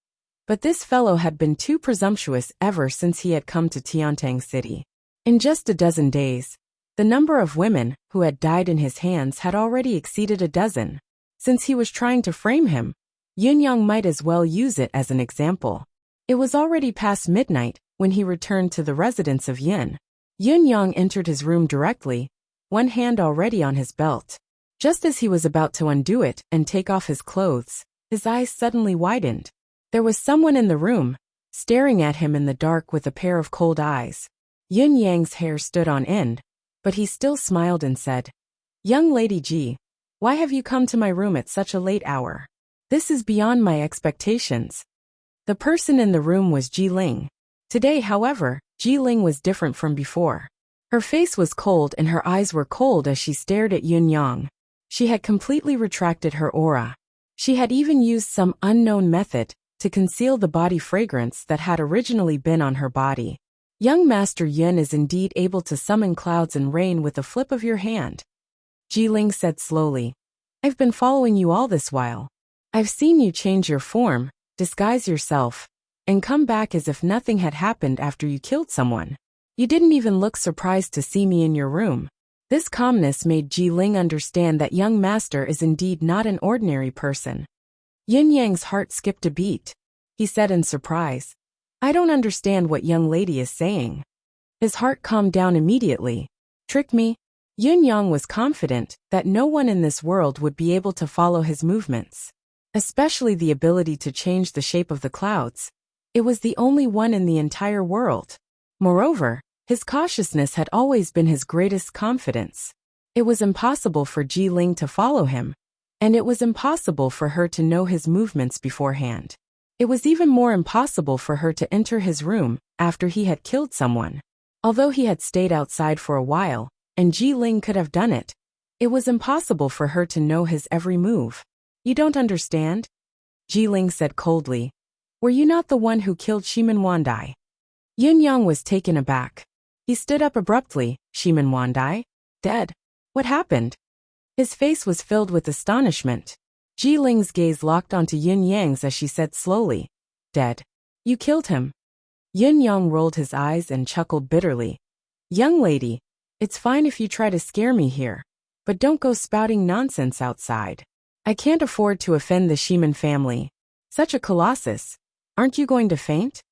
but this fellow had been too presumptuous ever since he had come to Tiantang City. In just a dozen days, the number of women who had died in his hands had already exceeded a dozen. Since he was trying to frame him, Yun Yang might as well use it as an example. It was already past midnight when he returned to the residence of Yin. Yun Yang entered his room directly, one hand already on his belt. Just as he was about to undo it and take off his clothes, his eyes suddenly widened. There was someone in the room, staring at him in the dark with a pair of cold eyes. Yun Yang's hair stood on end, but he still smiled and said, Young Lady Ji, why have you come to my room at such a late hour? This is beyond my expectations. The person in the room was Ji Ling. Today, however, Ji Ling was different from before. Her face was cold and her eyes were cold as she stared at Yun Yang. She had completely retracted her aura. She had even used some unknown method to conceal the body fragrance that had originally been on her body. Young Master Yun is indeed able to summon clouds and rain with a flip of your hand. Ji Ling said slowly. I've been following you all this while. I've seen you change your form, disguise yourself, and come back as if nothing had happened after you killed someone. You didn't even look surprised to see me in your room. This calmness made Ji Ling understand that young master is indeed not an ordinary person. Yun Yang's heart skipped a beat. He said in surprise, I don't understand what young lady is saying. His heart calmed down immediately. Trick me? Yun Yang was confident that no one in this world would be able to follow his movements, especially the ability to change the shape of the clouds. It was the only one in the entire world. Moreover, His cautiousness had always been his greatest confidence. It was impossible for Ji Ling to follow him, and it was impossible for her to know his movements beforehand. It was even more impossible for her to enter his room after he had killed someone. Although he had stayed outside for a while, and Ji Ling could have done it, it was impossible for her to know his every move. You don't understand? Ji Ling said coldly. Were you not the one who killed Shimin Wandai? Yun Yang was taken aback. He stood up abruptly. Shimin Wandai? Dead? What happened? His face was filled with astonishment. Ji Ling's gaze locked onto Yun Yang's as she said slowly. Dead. You killed him. Yun Yang rolled his eyes and chuckled bitterly. Young lady, it's fine if you try to scare me here, but don't go spouting nonsense outside. I can't afford to offend the Shimin family. Such a colossus. Aren't you going to faint?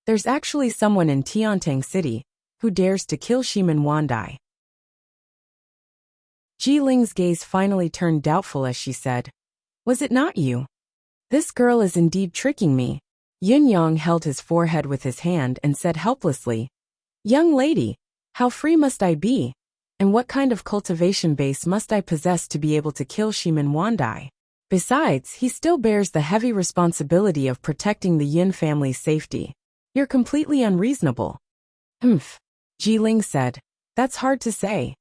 There's actually someone in Tiantang City who dares to kill Shimin Wandai. Ji Ling's gaze finally turned doubtful as she said, Was it not you? This girl is indeed tricking me. Yun Yang held his forehead with his hand and said helplessly, Young lady, how free must I be? And what kind of cultivation base must I possess to be able to kill Shimin Wandai? Besides, he still bears the heavy responsibility of protecting the Yin family's safety. You're completely unreasonable. Ji Ling said. That's hard to say.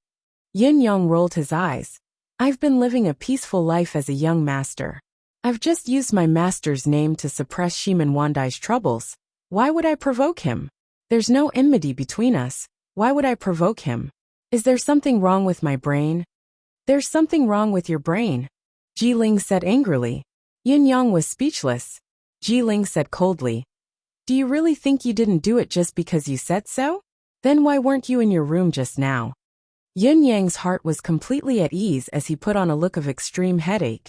Yin Yang rolled his eyes. I've been living a peaceful life as a young master. I've just used my master's name to suppress Shimin Wandai's troubles. Why would I provoke him? There's no enmity between us. Why would I provoke him? Is there something wrong with my brain? There's something wrong with your brain, Ji Ling said angrily. Yin Yang was speechless. Ji Ling said coldly, Do you really think you didn't do it just because you said so? Then why weren't you in your room just now? Yun Yang's heart was completely at ease as he put on a look of extreme headache.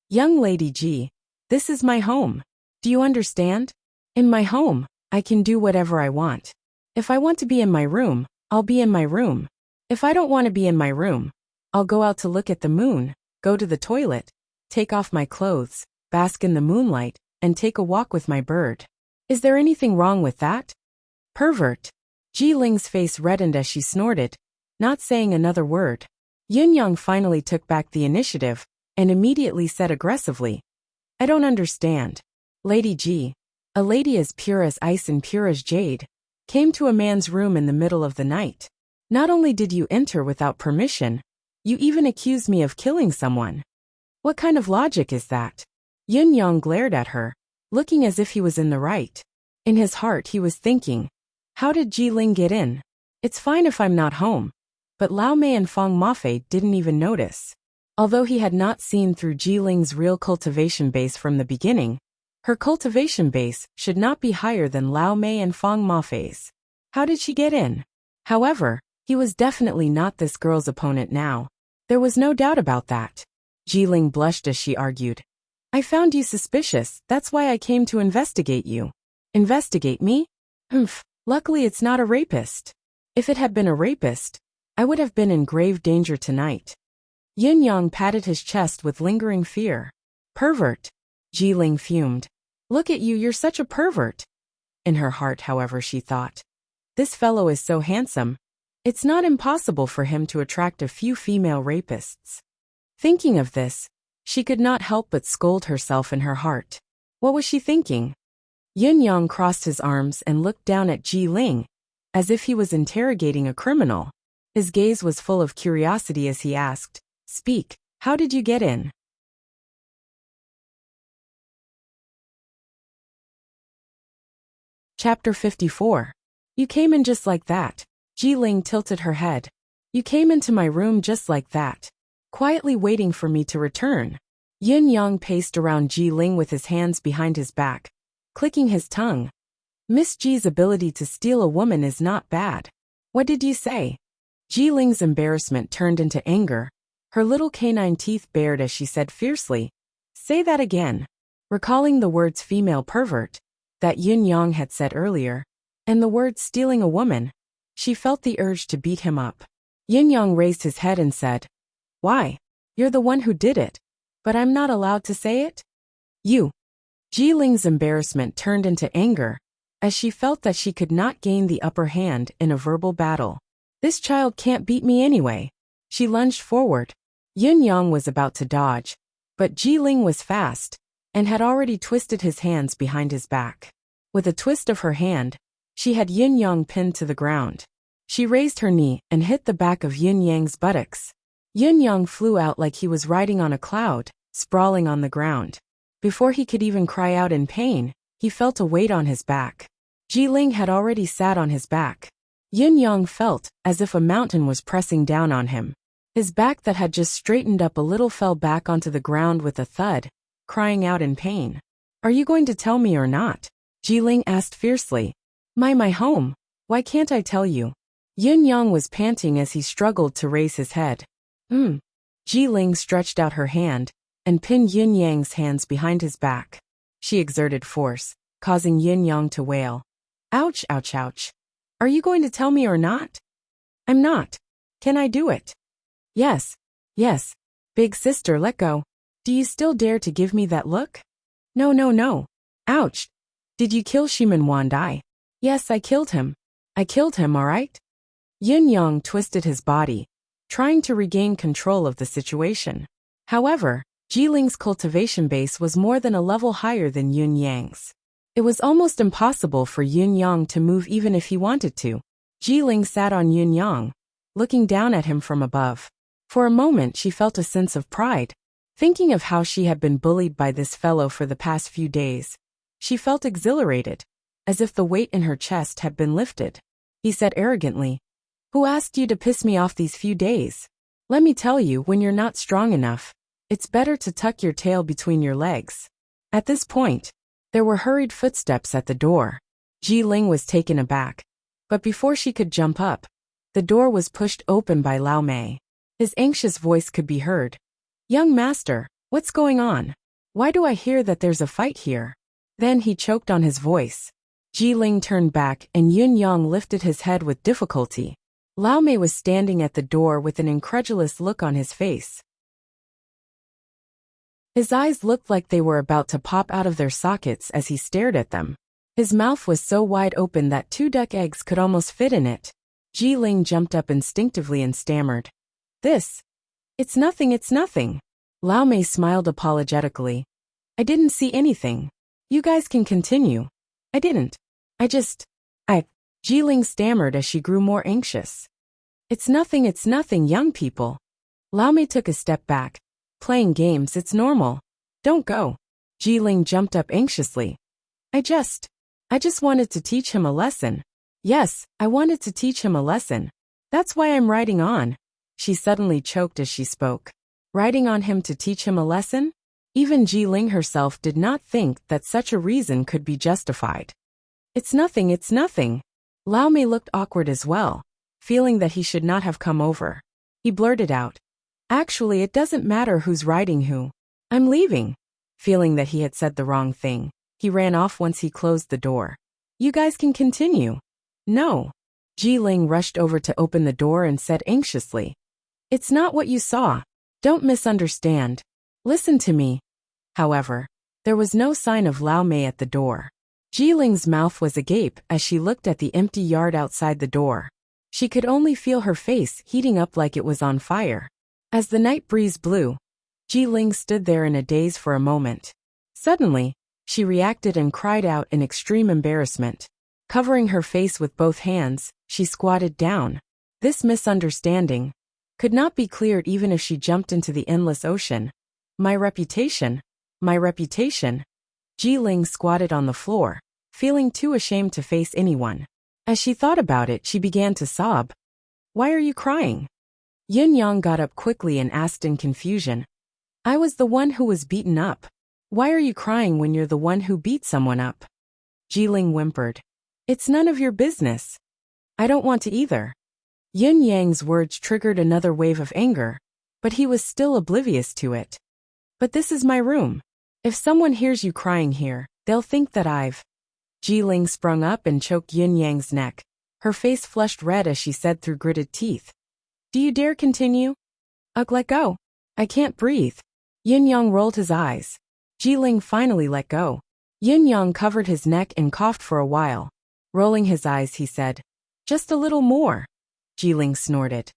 Young lady Ji, this is my home. Do you understand? In my home, I can do whatever I want. If I want to be in my room, I'll be in my room. If I don't want to be in my room, I'll go out to look at the moon, go to the toilet, take off my clothes, bask in the moonlight, and take a walk with my bird. Is there anything wrong with that? Pervert. Ji Ling's face reddened as she snorted, not saying another word. Yun Yang finally took back the initiative and immediately said aggressively, I don't understand. Lady Ji, a lady as pure as ice and pure as jade, came to a man's room in the middle of the night. Not only did you enter without permission, you even accused me of killing someone. What kind of logic is that? Yun Yang glared at her, looking as if he was in the right. In his heart he was thinking, how did Ji Ling get in? It's fine if I'm not home. But Lao Mei and Fang Mafei didn't even notice. Although he had not seen through Ji Ling's real cultivation base from the beginning, her cultivation base should not be higher than Lao Mei and Fang Mafei's. How did she get in? However, he was definitely not this girl's opponent now. There was no doubt about that. Ji Ling blushed as she argued. I found you suspicious, that's why I came to investigate you. Investigate me? Luckily it's not a rapist. If it had been a rapist, I would have been in grave danger tonight. Yin Yang patted his chest with lingering fear. Pervert. Ji Ling fumed. Look at you, you're such a pervert. In her heart, however, she thought, this fellow is so handsome. It's not impossible for him to attract a few female rapists. Thinking of this, she could not help but scold herself in her heart. What was she thinking? Yin Yang crossed his arms and looked down at Ji Ling, as if he was interrogating a criminal. His gaze was full of curiosity as he asked, Speak, how did you get in? Chapter 54. You came in just like that. Ji Ling tilted her head. You came into my room just like that, quietly waiting for me to return. Yin Yang paced around Ji Ling with his hands behind his back, clicking his tongue. Miss Ji's ability to steal a woman is not bad. What did you say? Ji Ling's embarrassment turned into anger. Her little canine teeth bared as she said fiercely, Say that again. Recalling the words female pervert that Yin Yang had said earlier, and the words stealing a woman, she felt the urge to beat him up. Yin Yang raised his head and said, Why? You're the one who did it. But I'm not allowed to say it? You. Ji Ling's embarrassment turned into anger, as she felt that she could not gain the upper hand in a verbal battle. This child can't beat me anyway. She lunged forward. Yun Yang was about to dodge, but Ji Ling was fast and had already twisted his hands behind his back. With a twist of her hand, she had Yun Yang pinned to the ground. She raised her knee and hit the back of Yun Yang's buttocks. Yun Yang flew out like he was riding on a cloud, sprawling on the ground. Before he could even cry out in pain, he felt a weight on his back. Ji Ling had already sat on his back. Yun Yang felt as if a mountain was pressing down on him. His back that had just straightened up a little fell back onto the ground with a thud, crying out in pain. Are you going to tell me or not? Ji Ling asked fiercely. My home. Why can't I tell you? Yun Yang was panting as he struggled to raise his head. Ji Ling stretched out her hand and pinned Yun Yang's hands behind his back. She exerted force, causing Yun Yang to wail. Ouch, ouch, ouch. Are you going to tell me or not? I'm not. Can I do it? Yes. Big sister, let go. Do you still dare to give me that look? No. Ouch. Did you kill Shiman Wandai? Yes, I killed him. I killed him, all right? Yun Yang twisted his body, trying to regain control of the situation. However, Ji Ling's cultivation base was more than a level higher than Yun Yang's. It was almost impossible for Yun Yang to move even if he wanted to. Ji Ling sat on Yun Yang, looking down at him from above. For a moment she felt a sense of pride. Thinking of how she had been bullied by this fellow for the past few days, she felt exhilarated, as if the weight in her chest had been lifted. He said arrogantly, Who asked you to piss me off these few days? Let me tell you, when you're not strong enough, it's better to tuck your tail between your legs. At this point, there were hurried footsteps at the door. Ji Ling was taken aback, but before she could jump up, the door was pushed open by Lao Mei. His anxious voice could be heard. Young master, what's going on? Why do I hear that there's a fight here? Then he choked on his voice. Ji Ling turned back and Yun Yang lifted his head with difficulty. Lao Mei was standing at the door with an incredulous look on his face. His eyes looked like they were about to pop out of their sockets as he stared at them. His mouth was so wide open that 2 duck eggs could almost fit in it. Ji Ling jumped up instinctively and stammered. It's nothing. Lao Mei smiled apologetically. I didn't see anything. You guys can continue. I didn't. Ji Ling stammered as she grew more anxious. It's nothing, young people. Lao Mei took a step back. Playing games, it's normal. Don't go. Ji Ling jumped up anxiously. I just wanted to teach him a lesson. Yes, I wanted to teach him a lesson. That's why I'm riding on. She suddenly choked as she spoke. Riding on him to teach him a lesson? Even Ji Ling herself did not think that such a reason could be justified. It's nothing. Lao Mei looked awkward as well, feeling that he should not have come over. He blurted out. Actually, it doesn't matter who's riding who. I'm leaving. Feeling that he had said the wrong thing, he ran off once he closed the door. You guys can continue. No. Ji Ling rushed over to open the door and said anxiously. It's not what you saw. Don't misunderstand. Listen to me. However, there was no sign of Lao Mei at the door. Ji Ling's mouth was agape as she looked at the empty yard outside the door. She could only feel her face heating up like it was on fire. As the night breeze blew, Ji Ling stood there in a daze for a moment. Suddenly, she reacted and cried out in extreme embarrassment. Covering her face with both hands, she squatted down. This misunderstanding could not be cleared even if she jumped into the endless ocean. My reputation. Ji Ling squatted on the floor, feeling too ashamed to face anyone. As she thought about it, she began to sob. Why are you crying? Yun Yang got up quickly and asked in confusion. I was the one who was beaten up. Why are you crying when you're the one who beat someone up? Ji Ling whimpered. It's none of your business. I don't want to either. Yun Yang's words triggered another wave of anger, but he was still oblivious to it. But this is my room. If someone hears you crying here, they'll think that I've... Ji Ling sprung up and choked Yun Yang's neck. Her face flushed red as she said through gritted teeth. Do you dare continue? Ugh, let go. I can't breathe. Yun Yang rolled his eyes. Ji Ling finally let go. Yun Yang covered his neck and coughed for a while, Rolling his eyes, he said, "Just a little more." Jiling snorted.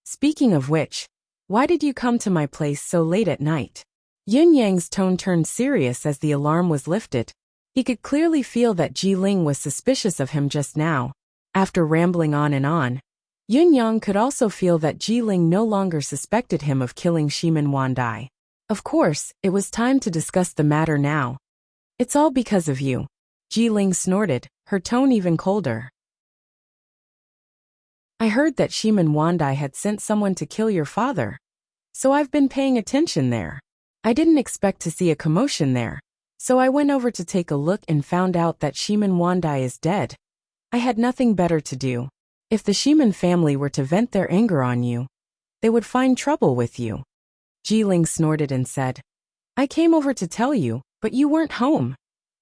"Speaking of which, why did you come to my place so late at night?" Yun Yang's tone turned serious as the alarm was lifted. He could clearly feel that Jiling was suspicious of him just now. After rambling on, Yun Yang could also feel that Jiling no longer suspected him of killing Shimin Wandai. Of course, it was time to discuss the matter now. "It's all because of you." Jiling snorted, her tone even colder. "I heard that Shimin Wandai had sent someone to kill your father. So I've been paying attention there. I didn't expect to see a commotion there. So I went over to take a look and found out that Shimin Wandai is dead. I had nothing better to do. If the Shimin family were to vent their anger on you, they would find trouble with you." Jiling snorted and said, "I came over to tell you, but you weren't home."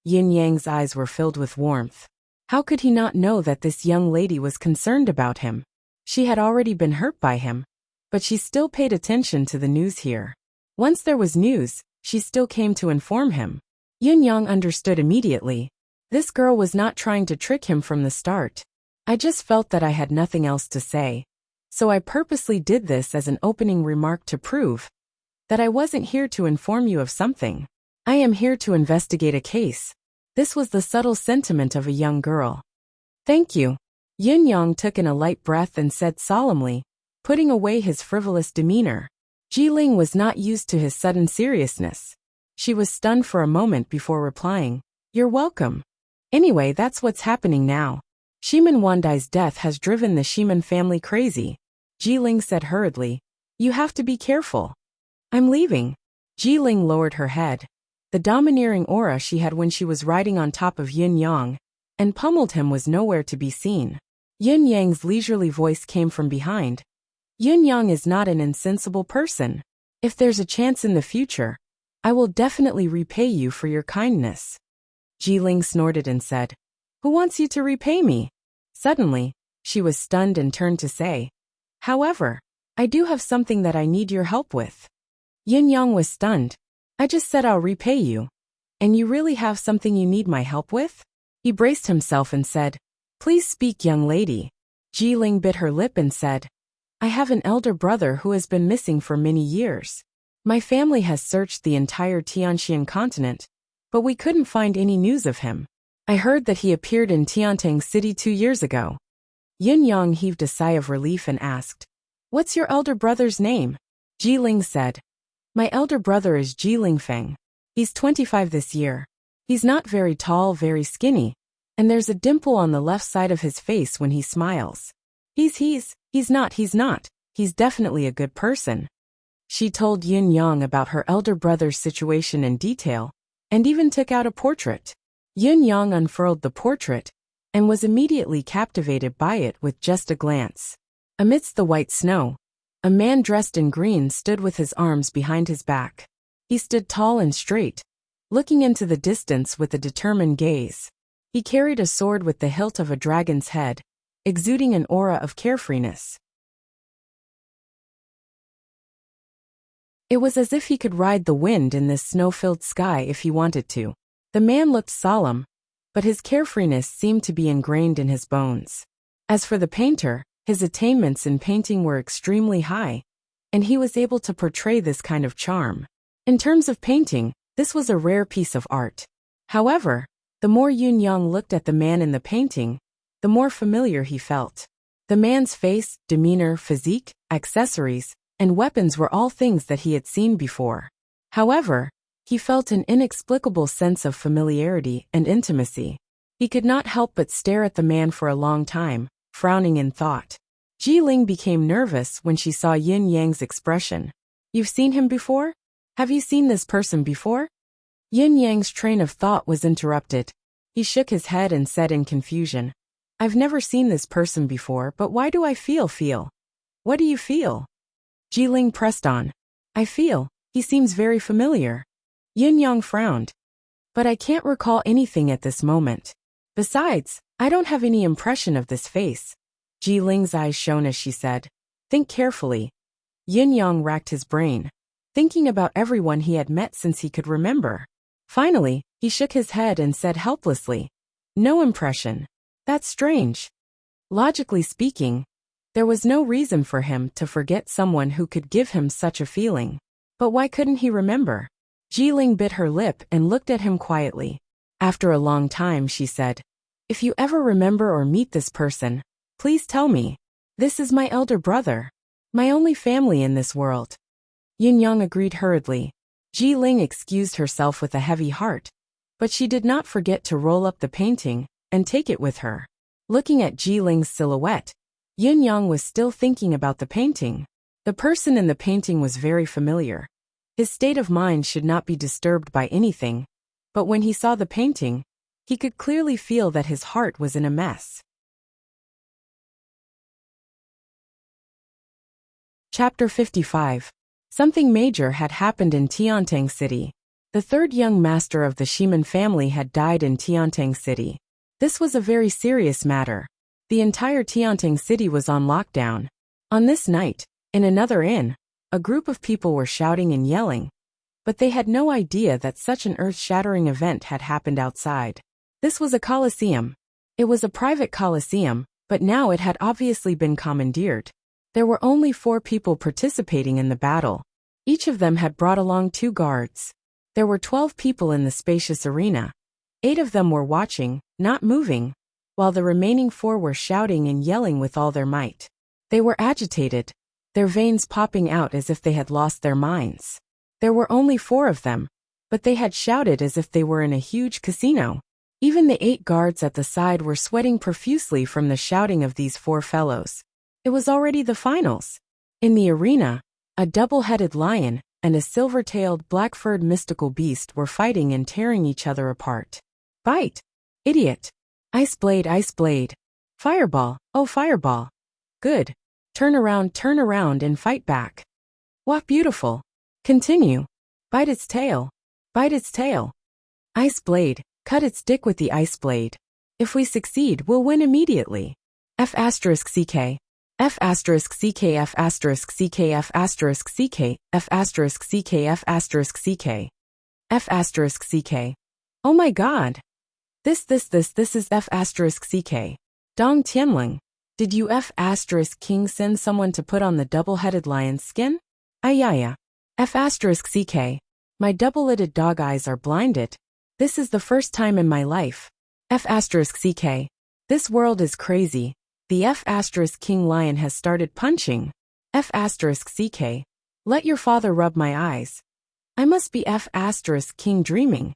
Yin Yang's eyes were filled with warmth. How could he not know that this young lady was concerned about him? She had already been hurt by him, but she still paid attention to the news here. Once there was news, she still came to inform him. Yun Yang understood immediately. This girl was not trying to trick him from the start. "I just felt that I had nothing else to say, so I purposely did this as an opening remark to prove that I wasn't here to inform you of something. I am here to investigate a case." This was the subtle sentiment of a young girl. "Thank you." Yun Yang took in a light breath and said solemnly, putting away his frivolous demeanor. Jiling was not used to his sudden seriousness. She was stunned for a moment before replying, "You're welcome. Anyway, that's what's happening now. Shimin Wandai's death has driven the Shimin family crazy." Jiling said hurriedly, "You have to be careful." "I'm leaving." Jiling lowered her head. The domineering aura she had when she was riding on top of Yun Yang and pummeled him was nowhere to be seen. Yun Yang's leisurely voice came from behind. "Yun Yang is not an insensible person. If there's a chance in the future, I will definitely repay you for your kindness." Jiling snorted and said, "Who wants you to repay me?" Suddenly, she was stunned and turned to say, "However, I do have something that I need your help with." Yun Yang was stunned. "I just said I'll repay you. And you really have something you need my help with?" He braced himself and said, "Please speak, young lady." Jiling bit her lip and said, "I have an elder brother who has been missing for many years. My family has searched the entire Tianxian continent, but we couldn't find any news of him. I heard that he appeared in Tiantang City 2 years ago." Yun Yang heaved a sigh of relief and asked, "What's your elder brother's name?" Jiling said, "My elder brother is Jiling Feng. He's 25 this year. He's not very tall, very skinny, and there's a dimple on the left side of his face when he smiles. He's not. He's definitely a good person." She told Yun Yang about her elder brother's situation in detail, and even took out a portrait. Yun Yang unfurled the portrait, and was immediately captivated by it with just a glance. Amidst the white snow, a man dressed in green stood with his arms behind his back. He stood tall and straight, looking into the distance with a determined gaze. He carried a sword with the hilt of a dragon's head, exuding an aura of carefreeness. It was as if he could ride the wind in this snow-filled sky if he wanted to. The man looked solemn, but his carefreeness seemed to be ingrained in his bones. As for the painter, his attainments in painting were extremely high, and he was able to portray this kind of charm. In terms of painting, this was a rare piece of art. However, the more Yun Yang looked at the man in the painting, the more familiar he felt. The man's face, demeanor, physique, accessories, and weapons were all things that he had seen before. However, he felt an inexplicable sense of familiarity and intimacy. He could not help but stare at the man for a long time, frowning in thought. Jiling became nervous when she saw Yin Yang's expression. "You've seen him before? Have you seen this person before?" Yin Yang's train of thought was interrupted. He shook his head and said in confusion, "I've never seen this person before, but why do I feel? What do you feel?" Jiling pressed on. "I feel, he seems very familiar." Yin Yang frowned. "But I can't recall anything at this moment. Besides, I don't have any impression of this face." Jiling's eyes shone as she said, "Think carefully." Yin Yang racked his brain, thinking about everyone he had met since he could remember. Finally, he shook his head and said helplessly, "No impression." That's strange. Logically speaking, there was no reason for him to forget someone who could give him such a feeling. But why couldn't he remember? Jiling bit her lip and looked at him quietly. After a long time she said, "If you ever remember or meet this person, please tell me. This is my elder brother. My only family in this world." Yin-yang agreed hurriedly. Jiling excused herself with a heavy heart, but she did not forget to roll up the painting and take it with her. Looking at Jiling's silhouette, Yin-yang was still thinking about the painting. The person in the painting was very familiar. His state of mind should not be disturbed by anything, but when he saw the painting, he could clearly feel that his heart was in a mess. Chapter 55. Something major had happened in Tiantang City. The third young master of the Shiman family had died in Tiantang City. This was a very serious matter. The entire Tiantang City was on lockdown. On this night, in another inn, a group of people were shouting and yelling, but they had no idea that such an earth-shattering event had happened outside. This was a coliseum. It was a private coliseum, but now it had obviously been commandeered. There were only 4 people participating in the battle. Each of them had brought along 2 guards. There were 12 people in the spacious arena. 8 of them were watching, not moving, while the remaining 4 were shouting and yelling with all their might. They were agitated, their veins popping out as if they had lost their minds. There were only 4 of them, but they had shouted as if they were in a huge casino. Even the 8 guards at the side were sweating profusely from the shouting of these 4 fellows. It was already the finals. In the arena, a double-headed lion and a silver-tailed, black-furred mystical beast were fighting and tearing each other apart. Bite! Idiot! Ice blade, fireball, oh fireball. Good. Turn around and fight back. What beautiful. Continue. Bite its tail. Bite its tail. Ice blade, cut its dick with the ice blade. If we succeed, we'll win immediately. F***CK. F***CK. F***CK. F***CK. F***CK. F***CK. F***CK. Oh my god. This is F***CK. Dong Tianling. Did you F***King send someone to put on the double-headed lion's skin? Ayaya. F***CK. My double-lidded dog eyes are blinded. This is the first time in my life. F***CK. This world is crazy. The F***King lion has started punching. F***CK. Let your father rub my eyes. I must be F***King dreaming.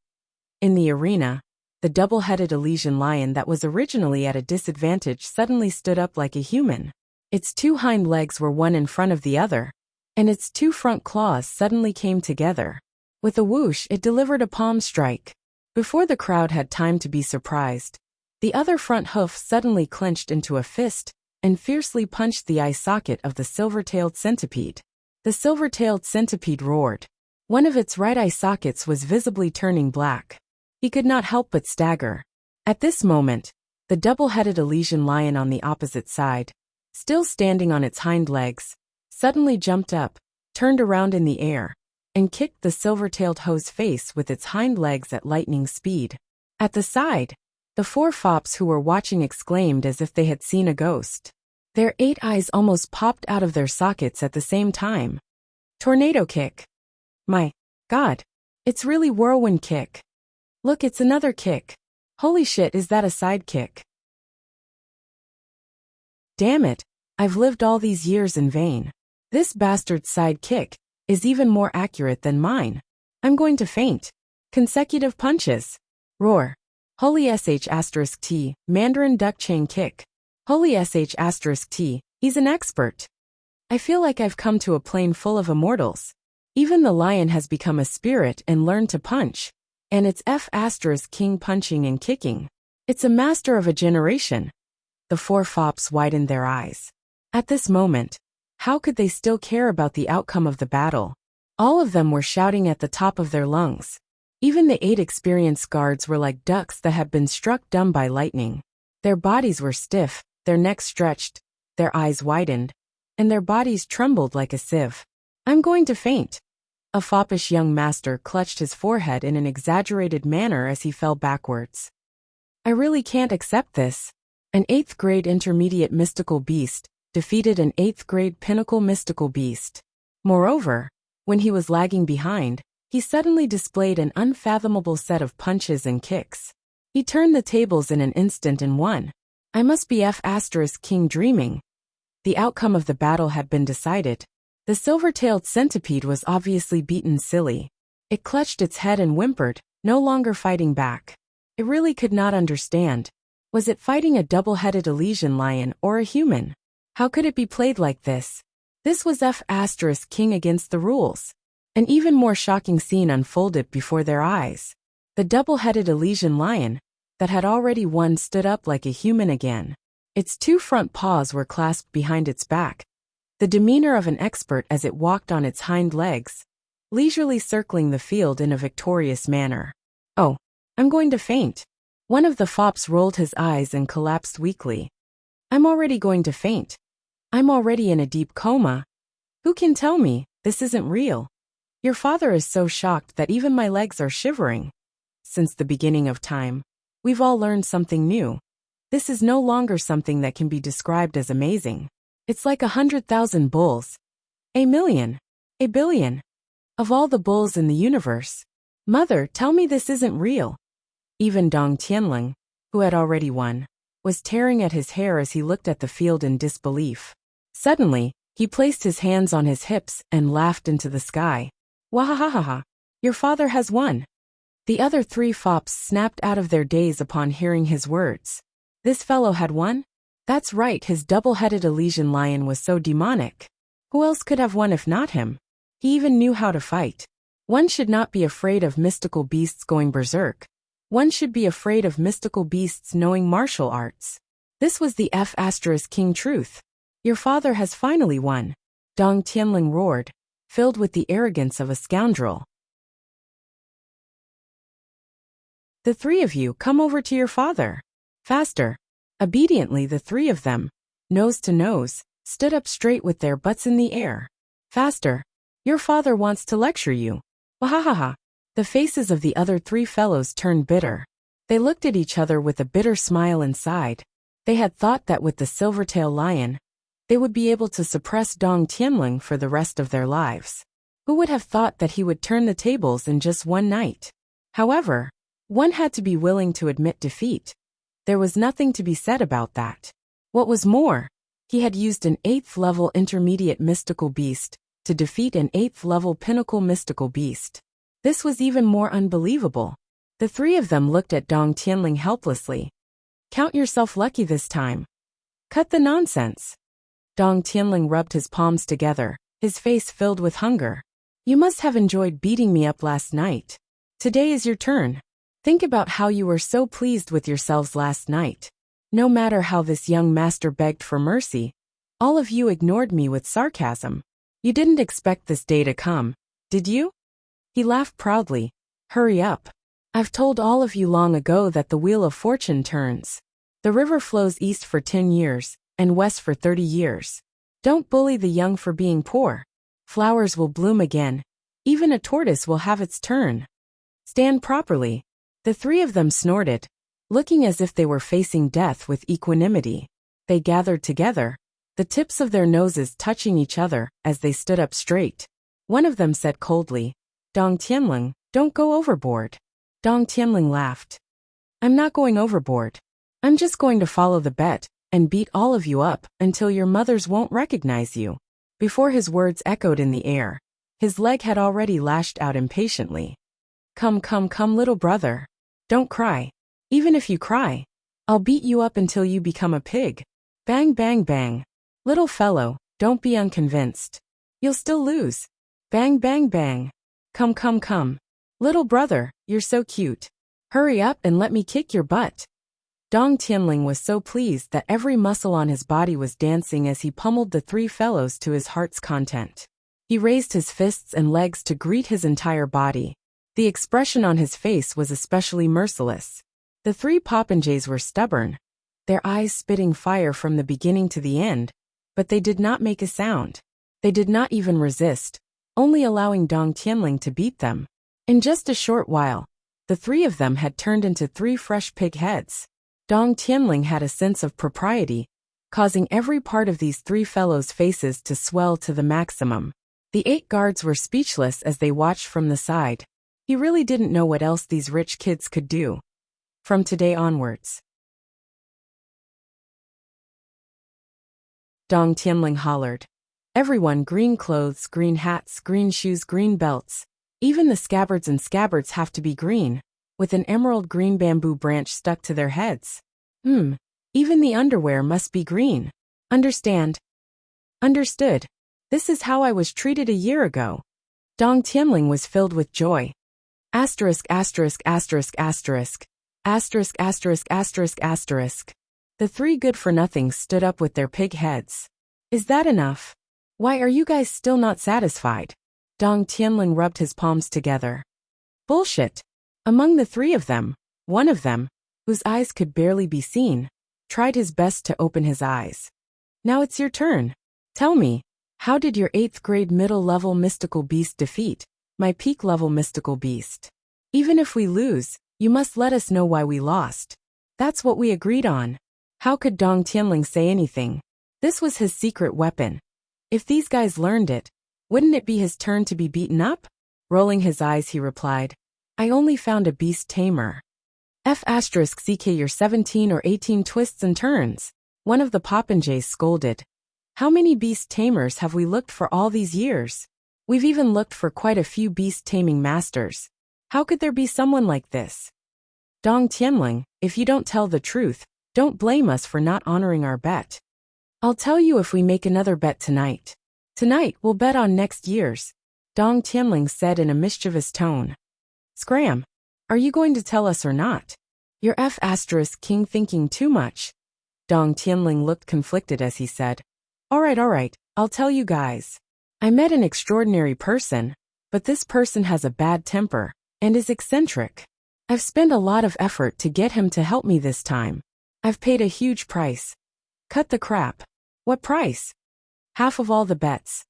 In the arena, the double-headed Elysian lion that was originally at a disadvantage suddenly stood up like a human. Its 2 hind legs were one in front of the other, and its 2 front claws suddenly came together. With a whoosh, it delivered a palm strike. Before the crowd had time to be surprised, the other front hoof suddenly clenched into a fist and fiercely punched the eye socket of the silver-tailed centipede. The silver-tailed centipede roared. One of its right eye sockets was visibly turning black. He could not help but stagger. At this moment, the double-headed Elysian lion on the opposite side, still standing on its hind legs, suddenly jumped up, turned around in the air, and kicked the silver-tailed hoe's face with its hind legs at lightning speed. At the side, the 4 fops who were watching exclaimed as if they had seen a ghost. Their 8 eyes almost popped out of their sockets at the same time. Tornado kick. My god. It's really whirlwind kick. Look, it's another kick. Holy shit, is that a side kick? Damn it, I've lived all these years in vain. This bastard side kick is even more accurate than mine. I'm going to faint. Consecutive punches. Roar. Holy sh*t, Mandarin duck chain kick. Holy sh*t, he's an expert. I feel like I've come to a plane full of immortals. Even the lion has become a spirit and learned to punch. And it's F***king punching and kicking. It's a master of a generation. The 4 fops widened their eyes. At this moment, how could they still care about the outcome of the battle? All of them were shouting at the top of their lungs. Even the 8 experienced guards were like ducks that had been struck dumb by lightning. Their bodies were stiff, their necks stretched, their eyes widened, and their bodies trembled like a sieve. I'm going to faint. A foppish young master clutched his forehead in an exaggerated manner as he fell backwards. I really can't accept this. An 8th grade intermediate mystical beast defeated an 8th grade pinnacle mystical beast. Moreover, when he was lagging behind, he suddenly displayed an unfathomable set of punches and kicks. He turned the tables in an instant and won. I must be King dreaming. The outcome of the battle had been decided. The silver-tailed centipede was obviously beaten silly. It clutched its head and whimpered, no longer fighting back. It really could not understand. Was it fighting a double-headed Elysian lion or a human? How could it be played like this? This was King against the rules. An even more shocking scene unfolded before their eyes. The double-headed Elysian lion, that had already won, stood up like a human again. Its 2 front paws were clasped behind its back, the demeanor of an expert as it walked on its hind legs, leisurely circling the field in a victorious manner. Oh, I'm going to faint. One of the fops rolled his eyes and collapsed weakly. I'm already going to faint. I'm already in a deep coma. Who can tell me this isn't real? Your father is so shocked that even my legs are shivering. Since the beginning of time, we've all learned something new. This is no longer something that can be described as amazing. It's like 100,000 bulls. A million. A billion. Of all the bulls in the universe. Mother, tell me this isn't real. Even Dong Tianling, who had already won, was tearing at his hair as he looked at the field in disbelief. Suddenly, he placed his hands on his hips and laughed into the sky. Wahahaha! Your father has won. The other 3 fops snapped out of their daze upon hearing his words. This fellow had won? That's right, his double-headed Elysian lion was so demonic. Who else could have won if not him? He even knew how to fight. One should not be afraid of mystical beasts going berserk. One should be afraid of mystical beasts knowing martial arts. This was the King truth. Your father has finally won. Dong Tianling roared, filled with the arrogance of a scoundrel. The 3 of you, come over to your father. Faster. Obediently the 3 of them, nose to nose, stood up straight with their butts in the air. Faster. Your father wants to lecture you. Wahahaha. The faces of the other 3 fellows turned bitter. They looked at each other with a bitter smile inside. They had thought that with the silver-tailed lion, they would be able to suppress Dong Tianling for the rest of their lives. Who would have thought that he would turn the tables in just one night? However, one had to be willing to admit defeat. There was nothing to be said about that. What was more, he had used an 8th-level intermediate mystical beast to defeat an 8th-level pinnacle mystical beast. This was even more unbelievable. The 3 of them looked at Dong Tianling helplessly. Count yourself lucky this time. Cut the nonsense. Dong Tianling rubbed his palms together, his face filled with hunger. You must have enjoyed beating me up last night. Today is your turn. Think about how you were so pleased with yourselves last night. No matter how this young master begged for mercy, all of you ignored me with sarcasm. You didn't expect this day to come, did you? He laughed proudly. Hurry up. I've told all of you long ago that the wheel of fortune turns. The river flows east for 10 years, and west for 30 years. Don't bully the young for being poor. Flowers will bloom again. Even a tortoise will have its turn. Stand properly. The 3 of them snorted, looking as if they were facing death with equanimity. They gathered together, the tips of their noses touching each other as they stood up straight. One of them said coldly, Dong Tianling, don't go overboard. Dong Tianling laughed. I'm not going overboard. I'm just going to follow the bet and beat all of you up until your mothers won't recognize you. Before his words echoed in the air, his leg had already lashed out impatiently. Come, little brother. Don't cry. Even if you cry, I'll beat you up until you become a pig. Bang, bang, bang. Little fellow, don't be unconvinced. You'll still lose. Bang, bang, bang. Come. Little brother, you're so cute. Hurry up and let me kick your butt. Dong Tianling was so pleased that every muscle on his body was dancing as he pummeled the 3 fellows to his heart's content. He raised his fists and legs to greet his entire body. The expression on his face was especially merciless. The 3 popinjays were stubborn, their eyes spitting fire from the beginning to the end, but they did not make a sound. They did not even resist, only allowing Dong Tianling to beat them. In just a short while, the 3 of them had turned into 3 fresh pig heads. Dong Tianling had a sense of propriety, causing every part of these three fellows' faces to swell to the maximum. The 8 guards were speechless as they watched from the side. He really didn't know what else these rich kids could do. From today onwards. Dong Tianling hollered. Everyone, green clothes, green hats, green shoes, green belts. Even the scabbards and scabbards have to be green, with an emerald green bamboo branch stuck to their heads. Even the underwear must be green. Understand? Understood. This is how I was treated a year ago. Dong Tianling was filled with joy. Asterisk, asterisk, asterisk, asterisk. Asterisk, asterisk, asterisk, asterisk. The 3 good-for-nothings stood up with their pig heads. Is that enough? Why are you guys still not satisfied? Dong Tianling rubbed his palms together. Bullshit. Among the 3 of them, one of them, whose eyes could barely be seen, tried his best to open his eyes. Now it's your turn. Tell me, how did your 8th grade middle-level mystical beast defeat my peak-level mystical beast? Even if we lose, you must let us know why we lost. That's what we agreed on. How could Dong Tianling say anything? This was his secret weapon. If these guys learned it, wouldn't it be his turn to be beaten up? Rolling his eyes, he replied, I only found a beast tamer. F***ck your 17 or 18 twists and turns. One of the popinjays scolded. How many beast tamers have we looked for all these years? We've even looked for quite a few beast taming masters. How could there be someone like this? Dong Tianling, if you don't tell the truth, don't blame us for not honoring our bet. I'll tell you if we make another bet tonight. Tonight we'll bet on next year's, Dong Tianling said in a mischievous tone. Scram. Are you going to tell us or not? You're F***king thinking too much. Dong Tianling looked conflicted as he said, All right, I'll tell you guys. I met an extraordinary person, but this person has a bad temper and is eccentric. I've spent a lot of effort to get him to help me this time. I've paid a huge price. Cut the crap. What price? Half of all the bets.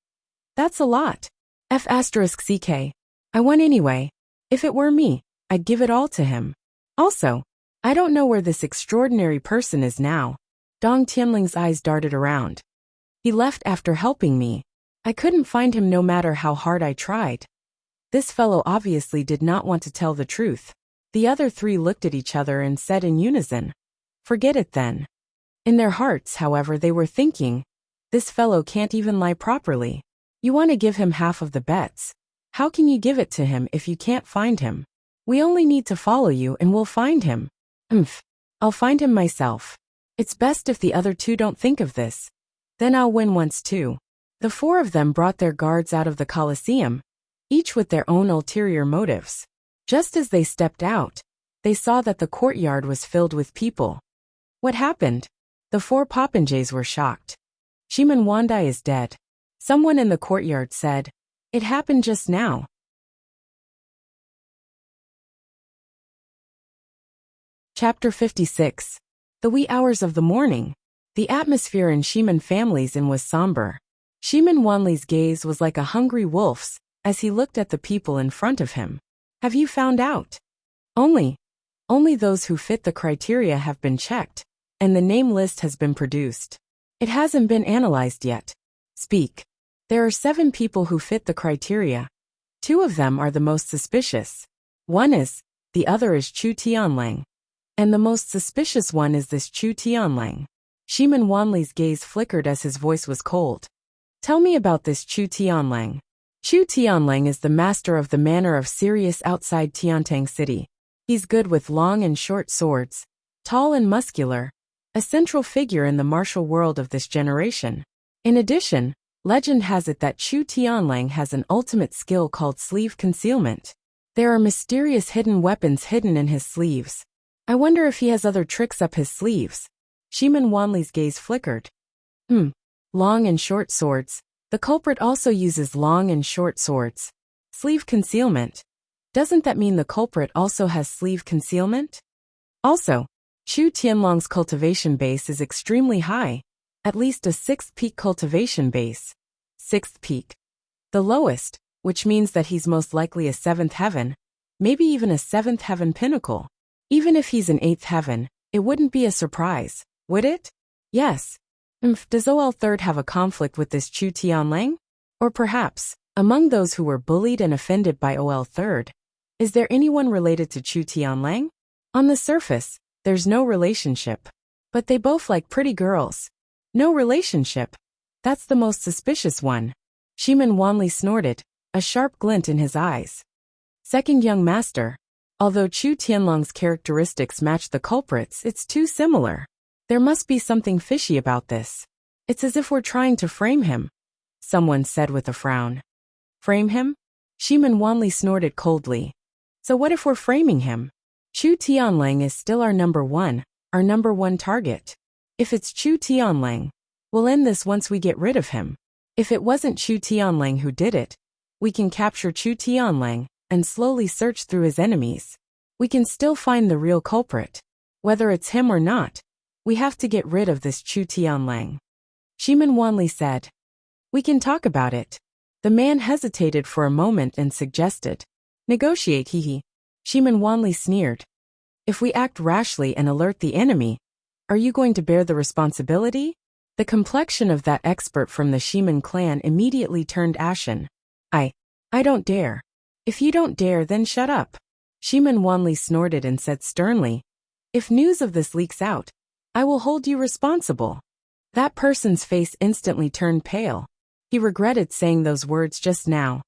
That's a lot. F***ck. I won anyway. If it were me, I'd give it all to him. Also, I don't know where this extraordinary person is now. Dong Tianling's eyes darted around. He left after helping me. I couldn't find him no matter how hard I tried. This fellow obviously did not want to tell the truth. The other 3 looked at each other and said in unison, Forget it then. In their hearts, however, they were thinking, this fellow can't even lie properly. You want to give him half of the bets. How can you give it to him if you can't find him? We only need to follow you and we'll find him. I'll find him myself. It's best if the other 2 don't think of this. Then I'll win once too. The 4 of them brought their guards out of the Colosseum, each with their own ulterior motives. Just as they stepped out, they saw that the courtyard was filled with people. What happened? The 4 popinjays were shocked. Shiman Wandai is dead. Someone in the courtyard said. It happened just now. Chapter 56. The wee hours of the morning. The atmosphere in Shiman family's inn was somber. Shiman Wanli's gaze was like a hungry wolf's as he looked at the people in front of him. Have you found out? Only those who fit the criteria have been checked, and the name list has been produced. It hasn't been analyzed yet. Speak. There are 7 people who fit the criteria. 2 of them are the most suspicious. One is, the other is Chu Tianlang. And the most suspicious one is this Chu Tianlang. Shiman Wanli's gaze flickered as his voice was cold. Tell me about this Chu Tianlang. Chu Tianlang is the master of the manor of Sirius outside Tiantang City. He's good with long and short swords, tall and muscular, a central figure in the martial world of this generation. In addition, legend has it that Chu Tianlang has an ultimate skill called sleeve concealment. There are mysterious hidden weapons hidden in his sleeves. I wonder if he has other tricks up his sleeves. Shiman Wanli's gaze flickered. Long and short swords. The culprit also uses long and short swords. Sleeve concealment. Doesn't that mean the culprit also has sleeve concealment? Also, Chu Tianlang's cultivation base is extremely high, at least a 6th peak cultivation base. 6th peak. The lowest, which means that he's most likely a 7th heaven, maybe even a 7th heaven pinnacle. Even if he's an 8th heaven, It wouldn't be a surprise, would it? Yes. Does OL Third have a conflict with this Chu Tianlang? Or perhaps, among those who were bullied and offended by OL Third, is there anyone related to Chu Tianlang? On the surface, there's no relationship. But they both like pretty girls. No relationship. That's the most suspicious one. Shimin Wanli snorted, a sharp glint in his eyes. Second young master. Although Chu Tianlong's characteristics match the culprits, it's too similar. There must be something fishy about this. It's as if we're trying to frame him, someone said with a frown. Frame him? Shimin Wanli snorted coldly. So what if we're framing him? Chu Tianlang is still our number one target. If it's Chu Tianlang, we'll end this once we get rid of him. If it wasn't Chu Tianlang who did it, we can capture Chu Tianlang and slowly search through his enemies. We can still find the real culprit. Whether it's him or not, we have to get rid of this Chu Tianlang. Shimin Wanli said. We can talk about it. The man hesitated for a moment and suggested. Negotiate, hehe. Shimin Wanli sneered. If we act rashly and alert the enemy, are you going to bear the responsibility? The complexion of that expert from the Shimin clan immediately turned ashen. I don't dare. If you don't dare, then shut up. Shimin Wanli snorted and said sternly. If news of this leaks out, I will hold you responsible. That person's face instantly turned pale. He regretted saying those words just now.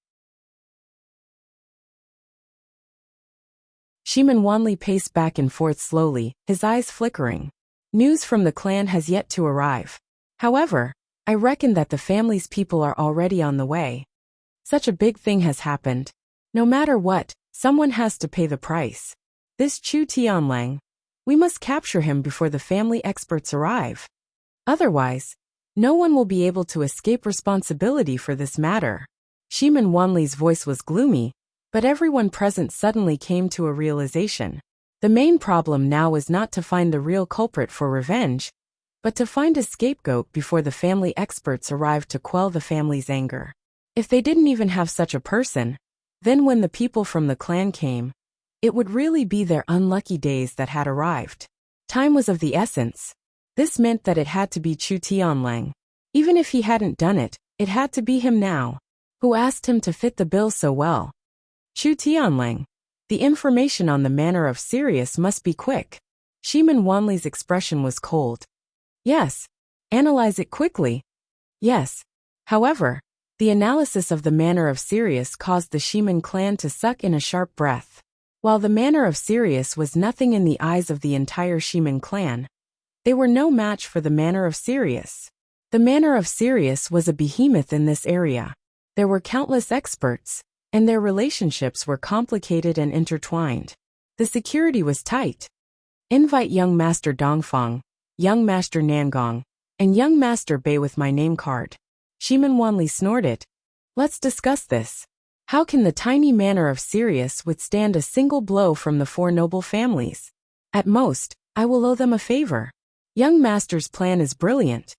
Shimin Wanli paced back and forth slowly, his eyes flickering. News from the clan has yet to arrive. However, I reckon that the family's people are already on the way. Such a big thing has happened. No matter what, someone has to pay the price. This Chu Tianlang. We must capture him before the family experts arrive. Otherwise, no one will be able to escape responsibility for this matter. Shimin Wanli's voice was gloomy, but everyone present suddenly came to a realization. The main problem now was not to find the real culprit for revenge, but to find a scapegoat before the family experts arrived to quell the family's anger. If they didn't even have such a person, then when the people from the clan came, it would really be their unlucky days that had arrived. Time was of the essence. This meant that it had to be Chu Tianlang. Even if he hadn't done it, it had to be him now. Who asked him to fit the bill so well? Chu Tianlang. The information on the manner of Sirius must be quick. Shimin Wanli's expression was cold. Yes. Analyze it quickly. Yes. However, the analysis of the manner of Sirius caused the Shimin clan to suck in a sharp breath. While the manner of Sirius was nothing in the eyes of the entire Shimin clan, they were no match for the manner of Sirius. The manner of Sirius was a behemoth in this area. There were countless experts, and their relationships were complicated and intertwined. The security was tight. Invite young Master Dongfang, young Master Nangong, and young Master Bei with my name card. Shimin Wanli snorted. Let's discuss this. How can the tiny manor of Sirius withstand a single blow from the four noble families? At most, I will owe them a favor. Young Master's plan is brilliant.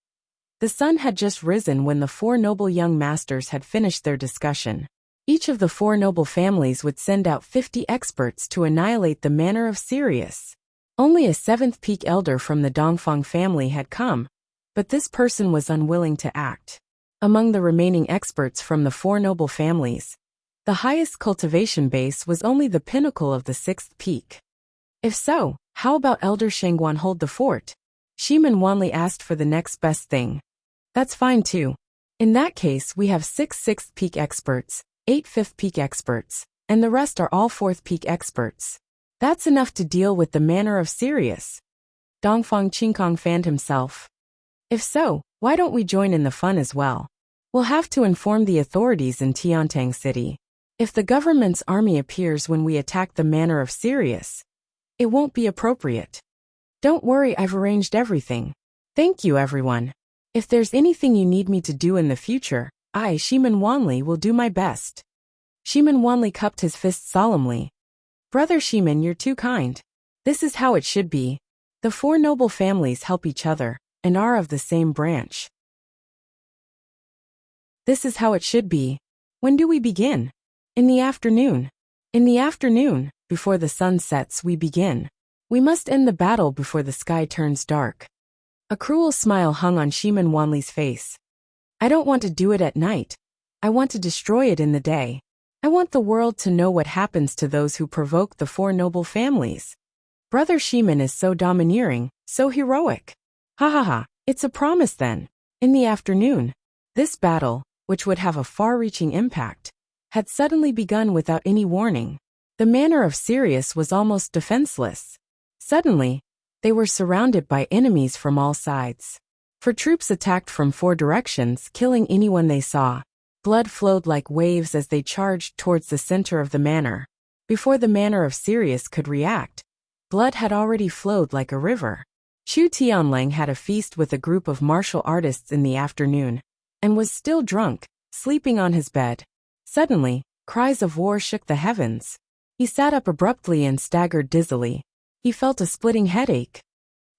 The sun had just risen when the four noble young masters had finished their discussion. Each of the four noble families would send out 50 experts to annihilate the manor of Sirius. Only a seventh peak elder from the Dongfang family had come, but this person was unwilling to act. Among the remaining experts from the four noble families, the highest cultivation base was only the pinnacle of the sixth peak. If so, how about Elder Shengguan hold the fort? Shimin Wanli asked for the next best thing. That's fine too. In that case, we have 6 sixth peak experts, 8 fifth peak experts, and the rest are all fourth peak experts. That's enough to deal with the manor of Sirius. Dongfang Qingkong fanned himself. If so, why don't we join in the fun as well? We'll have to inform the authorities in Tiantang City. If the government's army appears when we attack the manor of Sirius, it won't be appropriate. Don't worry, I've arranged everything. Thank you, everyone. If there's anything you need me to do in the future, I, Shimin Wanli, will do my best. Shimin Wanli cupped his fist solemnly. Brother Shimin, you're too kind. This is how it should be. The four noble families help each other, and are of the same branch. This is how it should be. When do we begin? In the afternoon. In the afternoon, before the sun sets, we begin. We must end the battle before the sky turns dark. A cruel smile hung on Shiman Wanli's face. I don't want to do it at night. I want to destroy it in the day. I want the world to know what happens to those who provoke the four noble families. Brother Shiman is so domineering, so heroic. Ha ha ha, it's a promise then. In the afternoon, this battle, which would have a far-reaching impact, had suddenly begun without any warning. The manor of Sirius was almost defenseless. Suddenly, they were surrounded by enemies from all sides. For troops attacked from four directions, killing anyone they saw. Blood flowed like waves as they charged towards the center of the manor. Before the manor of Sirius could react, blood had already flowed like a river. Chu Tianlang had a feast with a group of martial artists in the afternoon, and was still drunk, sleeping on his bed. Suddenly, cries of war shook the heavens. He sat up abruptly and staggered dizzily. He felt a splitting headache.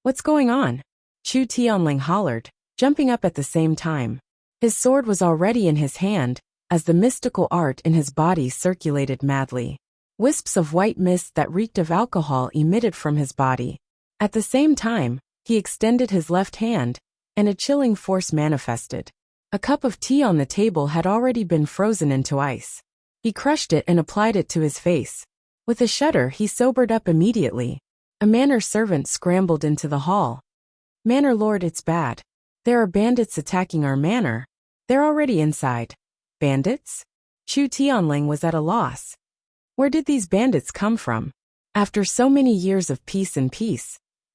What's going on? Chu Tianlang hollered, jumping up at the same time. His sword was already in his hand, as the mystical art in his body circulated madly. Wisps of white mist that reeked of alcohol emitted from his body. At the same time, he extended his left hand, and a chilling force manifested. A cup of tea on the table had already been frozen into ice. He crushed it and applied it to his face. With a shudder, he sobered up immediately. A manor servant scrambled into the hall. Manor Lord, it's bad. There are bandits attacking our manor. They're already inside. Bandits? Chu Tianlang was at a loss. Where did these bandits come from? After so many years of peace,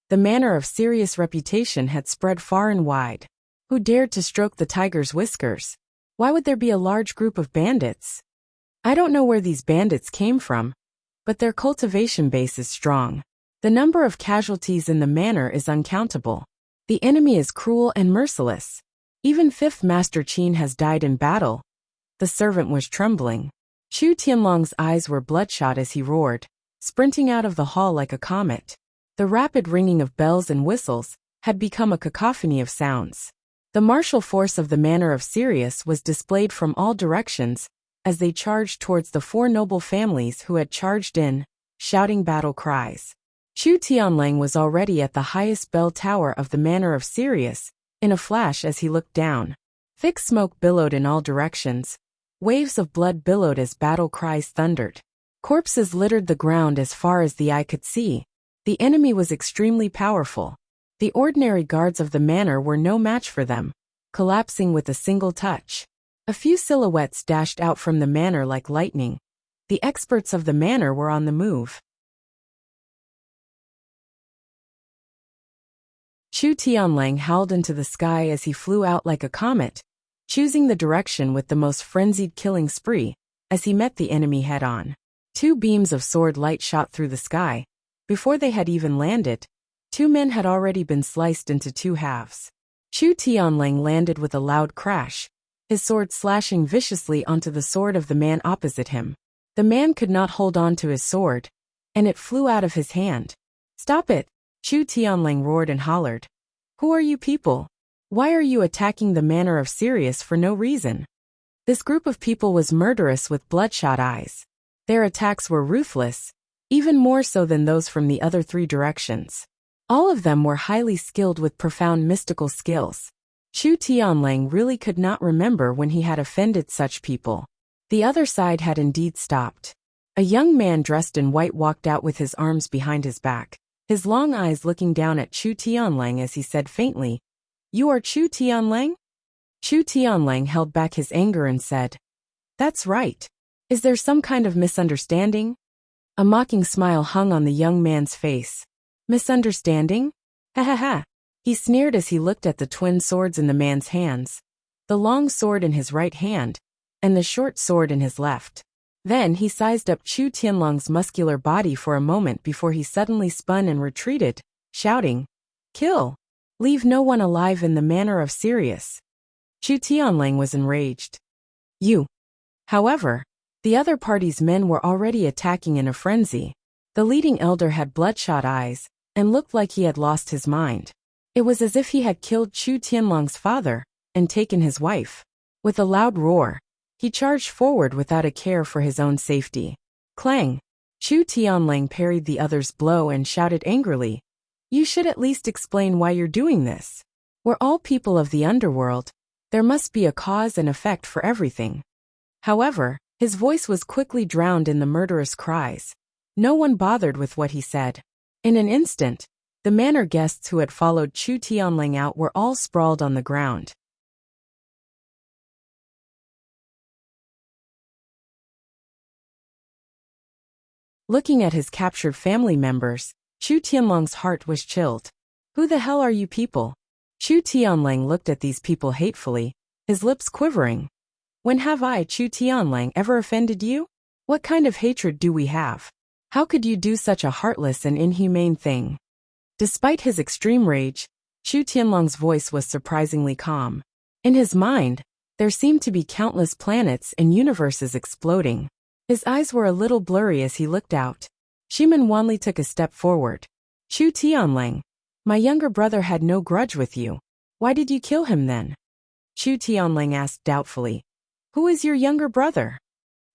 the manor of Sirius' reputation had spread far and wide. Who dared to stroke the tiger's whiskers? Why would there be a large group of bandits? I don't know where these bandits came from, but their cultivation base is strong. The number of casualties in the manor is uncountable. The enemy is cruel and merciless. Even 5th Master Qin has died in battle. The servant was trembling. Chu Tianlong's eyes were bloodshot as he roared, sprinting out of the hall like a comet. The rapid ringing of bells and whistles had become a cacophony of sounds. The martial force of the manor of Sirius was displayed from all directions as they charged towards the four noble families who had charged in, shouting battle cries. Chu Tianlang was already at the highest bell tower of the manor of Sirius, in a flash as he looked down. Thick smoke billowed in all directions. Waves of blood billowed as battle cries thundered. Corpses littered the ground as far as the eye could see. The enemy was extremely powerful. The ordinary guards of the manor were no match for them, collapsing with a single touch. A few silhouettes dashed out from the manor like lightning. The experts of the manor were on the move. Chu Tianlang howled into the sky as he flew out like a comet, choosing the direction with the most frenzied killing spree, as he met the enemy head-on. 2 beams of sword light shot through the sky. Before they had even landed, 2 men had already been sliced into 2 halves. Chu Tianlang landed with a loud crash, his sword slashing viciously onto the sword of the man opposite him. The man could not hold on to his sword, and it flew out of his hand. Stop it! Chu Tianlang roared and hollered. Who are you people? Why are you attacking the manor of Sirius for no reason? This group of people was murderous with bloodshot eyes. Their attacks were ruthless, even more so than those from the other 3 directions. All of them were highly skilled with profound mystical skills. Chu Tianlang really could not remember when he had offended such people. The other side had indeed stopped. A young man dressed in white walked out with his arms behind his back, his long eyes looking down at Chu Tianlang as he said faintly, You are Chu Tianlang? Chu Tianlang held back his anger and said, That's right. Is there some kind of misunderstanding? A mocking smile hung on the young man's face. Misunderstanding? Ha ha ha. He sneered as he looked at the twin swords in the man's hands, the long sword in his right hand, and the short sword in his left. Then he sized up Chu Tianlang's muscular body for a moment before he suddenly spun and retreated, shouting, Kill! Leave no one alive in the manor of Sirius. Chu Tianlang was enraged. You. However, the other party's men were already attacking in a frenzy. The leading elder had bloodshot eyes, and looked like he had lost his mind. It was as if he had killed Chu Tianlang's father, and taken his wife. With a loud roar, he charged forward without a care for his own safety. Clang! Chu Tianlang parried the other's blow and shouted angrily, "You should at least explain why you're doing this. We're all people of the underworld. There must be a cause and effect for everything." However, his voice was quickly drowned in the murderous cries. No one bothered with what he said. In an instant, the manor guests who had followed Chu Tianlang out were all sprawled on the ground. Looking at his captured family members, Chu Tianlang's heart was chilled. "Who the hell are you people?" Chu Tianlang looked at these people hatefully, his lips quivering. "When have I, Chu Tianlang, ever offended you? What kind of hatred do we have? How could you do such a heartless and inhumane thing?" Despite his extreme rage, Chu Tianlang's voice was surprisingly calm. In his mind, there seemed to be countless planets and universes exploding. His eyes were a little blurry as he looked out. Shimin Wanli took a step forward. "Chu Tianlang, my younger brother had no grudge with you. Why did you kill him then?" Chu Tianlang asked doubtfully. "Who is your younger brother?"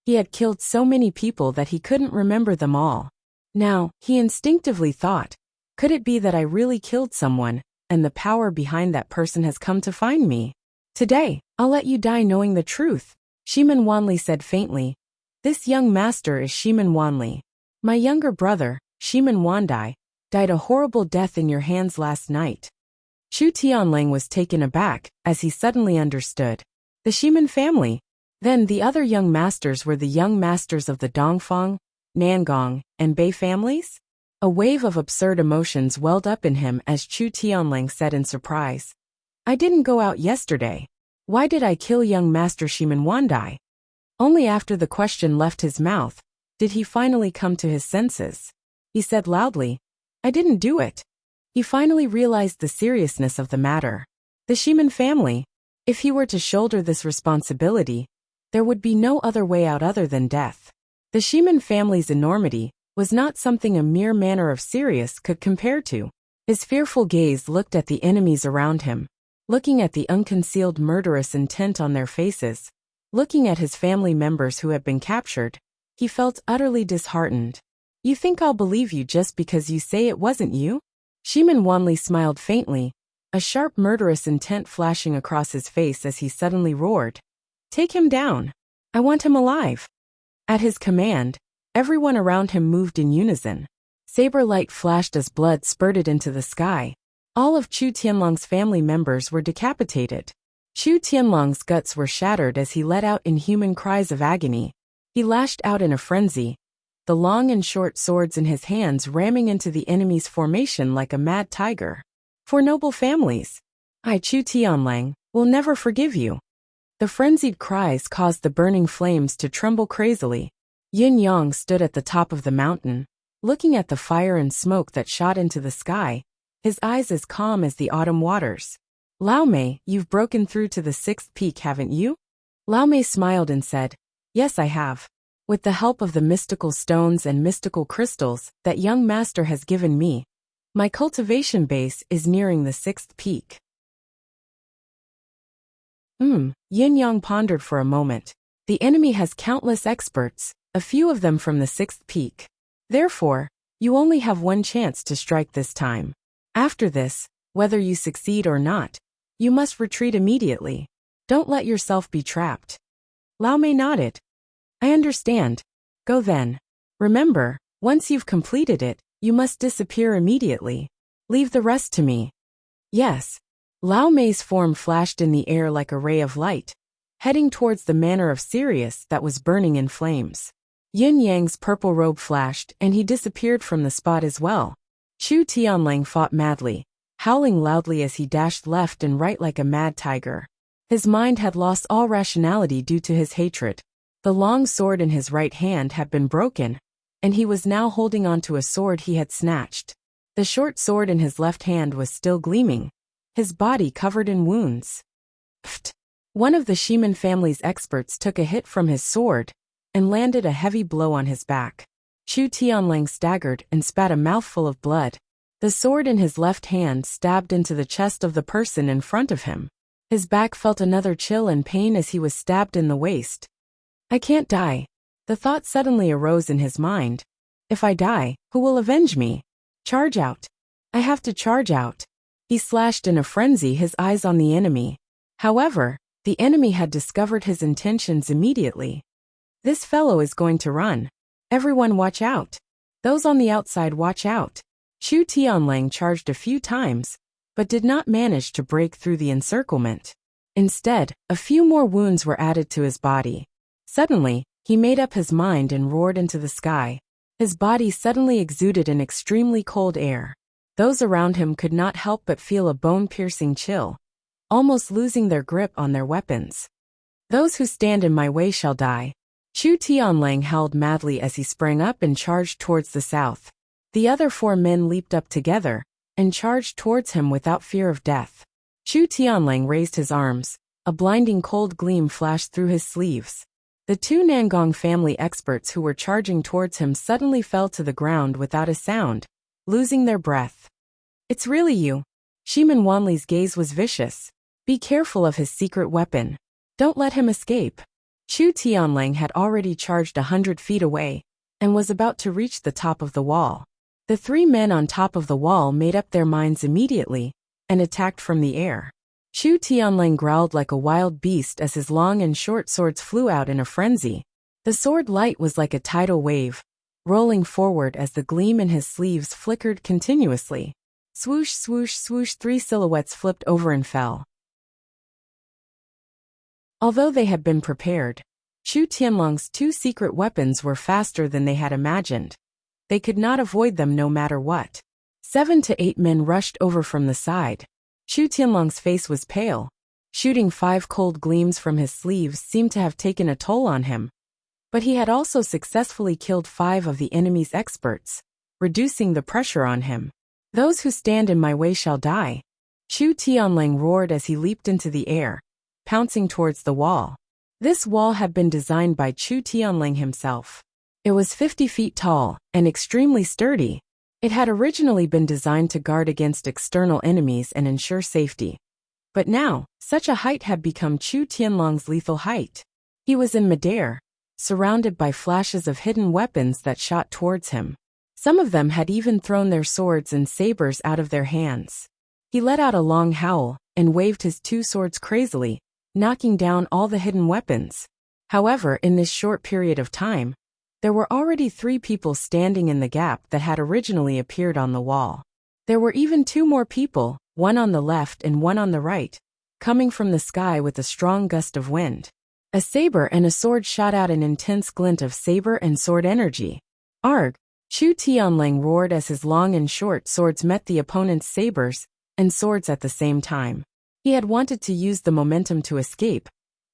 He had killed so many people that he couldn't remember them all. Now, he instinctively thought, could it be that I really killed someone, and the power behind that person has come to find me? "Today, I'll let you die knowing the truth," Shimin Wanli said faintly. "This young master is Shimin Wanli. My younger brother, Shimin Wandai, died a horrible death in your hands last night." Chu Tianlang was taken aback as he suddenly understood. The Shimin family. Then the other young masters were the young masters of the Dongfang, Nangong, and Bei families? A wave of absurd emotions welled up in him as Chu Tianlang said in surprise, "I didn't go out yesterday. Why did I kill young Master Shimin Wandai?" Only after the question left his mouth did he finally come to his senses. He said loudly, "I didn't do it." He finally realized the seriousness of the matter. The Shimin family, if he were to shoulder this responsibility, there would be no other way out other than death. The Shimin family's enormity was not something a mere manner of Sirius could compare to. His fearful gaze looked at the enemies around him, looking at the unconcealed murderous intent on their faces, looking at his family members who had been captured. He felt utterly disheartened. "You think I'll believe you just because you say it wasn't you?" Shimin Wanli smiled faintly, a sharp murderous intent flashing across his face as he suddenly roared, "Take him down. I want him alive." At his command, everyone around him moved in unison. Saber light flashed as blood spurted into the sky. All of Chu Tianlang's family members were decapitated. Chu Tianlang's guts were shattered as he let out inhuman cries of agony. He lashed out in a frenzy, the long and short swords in his hands ramming into the enemy's formation like a mad tiger. "For noble families, I, Chu Tianlang, will never forgive you." The frenzied cries caused the burning flames to tremble crazily. Yin Yang stood at the top of the mountain, looking at the fire and smoke that shot into the sky, his eyes as calm as the autumn waters. "Lao Mei, you've broken through to the 6th peak, haven't you?" Lao Mei smiled and said, "Yes, I have. With the help of the mystical stones and mystical crystals that young master has given me, my cultivation base is nearing the 6th peak." Yin Yang pondered for a moment. The enemy has countless experts, a few of them from the 6th peak. Therefore, you only have one chance to strike this time. After this, whether you succeed or not, you must retreat immediately. Don't let yourself be trapped. Lao Mei nodded. "I understand. Go then. Remember, once you've completed it, you must disappear immediately. Leave the rest to me." "Yes." Lao Mei's form flashed in the air like a ray of light, heading towards the manor of Sirius that was burning in flames. Yin Yang's purple robe flashed and he disappeared from the spot as well. Chu Tianlang fought madly, howling loudly as he dashed left and right like a mad tiger. His mind had lost all rationality due to his hatred. The long sword in his right hand had been broken, and he was now holding onto a sword he had snatched. The short sword in his left hand was still gleaming, his body covered in wounds. Pfft! One of the Shimin family's experts took a hit from his sword and landed a heavy blow on his back. Chu Tianlang staggered and spat a mouthful of blood. The sword in his left hand stabbed into the chest of the person in front of him. His back felt another chill and pain as he was stabbed in the waist. "I can't die." The thought suddenly arose in his mind. If I die, who will avenge me? Charge out. I have to charge out. He slashed in a frenzy, his eyes on the enemy. However, the enemy had discovered his intentions immediately. This fellow is going to run. Everyone watch out. Those on the outside watch out. Chu Tianlang charged a few times, but did not manage to break through the encirclement. Instead, a few more wounds were added to his body. Suddenly, he made up his mind and roared into the sky. His body suddenly exuded an extremely cold air. Those around him could not help but feel a bone-piercing chill, almost losing their grip on their weapons. Those who stand in my way shall die. Chu Tianlang howled madly as he sprang up and charged towards the south. The other 4 men leaped up together and charged towards him without fear of death. Chu Tianlang raised his arms. A blinding cold gleam flashed through his sleeves. The 2 Nangong family experts who were charging towards him suddenly fell to the ground without a sound, losing their breath. It's really you. Shimin Wanli's gaze was vicious. Be careful of his secret weapon. Don't let him escape. Chu Tianlang had already charged 100 feet away and was about to reach the top of the wall. The 3 men on top of the wall made up their minds immediately and attacked from the air. Chu Tianlang growled like a wild beast as his long and short swords flew out in a frenzy. The sword light was like a tidal wave, rolling forward as the gleam in his sleeves flickered continuously. Swoosh, swoosh, swoosh, 3 silhouettes flipped over and fell. Although they had been prepared, Chu Tianlang's 2 secret weapons were faster than they had imagined. They could not avoid them no matter what. 7 to 8 men rushed over from the side. Chu Tianlang's face was pale. Shooting 5 cold gleams from his sleeves seemed to have taken a toll on him. But he had also successfully killed 5 of the enemy's experts, reducing the pressure on him. Those who stand in my way shall die. Chu Tianlang roared as he leaped into the air, pouncing towards the wall. This wall had been designed by Chu Tianlang himself. It was 50 feet tall and extremely sturdy. It had originally been designed to guard against external enemies and ensure safety. But now, such a height had become Chu Tianlang's lethal height. He was in midair, surrounded by flashes of hidden weapons that shot towards him. Some of them had even thrown their swords and sabers out of their hands. He let out a long howl and waved his 2 swords crazily, knocking down all the hidden weapons. However, in this short period of time, there were already 3 people standing in the gap that had originally appeared on the wall. There were even 2 more people, one on the left and one on the right, coming from the sky with a strong gust of wind. A saber and a sword shot out an intense glint of saber and sword energy. Arg! Chu Tianlang roared as his long and short swords met the opponent's sabers and swords at the same time. He had wanted to use the momentum to escape,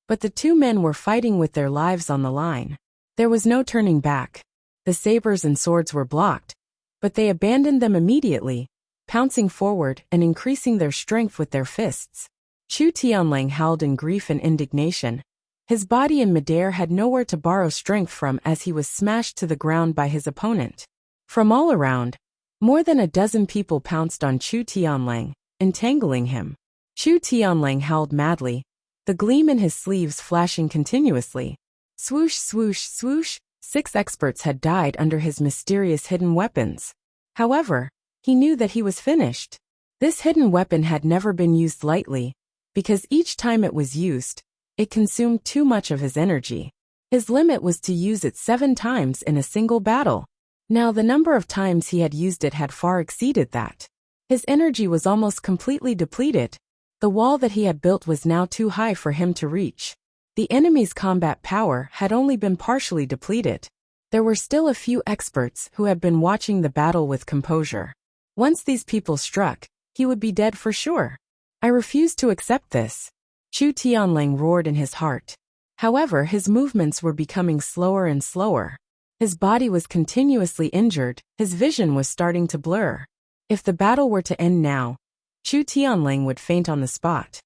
but the 2 men were fighting with their lives on the line. There was no turning back. The sabers and swords were blocked, but they abandoned them immediately, pouncing forward and increasing their strength with their fists. Chu Tianlang howled in grief and indignation. His body in midair had nowhere to borrow strength from as he was smashed to the ground by his opponent. From all around, more than a dozen people pounced on Chu Tianlang, entangling him. Chu Tianlang howled madly, the gleam in his sleeves flashing continuously. Swoosh, swoosh, swoosh, 6 experts had died under his mysterious hidden weapons. However, he knew that he was finished. This hidden weapon had never been used lightly, because each time it was used, it consumed too much of his energy. His limit was to use it 7 times in a single battle. Now the number of times he had used it had far exceeded that. His energy was almost completely depleted. The wall that he had built was now too high for him to reach. The enemy's combat power had only been partially depleted. There were still a few experts who had been watching the battle with composure. Once these people struck, he would be dead for sure. I refuse to accept this. Chu Tianlang roared in his heart. However, his movements were becoming slower and slower. His body was continuously injured, his vision was starting to blur. If the battle were to end now, Chu Tianlang would faint on the spot.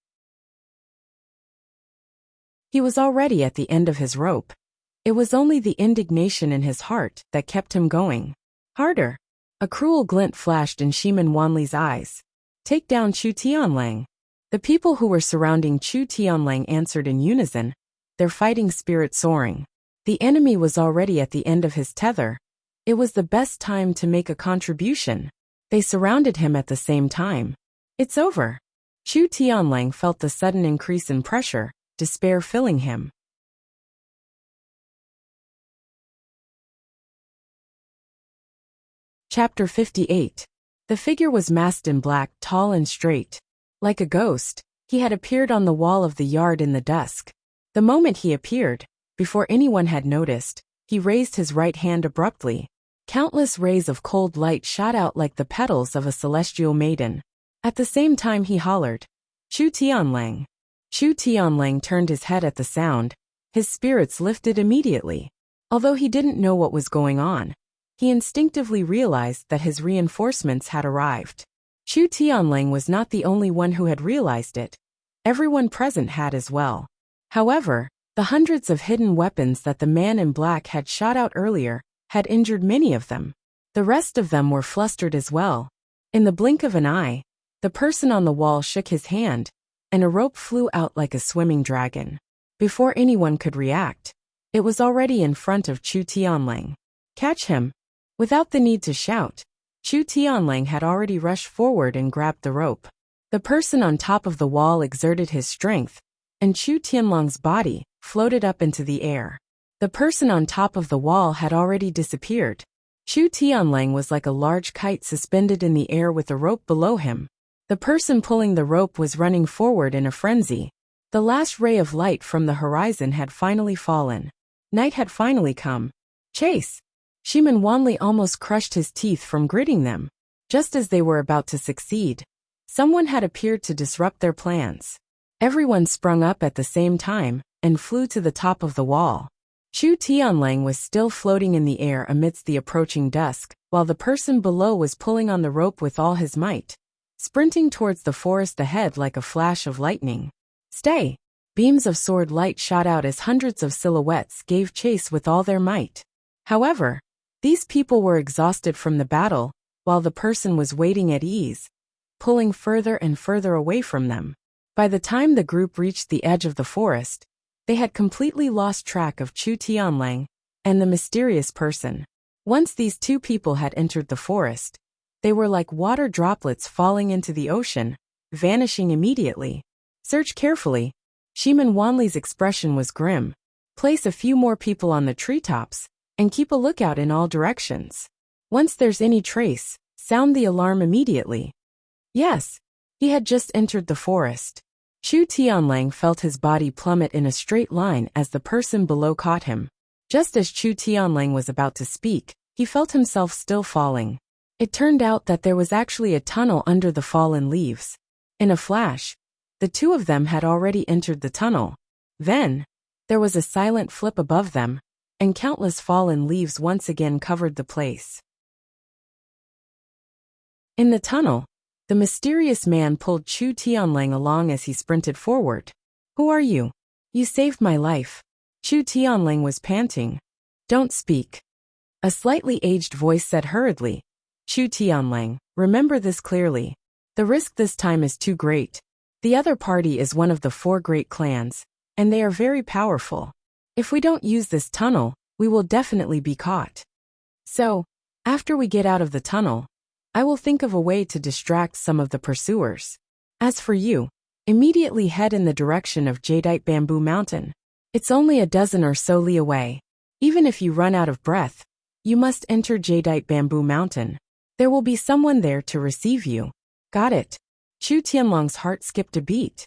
He was already at the end of his rope. It was only the indignation in his heart that kept him going. Harder! A cruel glint flashed in Shimin Wanli's eyes. Take down Chu Tianlang. The people who were surrounding Chu Tianlang answered in unison, their fighting spirit soaring. The enemy was already at the end of his tether, It was the best time to make a contribution. They surrounded him at the same time. It's over. Chu Tianlang felt the sudden increase in pressure, despair filling him. Chapter 58. The figure was masked in black, tall and straight. Like a ghost, he had appeared on the wall of the yard in the dusk. The moment he appeared, before anyone had noticed, he raised his right hand abruptly. Countless rays of cold light shot out like the petals of a celestial maiden. At the same time he hollered, "Chu Tianlang." Chu Tianlang turned his head at the sound. His spirits lifted immediately. Although he didn't know what was going on, he instinctively realized that his reinforcements had arrived. Chu Tianlang was not the only one who had realized it. Everyone present had as well. However, the hundreds of hidden weapons that the man in black had shot out earlier had injured many of them. The rest of them were flustered as well. In the blink of an eye, the person on the wall shook his hand, and a rope flew out like a swimming dragon. Before anyone could react, it was already in front of Chu Tianlang. "Catch him!" Without the need to shout, Chu Tianlang had already rushed forward and grabbed the rope. The person on top of the wall exerted his strength, and Chu Tianlang's body floated up into the air. The person on top of the wall had already disappeared. Chu Tianlang was like a large kite suspended in the air with a rope below him. The person pulling the rope was running forward in a frenzy. The last ray of light from the horizon had finally fallen. Night had finally come. "Chase!" Shiman Wanli almost crushed his teeth from gritting them. Just as they were about to succeed, someone had appeared to disrupt their plans. Everyone sprung up at the same time and flew to the top of the wall. Chu Tianlang was still floating in the air amidst the approaching dusk, while the person below was pulling on the rope with all his might, sprinting towards the forest ahead like a flash of lightning. "Stay!" Beams of sword light shot out as hundreds of silhouettes gave chase with all their might. However, these people were exhausted from the battle, while the person was waiting at ease, pulling further and further away from them. By the time the group reached the edge of the forest, they had completely lost track of Chu Tianlang and the mysterious person. Once these two people had entered the forest, they were like water droplets falling into the ocean, vanishing immediately. "Search carefully." Shiman Wanli's expression was grim. "Place a few more people on the treetops, and keep a lookout in all directions. Once there's any trace, sound the alarm immediately." Yes, he had just entered the forest. Chu Tianlang felt his body plummet in a straight line as the person below caught him. Just as Chu Tianlang was about to speak, he felt himself still falling. It turned out that there was actually a tunnel under the fallen leaves. In a flash, the two of them had already entered the tunnel. Then, there was a silent flip above them, and countless fallen leaves once again covered the place. In the tunnel, the mysterious man pulled Chu Tianlang along as he sprinted forward. "Who are you? You saved my life." Chu Tianlang was panting. "Don't speak." A slightly aged voice said hurriedly, "Chu Tianlang, remember this clearly. The risk this time is too great. The other party is one of the 4 great clans, and they are very powerful. If we don't use this tunnel, we will definitely be caught. So, after we get out of the tunnel, I will think of a way to distract some of the pursuers. As for you, immediately head in the direction of Jadeite Bamboo Mountain. It's only a dozen or so li away. Even if you run out of breath, you must enter Jadeite Bamboo Mountain. There will be someone there to receive you." "Got it." Chu Tianlang's heart skipped a beat.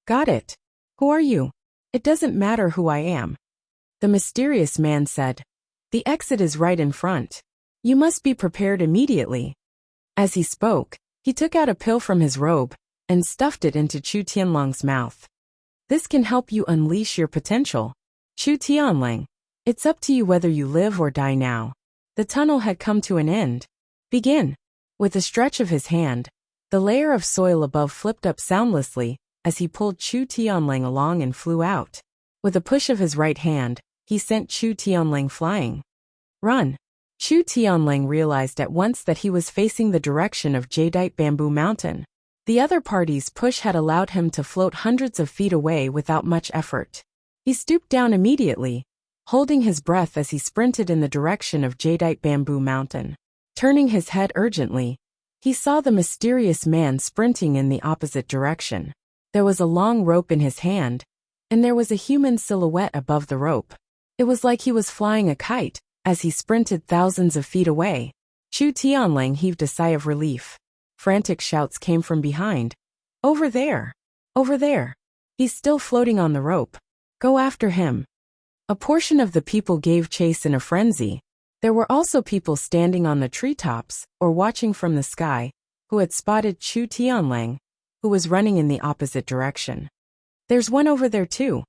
"Got it. Who are you?" "It doesn't matter who I am," the mysterious man said. "The exit is right in front. You must be prepared immediately." As he spoke, he took out a pill from his robe and stuffed it into Chu Tianlang's mouth. "This can help you unleash your potential. Chu Tianlang, it's up to you whether you live or die now. The tunnel had come to an end. Begin." With a stretch of his hand, the layer of soil above flipped up soundlessly as he pulled Chu Tianlang along and flew out. With a push of his right hand, he sent Chu Tianlang flying. "Run." Chu Tianlang realized at once that he was facing the direction of Jadeite Bamboo Mountain. The other party's push had allowed him to float hundreds of feet away without much effort. He stooped down immediately, holding his breath as he sprinted in the direction of Jadeite Bamboo Mountain. Turning his head urgently, he saw the mysterious man sprinting in the opposite direction. There was a long rope in his hand, and there was a human silhouette above the rope. It was like he was flying a kite, as he sprinted thousands of feet away. Chu Tianlang heaved a sigh of relief. Frantic shouts came from behind. Over there! Over there! He's still floating on the rope. Go after him. A portion of the people gave chase in a frenzy. There were also people standing on the treetops, or watching from the sky, who had spotted Chu Tianlang, who was running in the opposite direction. There's one over there too.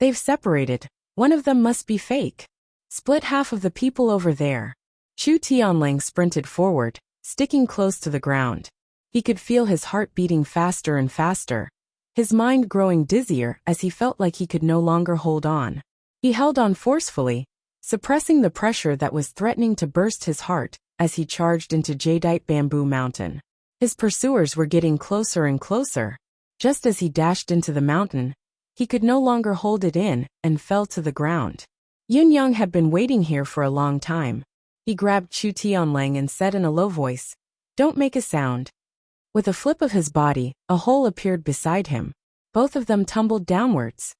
They've separated. One of them must be fake. Split half of the people over there. Chu Tianlang sprinted forward, sticking close to the ground. He could feel his heart beating faster and faster, his mind growing dizzier as he felt like he could no longer hold on. He held on forcefully, suppressing the pressure that was threatening to burst his heart as he charged into Jadeite Bamboo Mountain. His pursuers were getting closer and closer. Just as he dashed into the mountain, he could no longer hold it in and fell to the ground. Yunyang had been waiting here for a long time. He grabbed Chu Tianlang and said in a low voice, "Don't make a sound." With a flip of his body, a hole appeared beside him. Both of them tumbled downwards.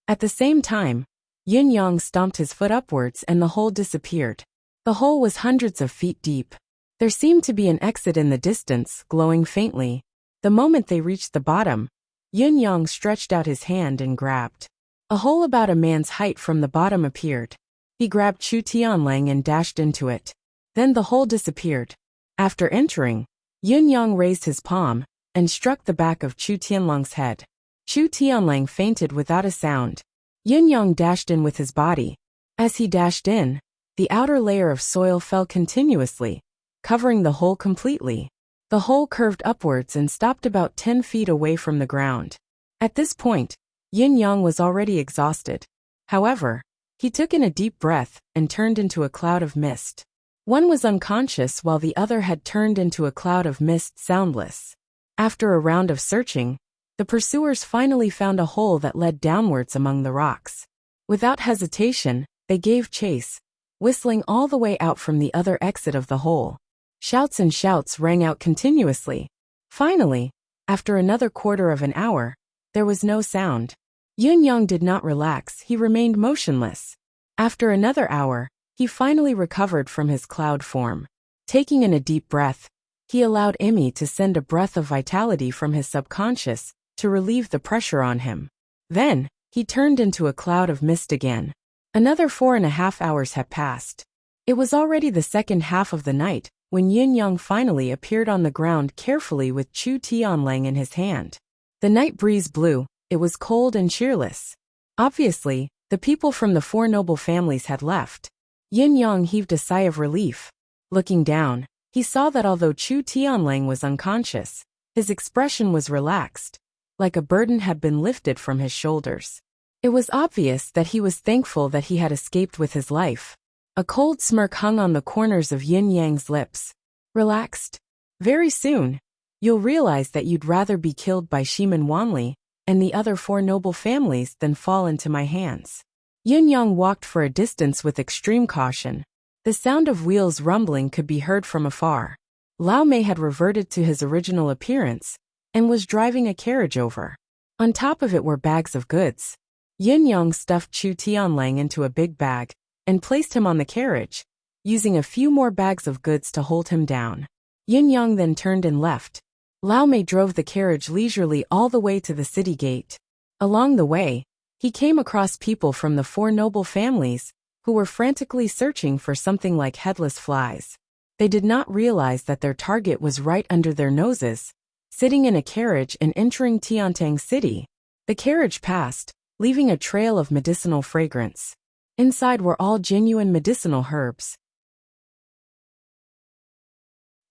At the same time, Yunyang stomped his foot upwards and the hole disappeared. The hole was hundreds of feet deep. There seemed to be an exit in the distance, glowing faintly. The moment they reached the bottom, Yunyang stretched out his hand and grabbed. A hole about a man's height from the bottom appeared. He grabbed Chu Tianlang and dashed into it. Then the hole disappeared. After entering, Yunyang raised his palm and struck the back of Chu Tianlang's head. Chu Tianlang fainted without a sound. Yunyang dashed in with his body. As he dashed in, the outer layer of soil fell continuously, covering the hole completely. The hole curved upwards and stopped about 10 feet away from the ground. At this point, Yunyang was already exhausted. However, he took in a deep breath and turned into a cloud of mist. One was unconscious while the other had turned into a cloud of mist, soundless. After a round of searching, the pursuers finally found a hole that led downwards among the rocks. Without hesitation, they gave chase, whistling all the way out from the other exit of the hole. Shouts and shouts rang out continuously. Finally, after another quarter of an hour, there was no sound. Yunyang did not relax, he remained motionless. After another hour, he finally recovered from his cloud form. Taking in a deep breath, he allowed Emi to send a breath of vitality from his subconscious to relieve the pressure on him. Then, he turned into a cloud of mist again. Another 4.5 hours had passed. It was already the second half of the night when Yunyang finally appeared on the ground carefully with Chu Tianlang in his hand. The night breeze blew. It was cold and cheerless. Obviously, the people from the 4 noble families had left. Yunyang heaved a sigh of relief. Looking down, he saw that although Chu Tianlang was unconscious, his expression was relaxed, like a burden had been lifted from his shoulders. It was obvious that he was thankful that he had escaped with his life. A cold smirk hung on the corners of Yunyang's lips. Relaxed? Very soon, you'll realize that you'd rather be killed by Shiman Wanli and the other 4 noble families than fall into my hands. Yunyang walked for a distance with extreme caution. The sound of wheels rumbling could be heard from afar. Lao Mei had reverted to his original appearance and was driving a carriage over. On top of it were bags of goods. Yunyang stuffed Chu Tianlang into a big bag and placed him on the carriage, using a few more bags of goods to hold him down. Yunyang then turned and left. Lao Mei drove the carriage leisurely all the way to the city gate. Along the way, he came across people from the 4 noble families who were frantically searching for something like headless flies. They did not realize that their target was right under their noses, sitting in a carriage and entering Tiantang City. The carriage passed, leaving a trail of medicinal fragrance. Inside were all genuine medicinal herbs.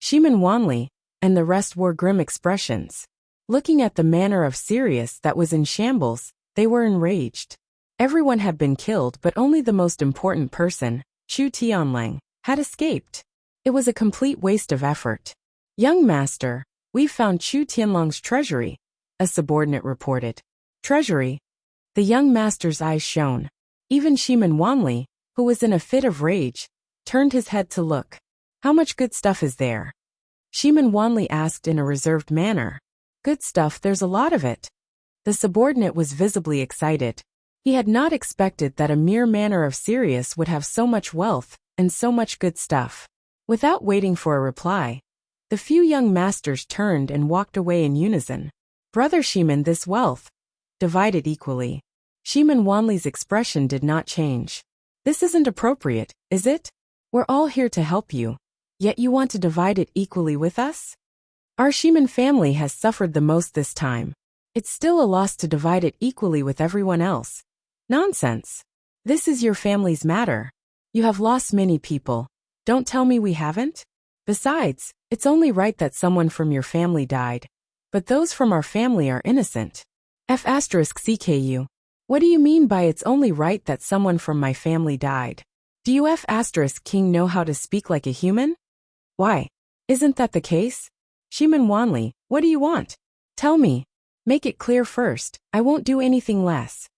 Shiman Wanli and the rest wore grim expressions. Looking at the manner of Sirius that was in shambles, they were enraged. Everyone had been killed, but only the most important person, Chu Tianlang, had escaped. It was a complete waste of effort. "Young master, we found Chu Tianlang's treasury," a subordinate reported. Treasury. The young master's eyes shone. Even Shiman Wanli, who was in a fit of rage, turned his head to look. How much good stuff is there? Shiman Wanli asked in a reserved manner. Good stuff, there's a lot of it. The subordinate was visibly excited. He had not expected that a mere manor of Sirius would have so much wealth and so much good stuff. Without waiting for a reply, the few young masters turned and walked away in unison. Brother Shiman, this wealth. Divide it equally. Shiman Wanli's expression did not change. This isn't appropriate, is it? We're all here to help you. Yet you want to divide it equally with us? Our Shiman family has suffered the most this time. It's still a loss to divide it equally with everyone else. Nonsense. This is your family's matter. You have lost many people. Don't tell me we haven't. Besides, it's only right that someone from your family died. But those from our family are innocent. F*CKU. What do you mean by it's only right that someone from my family died? Do you F*King know how to speak like a human? Why? Isn't that the case? Shiman Wanli, what do you want? Tell me. Make it clear first. I won't do anything less.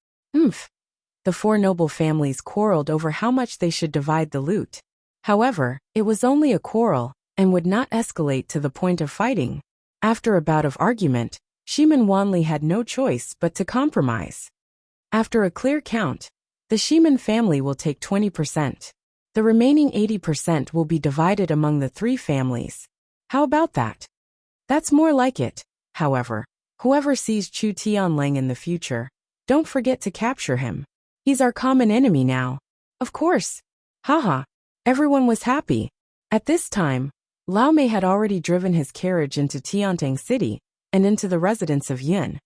The four noble families quarreled over how much they should divide the loot. However, it was only a quarrel, and would not escalate to the point of fighting. After a bout of argument, Shiman Wanli had no choice but to compromise. After a clear count, the Shiman family will take 20%. The remaining 80% will be divided among the three families. How about that? That's more like it. However, whoever sees Chu Tianlang in the future, don't forget to capture him. He's our common enemy now. Of course. Haha. Everyone was happy. At this time, Lao Mei had already driven his carriage into Tiantang City and into the residence of Yun.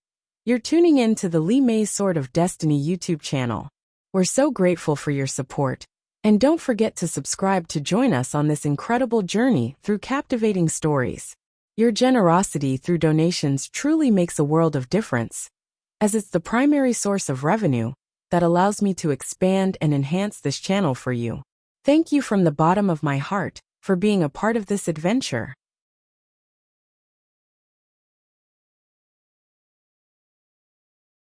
You're tuning in to the Li Mei's Sword of Destiny YouTube channel. We're so grateful for your support. And don't forget to subscribe to join us on this incredible journey through captivating stories. Your generosity through donations truly makes a world of difference, as it's the primary source of revenue that allows me to expand and enhance this channel for you. Thank you from the bottom of my heart for being a part of this adventure.